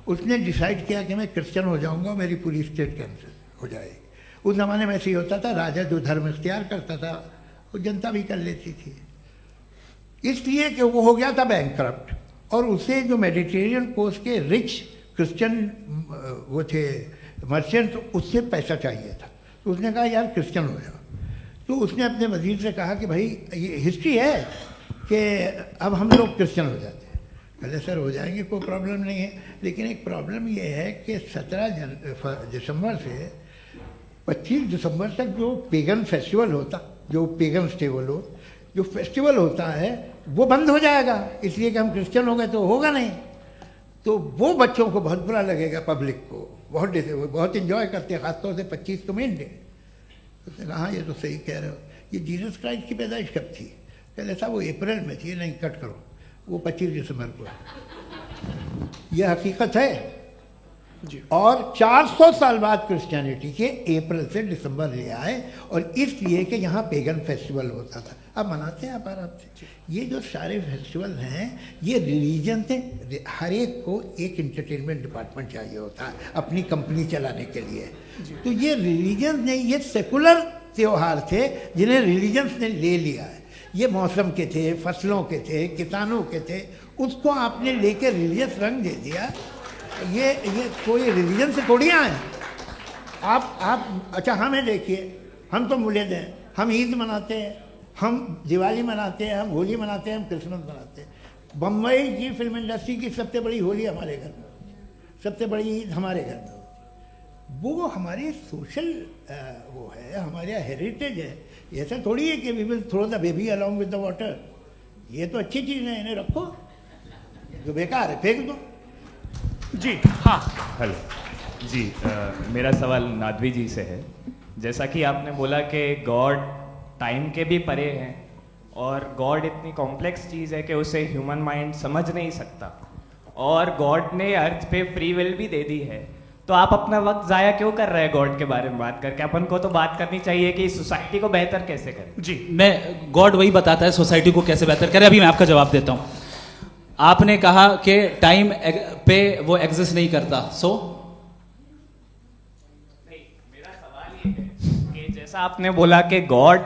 उसने डिसाइड किया कि मैं क्रिश्चियन हो जाऊंगा, मेरी पूरी स्टेट कैंसिल हो जाएगी। उस ज़माने में ऐसे ही होता था, राजा जो धर्म इख्तियार करता था वो जनता भी कर लेती थी, इसलिए कि वो हो गया था बैंकक्रप्ट, और उसे जो मेडिटेरियन कोस्ट के रिच क्रिश्चियन वो थे मर्चेंट, उससे पैसा चाहिए था। तो उसने कहा यार क्रिश्चियन हो जाओ। तो उसने अपने वजीर से कहा कि भाई ये हिस्ट्री है कि अब हम लोग क्रिश्चियन हो जाते हैं। पहले सर हो जाएंगे, कोई प्रॉब्लम नहीं है, लेकिन एक प्रॉब्लम ये है कि 17 दिसंबर से 25 दिसंबर तक जो पेगन फेस्टिवल होता, जो पेगन जो फेस्टिवल होता है वो बंद हो जाएगा, इसलिए कि हम क्रिश्चियन हो गए तो होगा नहीं। तो वो बच्चों को बहुत बुरा लगेगा, पब्लिक को बहुत इन्जॉय करते हैं, खासतौर से 25 को मेन डे। उसने कहा हाँ ये तो सही कह रहे हो, ये जीसस क्राइस्ट की पैदाइश कब थी? पहले साहब वो अप्रैल में थी। नहीं कट करो, वो 25 दिसंबर को है। ये हकीकत है जी। और 400 साल बाद क्रिश्चियनिटी के अप्रैल से दिसंबर ले आए, और इसलिए कि यहाँ पेगन फेस्टिवल होता था। अब मनाते हैं आप आराम से। ये जो सारे फेस्टिवल हैं ये रिलीजन से, हर एक को एक इंटरटेनमेंट डिपार्टमेंट चाहिए होता है अपनी कंपनी चलाने के लिए। तो ये रिलीजन ने, ये सेकुलर त्यौहार थे जिन्हें रिलीजन्स ने ले लिया है। ये मौसम के थे, फसलों के थे, किसानों के थे, उसको आपने लेकर रिलीजियस रंग दे दिया। ये कोई रिलीजन से थोड़ी आए आप। अच्छा हमें देखिए, हम तो मुल्द हैं, हम ईद मनाते हैं, हम दिवाली मनाते हैं, हम होली मनाते हैं, हम क्रिसमस मनाते हैं। बम्बई की फिल्म इंडस्ट्री की सबसे बड़ी होली हमारे घर में होती है, सबसे बड़ी ईद हमारे घर में होती है। वो हमारी सोशल वो है, हमारा हेरिटेज है। ऐसा थोड़ी है कि we will throw the baby along with the water. ये तो अच्छी चीज़ है, इन्हें रखो, जो बेकार है फेंक दो। जी हाँ हेलो जी, मेरा सवाल नादवी जी से है। जैसा कि आपने बोला कि गॉड टाइम के भी परे हैं, और गॉड इतनी कॉम्प्लेक्स चीज़ है कि उसे ह्यूमन माइंड समझ नहीं सकता, और गॉड ने अर्थ पे फ्री विल भी दे दी है। तो आप अपना वक्त ज़ाया क्यों कर रहे हैं गॉड के बारे में बात करके? अपन को तो बात करनी चाहिए कि सोसाइटी को बेहतर कैसे करें। जी, मैं गॉड वही बताता है सोसाइटी को कैसे बेहतर करे। अभी मैं आपका जवाब देता हूँ। आपने कहा कि टाइम पे वो एग्जिस्ट नहीं करता, सो मेरा सवाल ये है कि जैसा आपने बोला कि गॉड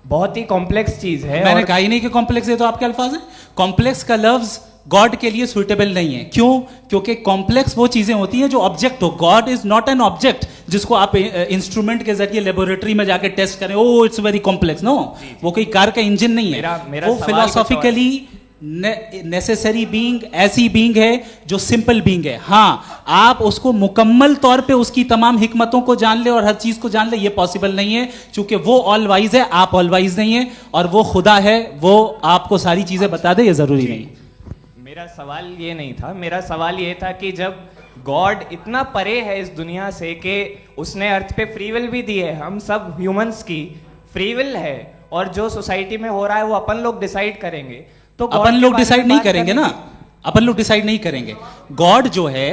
बहुत ही कॉम्प्लेक्स चीज है, मैंने और कहा ही नहीं कि कॉम्प्लेक्स है, तो आपके अल्फाज हैं। कॉम्प्लेक्स का लफ्ज गॉड के लिए सुइटेबल नहीं है। क्यों? क्योंकि कॉम्प्लेक्स वो चीजें होती हैं जो ऑब्जेक्ट हो। God is not an object जिसको आप इंस्ट्रूमेंट के जरिए लेबोरेटरी में जाके टेस्ट करें, oh it's very complex. No, वो कोई कार का इंजन नहीं है। वो फिलोसॉफिकली नेसेसरी बीइंग ऐसी बीइंग है जो सिंपल बीइंग है। हाँ, आप उसको मुकम्मल तौर पे उसकी तमाम हिकमतों को जान ले और हर चीज को जान ले, ये पॉसिबल नहीं है, क्योंकि वो ऑल वाइज है, आप ऑल वाइज नहीं है, और वो खुदा है, वो आपको सारी चीजें बता दे, ये जरूरी नहीं। मेरा सवाल ये नहीं था, मेरा सवाल ये था कि जब गॉड इतना परे है इस दुनिया से कि उसने अर्थ पे फ्री विल भी दी है, हम सब ह्यूमंस की फ्री विल है, और जो सोसाइटी में हो रहा है वो अपन लोग डिसाइड करेंगे, तो अपन लोग डिसाइड नहीं करेंगे ना, अपन लोग डिसाइड नहीं करेंगे। गॉड जो है,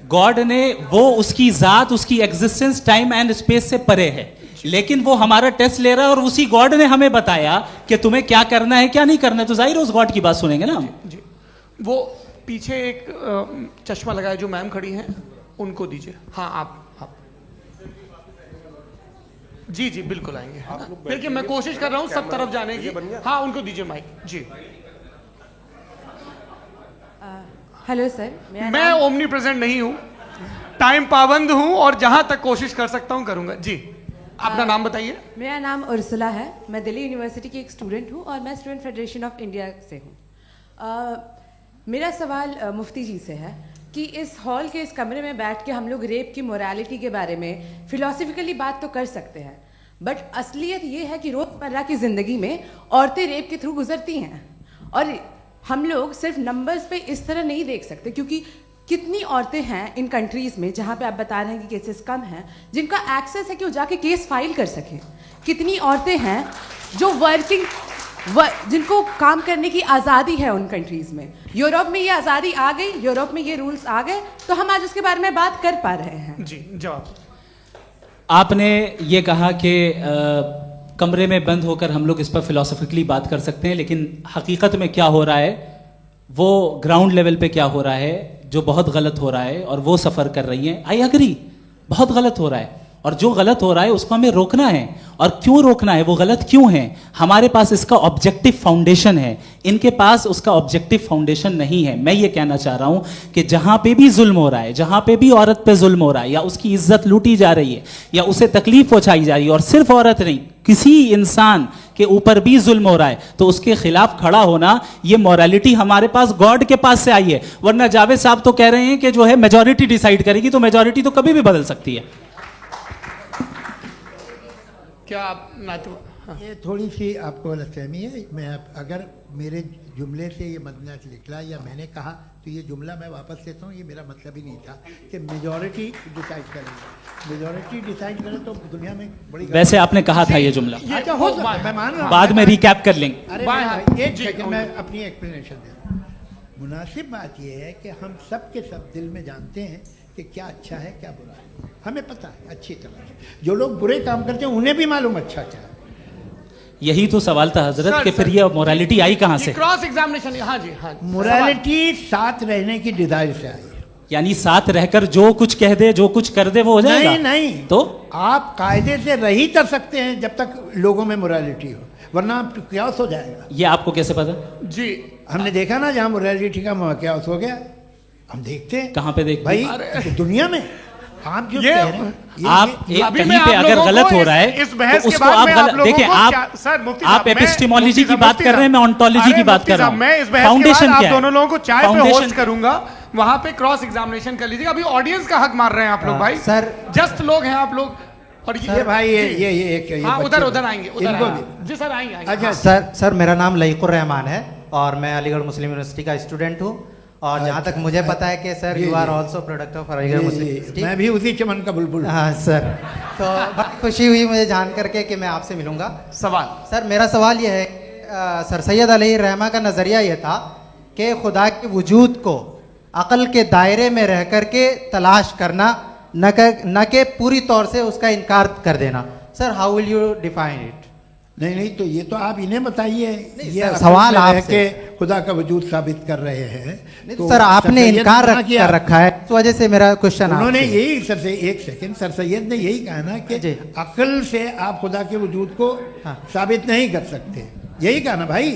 गॉड ने वो उसकी जात, उसकी एग्जिस्टेंस टाइम एंड स्पेस से परे है, लेकिन वो हमारा टेस्ट ले रहा है और उसी गॉड ने हमें बताया कि तुम्हें क्या करना है क्या नहीं करना है, तो जाहिर है उस गॉड की बात सुनेंगे ना। जी, वो पीछे एक चश्मा लगाया जो मैम खड़ी हैं, उनको दीजिए। हाँ, आप जी जी बिल्कुल आएंगे। देखिए मैं कोशिश कर रहा हूँ सब तरफ जाने की। हाँ, उनको दीजिए माइक। जी, हेलो सर, मैं ओमनी प्रेजेंट नहीं हूँ, टाइम पाबंद हूँ और जहां तक कोशिश कर सकता हूँ करूंगा। जी, अपना नाम बताइए। मेरा नाम उर्सुला है, मैं दिल्ली यूनिवर्सिटी की एक स्टूडेंट हूँ और मैं स्टूडेंट फेडरेशन ऑफ इंडिया से हूँ। मेरा सवाल मुफ्ती जी से है कि इस हॉल के इस कमरे में बैठ के हम लोग रेप की मोरालिटी के बारे में फिलोसफिकली बात तो कर सकते हैं, बट असलियत ये है कि रोज़मर्रा की ज़िंदगी में औरतें रेप के थ्रू गुजरती हैं, और हम लोग सिर्फ नंबर्स पे इस तरह नहीं देख सकते, क्योंकि कितनी औरतें हैं इन कंट्रीज़ में जहाँ पे आप बता रहे हैं कि केसेस कम हैं, जिनका एक्सेस है कि वो जाके केस फाइल कर सकें। कितनी औरतें हैं जो जिनको काम करने की आज़ादी है उन कंट्रीज़ में। यूरोप में ये आज़ादी आ गई, यूरोप में ये रूल्स आ गए, तो हम आज उसके बारे में बात कर पा रहे हैं। जी, जवाब। आपने ये कहा कि कमरे में बंद होकर हम लोग इस पर फिलोसफिकली बात कर सकते हैं, लेकिन हकीकत में क्या हो रहा है, वो ग्राउंड लेवल पे क्या हो रहा है, जो बहुत गलत हो रहा है, और वो सफ़र कर रही हैं। आई अग्री, बहुत गलत हो रहा है, और जो गलत हो रहा है उसको हमें रोकना है। और क्यों रोकना है, वो गलत क्यों है? हमारे पास इसका ऑब्जेक्टिव फाउंडेशन है, इनके पास उसका ऑब्जेक्टिव फाउंडेशन नहीं है। मैं ये कहना चाह रहा हूं कि जहां पे भी जुल्म हो रहा है, जहां पे भी औरत पे जुल्म हो रहा है, या उसकी इज्जत लूटी जा रही है, या उसे तकलीफ पहुंचाई जा रही है, और सिर्फ औरत नहीं, किसी इंसान के ऊपर भी जुल्म हो रहा है, तो उसके खिलाफ खड़ा होना, ये मोरालिटी हमारे पास गॉड के पास से आई है। वरना जावेद साहब तो कह रहे हैं कि जो है मेजॉरिटी डिसाइड करेगी, तो मेजॉरिटी तो कभी भी बदल सकती है। क्या आप हाँ। ये थोड़ी सी आपको गलतफहमी है। मैं अगर मेरे जुमले से ये मदना निकला या मैंने कहा, तो ये जुमला मैं वापस लेता हूँ। ये मेरा मतलब ही नहीं था कि मेजॉरिटी डिसाइड करेंगे। मेजॉरिटी डिसाइड करे तो दुनिया में बड़ी, वैसे आपने कहा था ये जुमला। अच्छा, हो सकता है, मैं मान रहा हूँ, बाद में रिकैप कर लेंगे। अरे एक सेकंड, मैं अपनी एक्सप्लेनेशन दे रहा हूँ। मुनासिब बात यह है कि हम सब के सब दिल में जानते हैं कि क्या अच्छा है क्या बुरा है, हमें पता है अच्छी तरह से। जो लोग बुरे काम करते हैं उन्हें भी मालूम अच्छा क्या है। यही तो सवाल था हजरत, कि फिर ये मोरालिटी आई कहाँ से? Cross examination. हाँ जी, हाँ, मोरालिटी साथ रहने की डिजायर से आई है। यानी साथ रहकर जो कुछ कह दे, जो कुछ कर दे, वो हो जाएगा? नहीं नहीं, तो आप कायदे से रह ही कर सकते हैं जब तक लोगों में मोरालिटी हो, वरना क्यास हो जाएगा। ये आपको कैसे पता? जी, हमने देखा ना, जहाँ मोरालिटी का क्यास हो गया, हम देखते हैं। कहाँ पे देखते भाई? दुनिया में। आप जो कह रहे हैं, आप कहीं पे अगर गलत हो रहा है, इस बहस तो के उसको बाद आप गलत देखिए। आप एपिस्टेमोलॉजी की बात कर रहे हैं, मैं ऑन्टोलॉजी की बात कर रहा हूं। मैं इस बहस के बाद आप दोनों लोगों को चाय पे होस्ट करूंगा, वहां पे क्रॉस एग्जामिनेशन कर लीजिएगा। अभी ऑडियंस का हक मार रहे हैं आप लोग भाई, सर जस्ट लोग हैं आप लोग। और ये भाई ये हाँ, उधर आएंगे, जी सर आएंगे। अच्छा सर, मेरा नाम लईकुर रहमान है और मैं अलीगढ़ मुस्लिम यूनिवर्सिटी का स्टूडेंट हूँ, और जहाँ तक मुझे पता है कि sir you are also product of Aligarh Muslim University. मैं भी उसी चमन का बुलबुल। हाँ सर, तो बहुत खुशी हुई मुझे जान करके कि मैं आपसे मिलूंगा। सवाल सर, मेरा सवाल यह है, सर सैयद अलैहि रहमा का नज़रिया यह था कि खुदा के वजूद को अक़ल के दायरे में रह कर के तलाश करना, न कि पूरी तौर से उसका इनकार कर देना। Sir, how will you define it? नहीं, तो ये तो आप इन्हें बताइए। ये सवाल आपसे, खुदा का वजूद साबित कर रहे हैं। तो सर, आपने इनकार कर रखा है, इस वजह से मेरा क्वेश्चन। उन्होंने यही एक सेकंड, सर सैयद ने यही कहा ना कि अक्ल से आप खुदा के वजूद को साबित नहीं कर सकते, यही कहा ना भाई।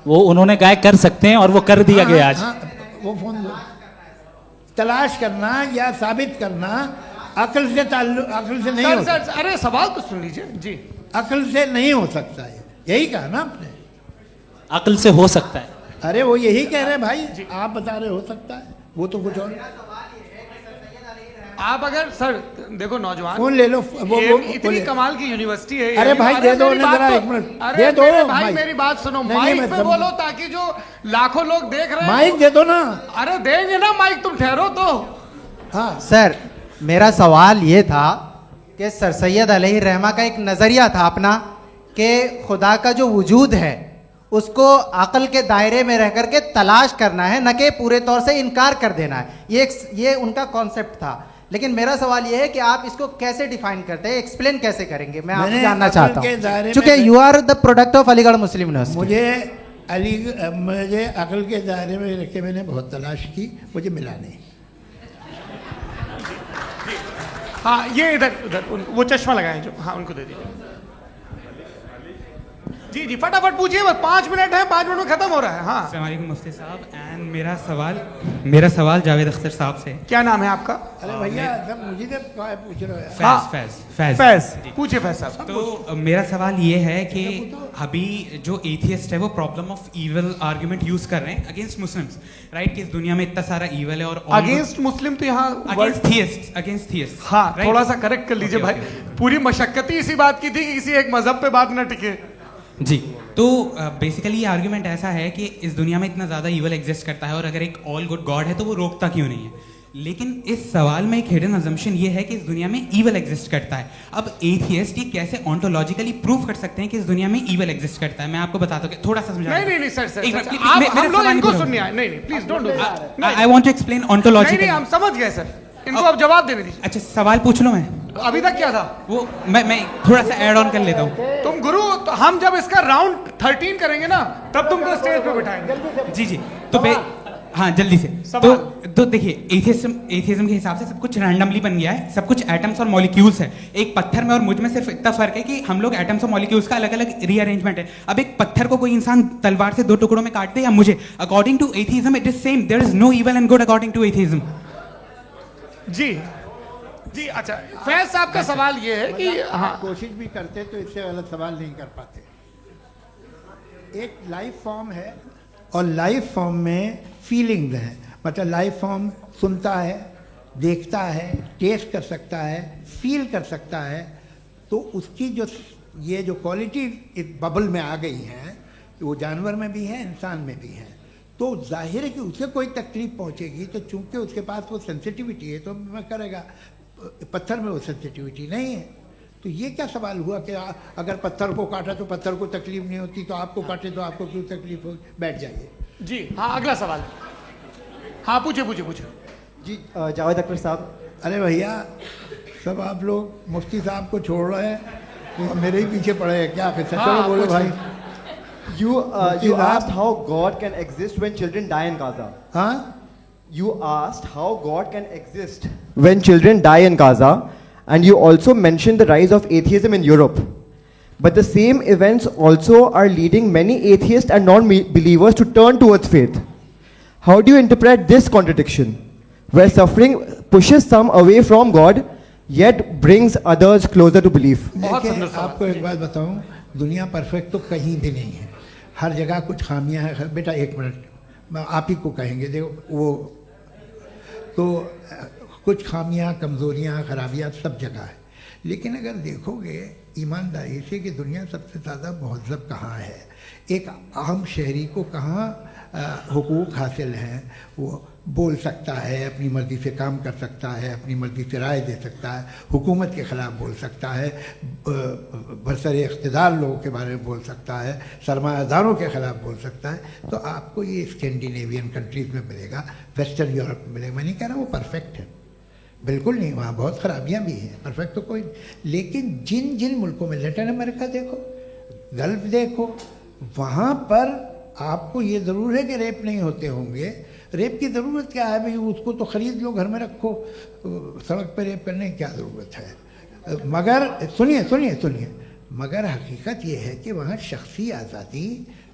वो उन्होंने कहा कर सकते हैं और वो कर दिया गया आज। वो फोन दो। तलाश करना या साबित करना अक्ल से नहीं हो सकता। सर अरे सवाल तो सुन लीजिए जी। अक्ल से नहीं हो सकता है, यही कहा ना आपने। अक्ल से हो सकता है। अरे वो यही कह रहे हैं भाई, आप बता रहे हो सकता है, वो तो कुछ और। आप अगर सर देखो नौजवान फोन ले लो, वो इतनी कमाल की यूनिवर्सिटी है। अरे भाई दे दो ना जरा, एक मिनट दे दो भाई, मेरी बात सुनो, माइक पे बोलो ताकि जो लाखों लोग देख रहे हैं। माइक दे दो ना। अरे देंगे ना माइक, तुम ठहरो तो। हाँ सर, मेरा सवाल ये था कि सर सैयद अलैहि रहमा का एक नज़रिया था अपना कि खुदा का जो वजूद है उसको अकल के दायरे में रह करके तलाश करना है, न कि पूरे तौर से इनकार कर देना है। ये उनका कॉन्सेप्ट था। लेकिन मेरा सवाल ये है कि आप इसको कैसे डिफाइन करते हैं, एक्सप्लेन कैसे करेंगे, मैं आपसे जानना चाहता हूँ, क्योंकि you are the product of Aligarh Muslim University. मुझे अकल के दायरे में रख के मैंने बहुत तलाश की, मुझे मिला नहीं। हाँ ये इधर वो चश्मा लगाए जो, हाँ उनको दे दीजिए। जी जी फटाफट पूछिए, बस 5 मिनट है, 5 मिनट में खत्म हो रहा है। हाँ अस्सलाम वालेकुम मुफ्ती साहब। एंड मेरा सवाल जावेद अख्तर साहब से। क्या नाम है आपका? अरे भैया सब मुझे पूछ रहे हो। फैज पूछिए फैज साहब। तो मेरा सवाल ये है कि अभी जो एथियस्ट है वो problem of evil argument use कर रहे हैं अगेंस्ट मुस्लिम्स, राइट? कि इस दुनिया में इतना सारा इविल है और अगेंस्ट मुस्लिम तो यहाँ अगेंस्ट थियस्ट। हाँ थोड़ा सा करेक्ट कर लीजिए भाई, पूरी मशक्कत इसी बात की थी कि किसी एक मजहब पे बात न टिके। जी, तो बेसिकली ये आर्ग्यूमेंट ऐसा है कि इस दुनिया में इतना ज़्यादा ईवल एग्जिस्ट करता है और अगर एक ऑल गुड गॉड है तो वो रोकता क्यों नहीं है? लेकिन इस सवाल में एक हिडन अजम्पशन ये है कि इस दुनिया में ईवल एग्जिस्ट करता है। अब एथियस्ट ये कैसे ऑन्टोलॉजिकली प्रूव कर सकते हैं कि इस दुनिया में ईवल एग्जिस्ट करता है? मैं आपको बताता हूँ, थोड़ा सा समझा। नहीं सर हम लोग इनको सुनिए। नहीं please don't do that. I want to explain ontologically. नहीं हम समझ गए सर, इनको अब जवाब देने दीजिए। अच्छा सवाल पूछ लो। मैं अभी तक क्या था वो मैं थोड़ा सा ऐड ऑन कर लेता हूँ। तुम गुरु, तो हम जब इसका राउंड 13 करेंगे ना तब तुमको स्टेज पे बिठाएंगे। जी तो हाँ जल्दी से। तो देखिए एथियज्म के हिसाब से सब कुछ रैंडमली बन गया है, सब कुछ एटम्स और मॉलिक्यूल्स है। एक पत्थर में और मुझ में सिर्फ इतना फर्क है कि हम लोग एटम्स और मॉलिक्यूल्स का अलग अलग रीअरेंजमेंट है। अब एक पत्थर को कोई इंसान तलवार से 2 टुकड़ों में काट दे या मुझे, according to atheism it is same. There is no evil and good according to atheism. जी अच्छा, फैज साहब का सवाल ये है कि हाँ कोशिश भी करते तो इससे गलत सवाल नहीं कर पाते। एक लाइफ फॉर्म है और लाइफ फॉर्म में फीलिंग्स हैं, मतलब लाइफ फॉर्म सुनता है, देखता है, टेस्ट कर सकता है, फील कर सकता है। तो उसकी ये जो क्वालिटी इस बबल में आ गई हैं, वो जानवर में भी है, इंसान में भी है। तो जाहिर है कि उसे कोई तकलीफ पहुंचेगी, तो चूंकि उसके पास वो सेंसिटिविटी है तो मैं करेगा। पत्थर में वो सेंसिटिविटी नहीं है। तो ये क्या सवाल हुआ कि अगर पत्थर को काटा तो पत्थर को तकलीफ नहीं होती, तो आपको काटे तो आपको क्यों तकलीफ हो? बैठ जाइए। जी हाँ अगला सवाल। हाँ पूछे जी जावेद अख्तर साहब। अरे भैया सब आप लोग मुफ्ती साहब को छोड़ रहे हैं, मेरे ही पीछे पड़े हैं क्या? फिर चलो बोलो भाई। You asked how God can exist when children die in Gaza. हाँ? You asked how God can exist when children die in Gaza, and you also mentioned the rise of atheism in Europe. But the same events also are leading many atheists and non-believers to turn towards faith. How do you interpret this contradiction, where suffering pushes some away from God, yet brings others closer to belief? देखिए आपको एक बात बताऊं, दुनिया परफेक्ट तो कहीं भी नहीं है, हर जगह कुछ खामियां हैं। बेटा एक मिनट, मैं आप ही को कहेंगे, देखो वो तो कुछ खामियां, कमज़ोरियां, खराबियां सब जगह है। लेकिन अगर देखोगे ईमानदारी से कि दुनिया सबसे ज़्यादा महज़ब कहाँ है, एक आम शहरी को कहाँ हुकूक हासिल हैं, वो बोल सकता है, अपनी मर्ज़ी से काम कर सकता है, अपनी मर्ज़ी से राय दे सकता है, हुकूमत के ख़िलाफ़ बोल सकता है, बरसरे इक़्तिदार लोगों के बारे में बोल सकता है, सरमायादारों के ख़िलाफ़ बोल सकता है। तो आपको ये स्कैंडिनेवियन कंट्रीज़ में मिलेगा, वेस्टर्न यूरोप में मिलेगा। मैं नहीं कह रहा वो परफेक्ट है, बिल्कुल नहीं, वहाँ बहुत ख़राबियाँ भी हैं, परफेक्ट तो कोई। लेकिन जिन जिन मुल्कों में, लैटिन अमेरिका देखो, गल्फ देखो, वहाँ पर आपको ये ज़रूर है कि रेप नहीं होते होंगे। रेप की ज़रूरत क्या है भाई? उसको तो ख़रीद लो, घर में रखो, सड़क पर रेप करने की क्या ज़रूरत है? मगर सुनिए, मगर हकीकत ये है कि वहाँ शख्सी आज़ादी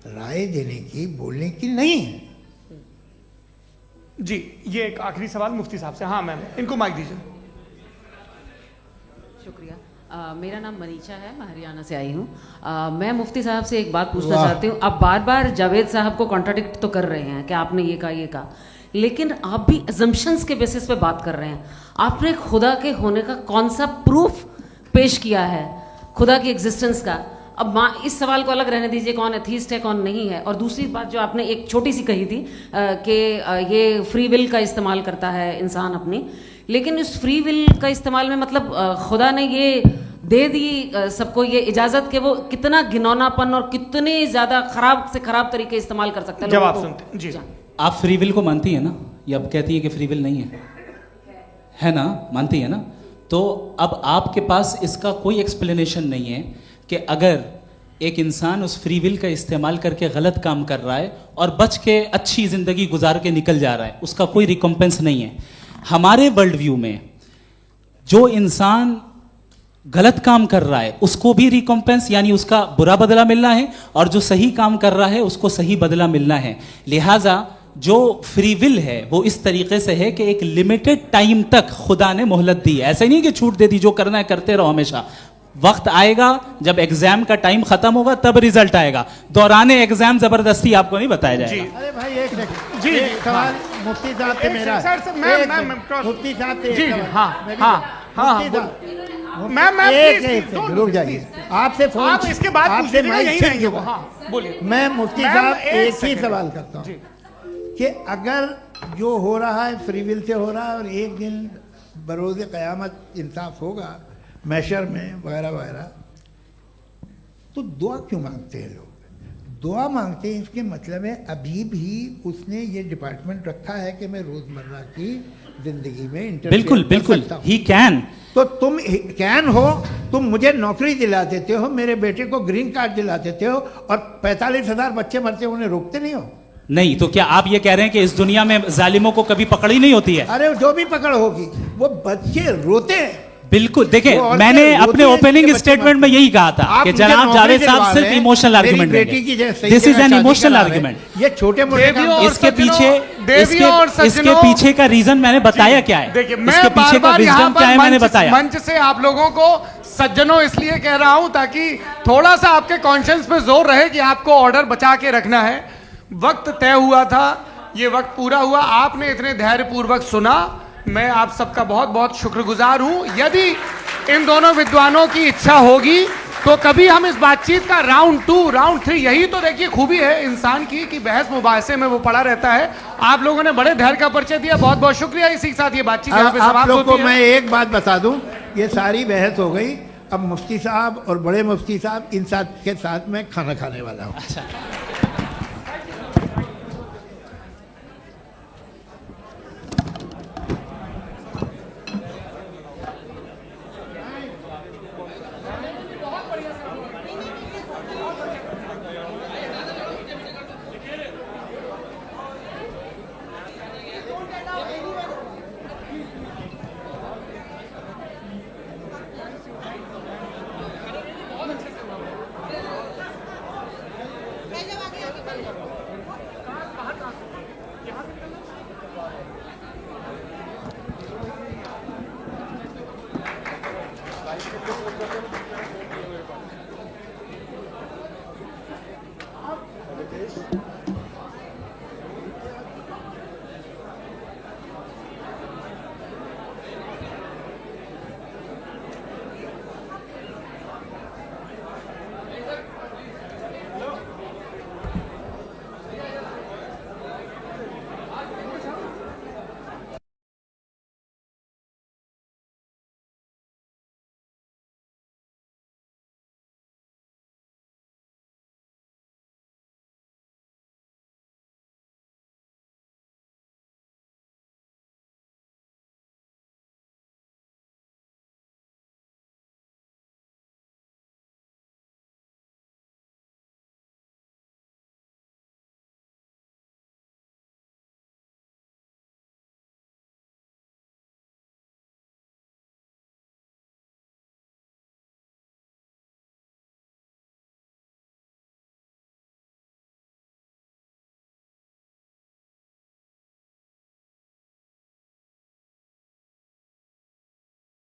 राय देने की, बोलने की नहीं है। जी, ये एक आखिरी सवाल मुफ्ती साहब से। हाँ मैम, इनको माइक दीजिए। शुक्रिया। मेरा नाम मनीषा है, मैं हरियाणा से आई हूँ। मैं मुफ्ती साहब से एक बात पूछना चाहती हूँ। आप बार बार जावेद साहब को कॉन्ट्राडिक्ट तो कर रहे हैं कि आपने ये कहा, लेकिन आप भी अजम्पशंस के बेसिस पे बात कर रहे हैं। आपने खुदा के होने का कौन सा प्रूफ पेश किया है खुदा की एग्जिस्टेंस का? अब इस सवाल को अलग रहने दीजिए, कौन एथीस्ट है कौन नहीं है। और दूसरी बात जो आपने एक छोटी सी कही थी कि ये फ्री विल का इस्तेमाल करता है इंसान अपनी, लेकिन इस फ्री विल का इस्तेमाल में मतलब खुदा ने ये दे दी सबको ये इजाज़त कि वो कितना घिनौनापन और कितने ज़्यादा ख़राब से ख़राब तरीके इस्तेमाल कर सकता है। जवाब सुनते जी। आप फ्री विल को मानती है ना, या अब कहती है कि फ्री विल नहीं है ना? मानती है ना? तो अब आपके पास इसका कोई एक्सप्लेनेशन नहीं है कि अगर एक इंसान उस फ्री विल का इस्तेमाल करके गलत काम कर रहा है और बच के अच्छी ज़िंदगी गुजार के निकल जा रहा है, उसका कोई रिकम्पेंस नहीं है। हमारे वर्ल्ड व्यू में जो इंसान गलत काम कर रहा है उसको भी रिकम्पेंस यानी उसका बुरा बदला मिलना है, और जो सही काम कर रहा है उसको सही बदला मिलना है। लिहाजा जो फ्री विल है वो इस तरीके से है कि एक लिमिटेड टाइम तक खुदा ने मोहलत दी है। ऐसा नहीं कि छूट दे दी, जो करना है करते रहो हमेशा। वक्त आएगा जब एग्जाम का टाइम खत्म होगा तब रिजल्ट आएगा। दौराने एग्जाम जबरदस्ती आपको नहीं बताया जाएगा। अरे भाई एक सेकंड, जी सवाल मुफ्ती साहब से मेरा, मुफ्ती साहब से जी, रुक जाइए, आपसे फोन, आप इसके बाद आपसे यही रहेंगे वो। हाँ बोलिए। मैं मुफ्ती साहब एक ही सवाल करता हूँ कि अगर जो हो रहा है फ्री विल से हो रहा है और एक दिन बरोज़ क़यामत इंसाफ होगा मैशर में वगैरह वगैरह, तो दुआ क्यों मांगते हैं लोग? दुआ मांगते हैं इसके मतलब है अभी भी उसने ये डिपार्टमेंट रखा है कि मैं रोज़मर्रा की ज़िंदगी में बिल्कुल बिल्कुल ही कैन। तो तुम कैन हो, तुम मुझे नौकरी दिला देते हो, मेरे बेटे को ग्रीन कार्ड दिला देते हो, और 45,000 बच्चे मरते उन्हें रोकते नहीं हो। नहीं तो क्या आप ये कह रहे हैं कि इस दुनिया में जालिमों को कभी पकड़ ही नहीं होती है? अरे जो भी पकड़ होगी वो बच्चे रोते हैं। बिल्कुल, देखें मैंने अपने ओपनिंग स्टेटमेंट में यही कहा था कि जनाब जावेद साहब सिर्फ इमोशनल आर्गुमेंट देंगे। This is an emotional argument. ये छोटे मोटे इसके पीछे का रीजन मैंने बताया क्या है, इसके पीछे का विजडम क्या है मैंने बताया। मंच से आप लोगों को सज्जनों इसलिए कह रहा हूं ताकि थोड़ा सा आपके कॉन्शियंस पे जोर रहे कि आपको ऑर्डर बचा के रखना है। वक्त तय हुआ था, ये वक्त पूरा हुआ, आपने इतने धैर्यपूर्वक सुना, मैं आप सबका बहुत बहुत शुक्रगुजार हूं। यदि इन दोनों विद्वानों की इच्छा होगी तो कभी हम इस बातचीत का राउंड 2, राउंड 3, यही तो देखिए खूबी है इंसान की कि बहस मुबाहसे में वो पड़ा रहता है। आप लोगों ने बड़े धैर्य का परिचय दिया, बहुत बहुत शुक्रिया। इसी के साथ ये बातचीत यहाँ पे समाप्त होती है। आप लोगों को मैं एक बात बता दूं, ये सारी बहस हो गई, अब मुफ्ती साहब और बड़े मुफ्ती साहब इन साथ के साथ मैं खाना खाने वाला हूँ।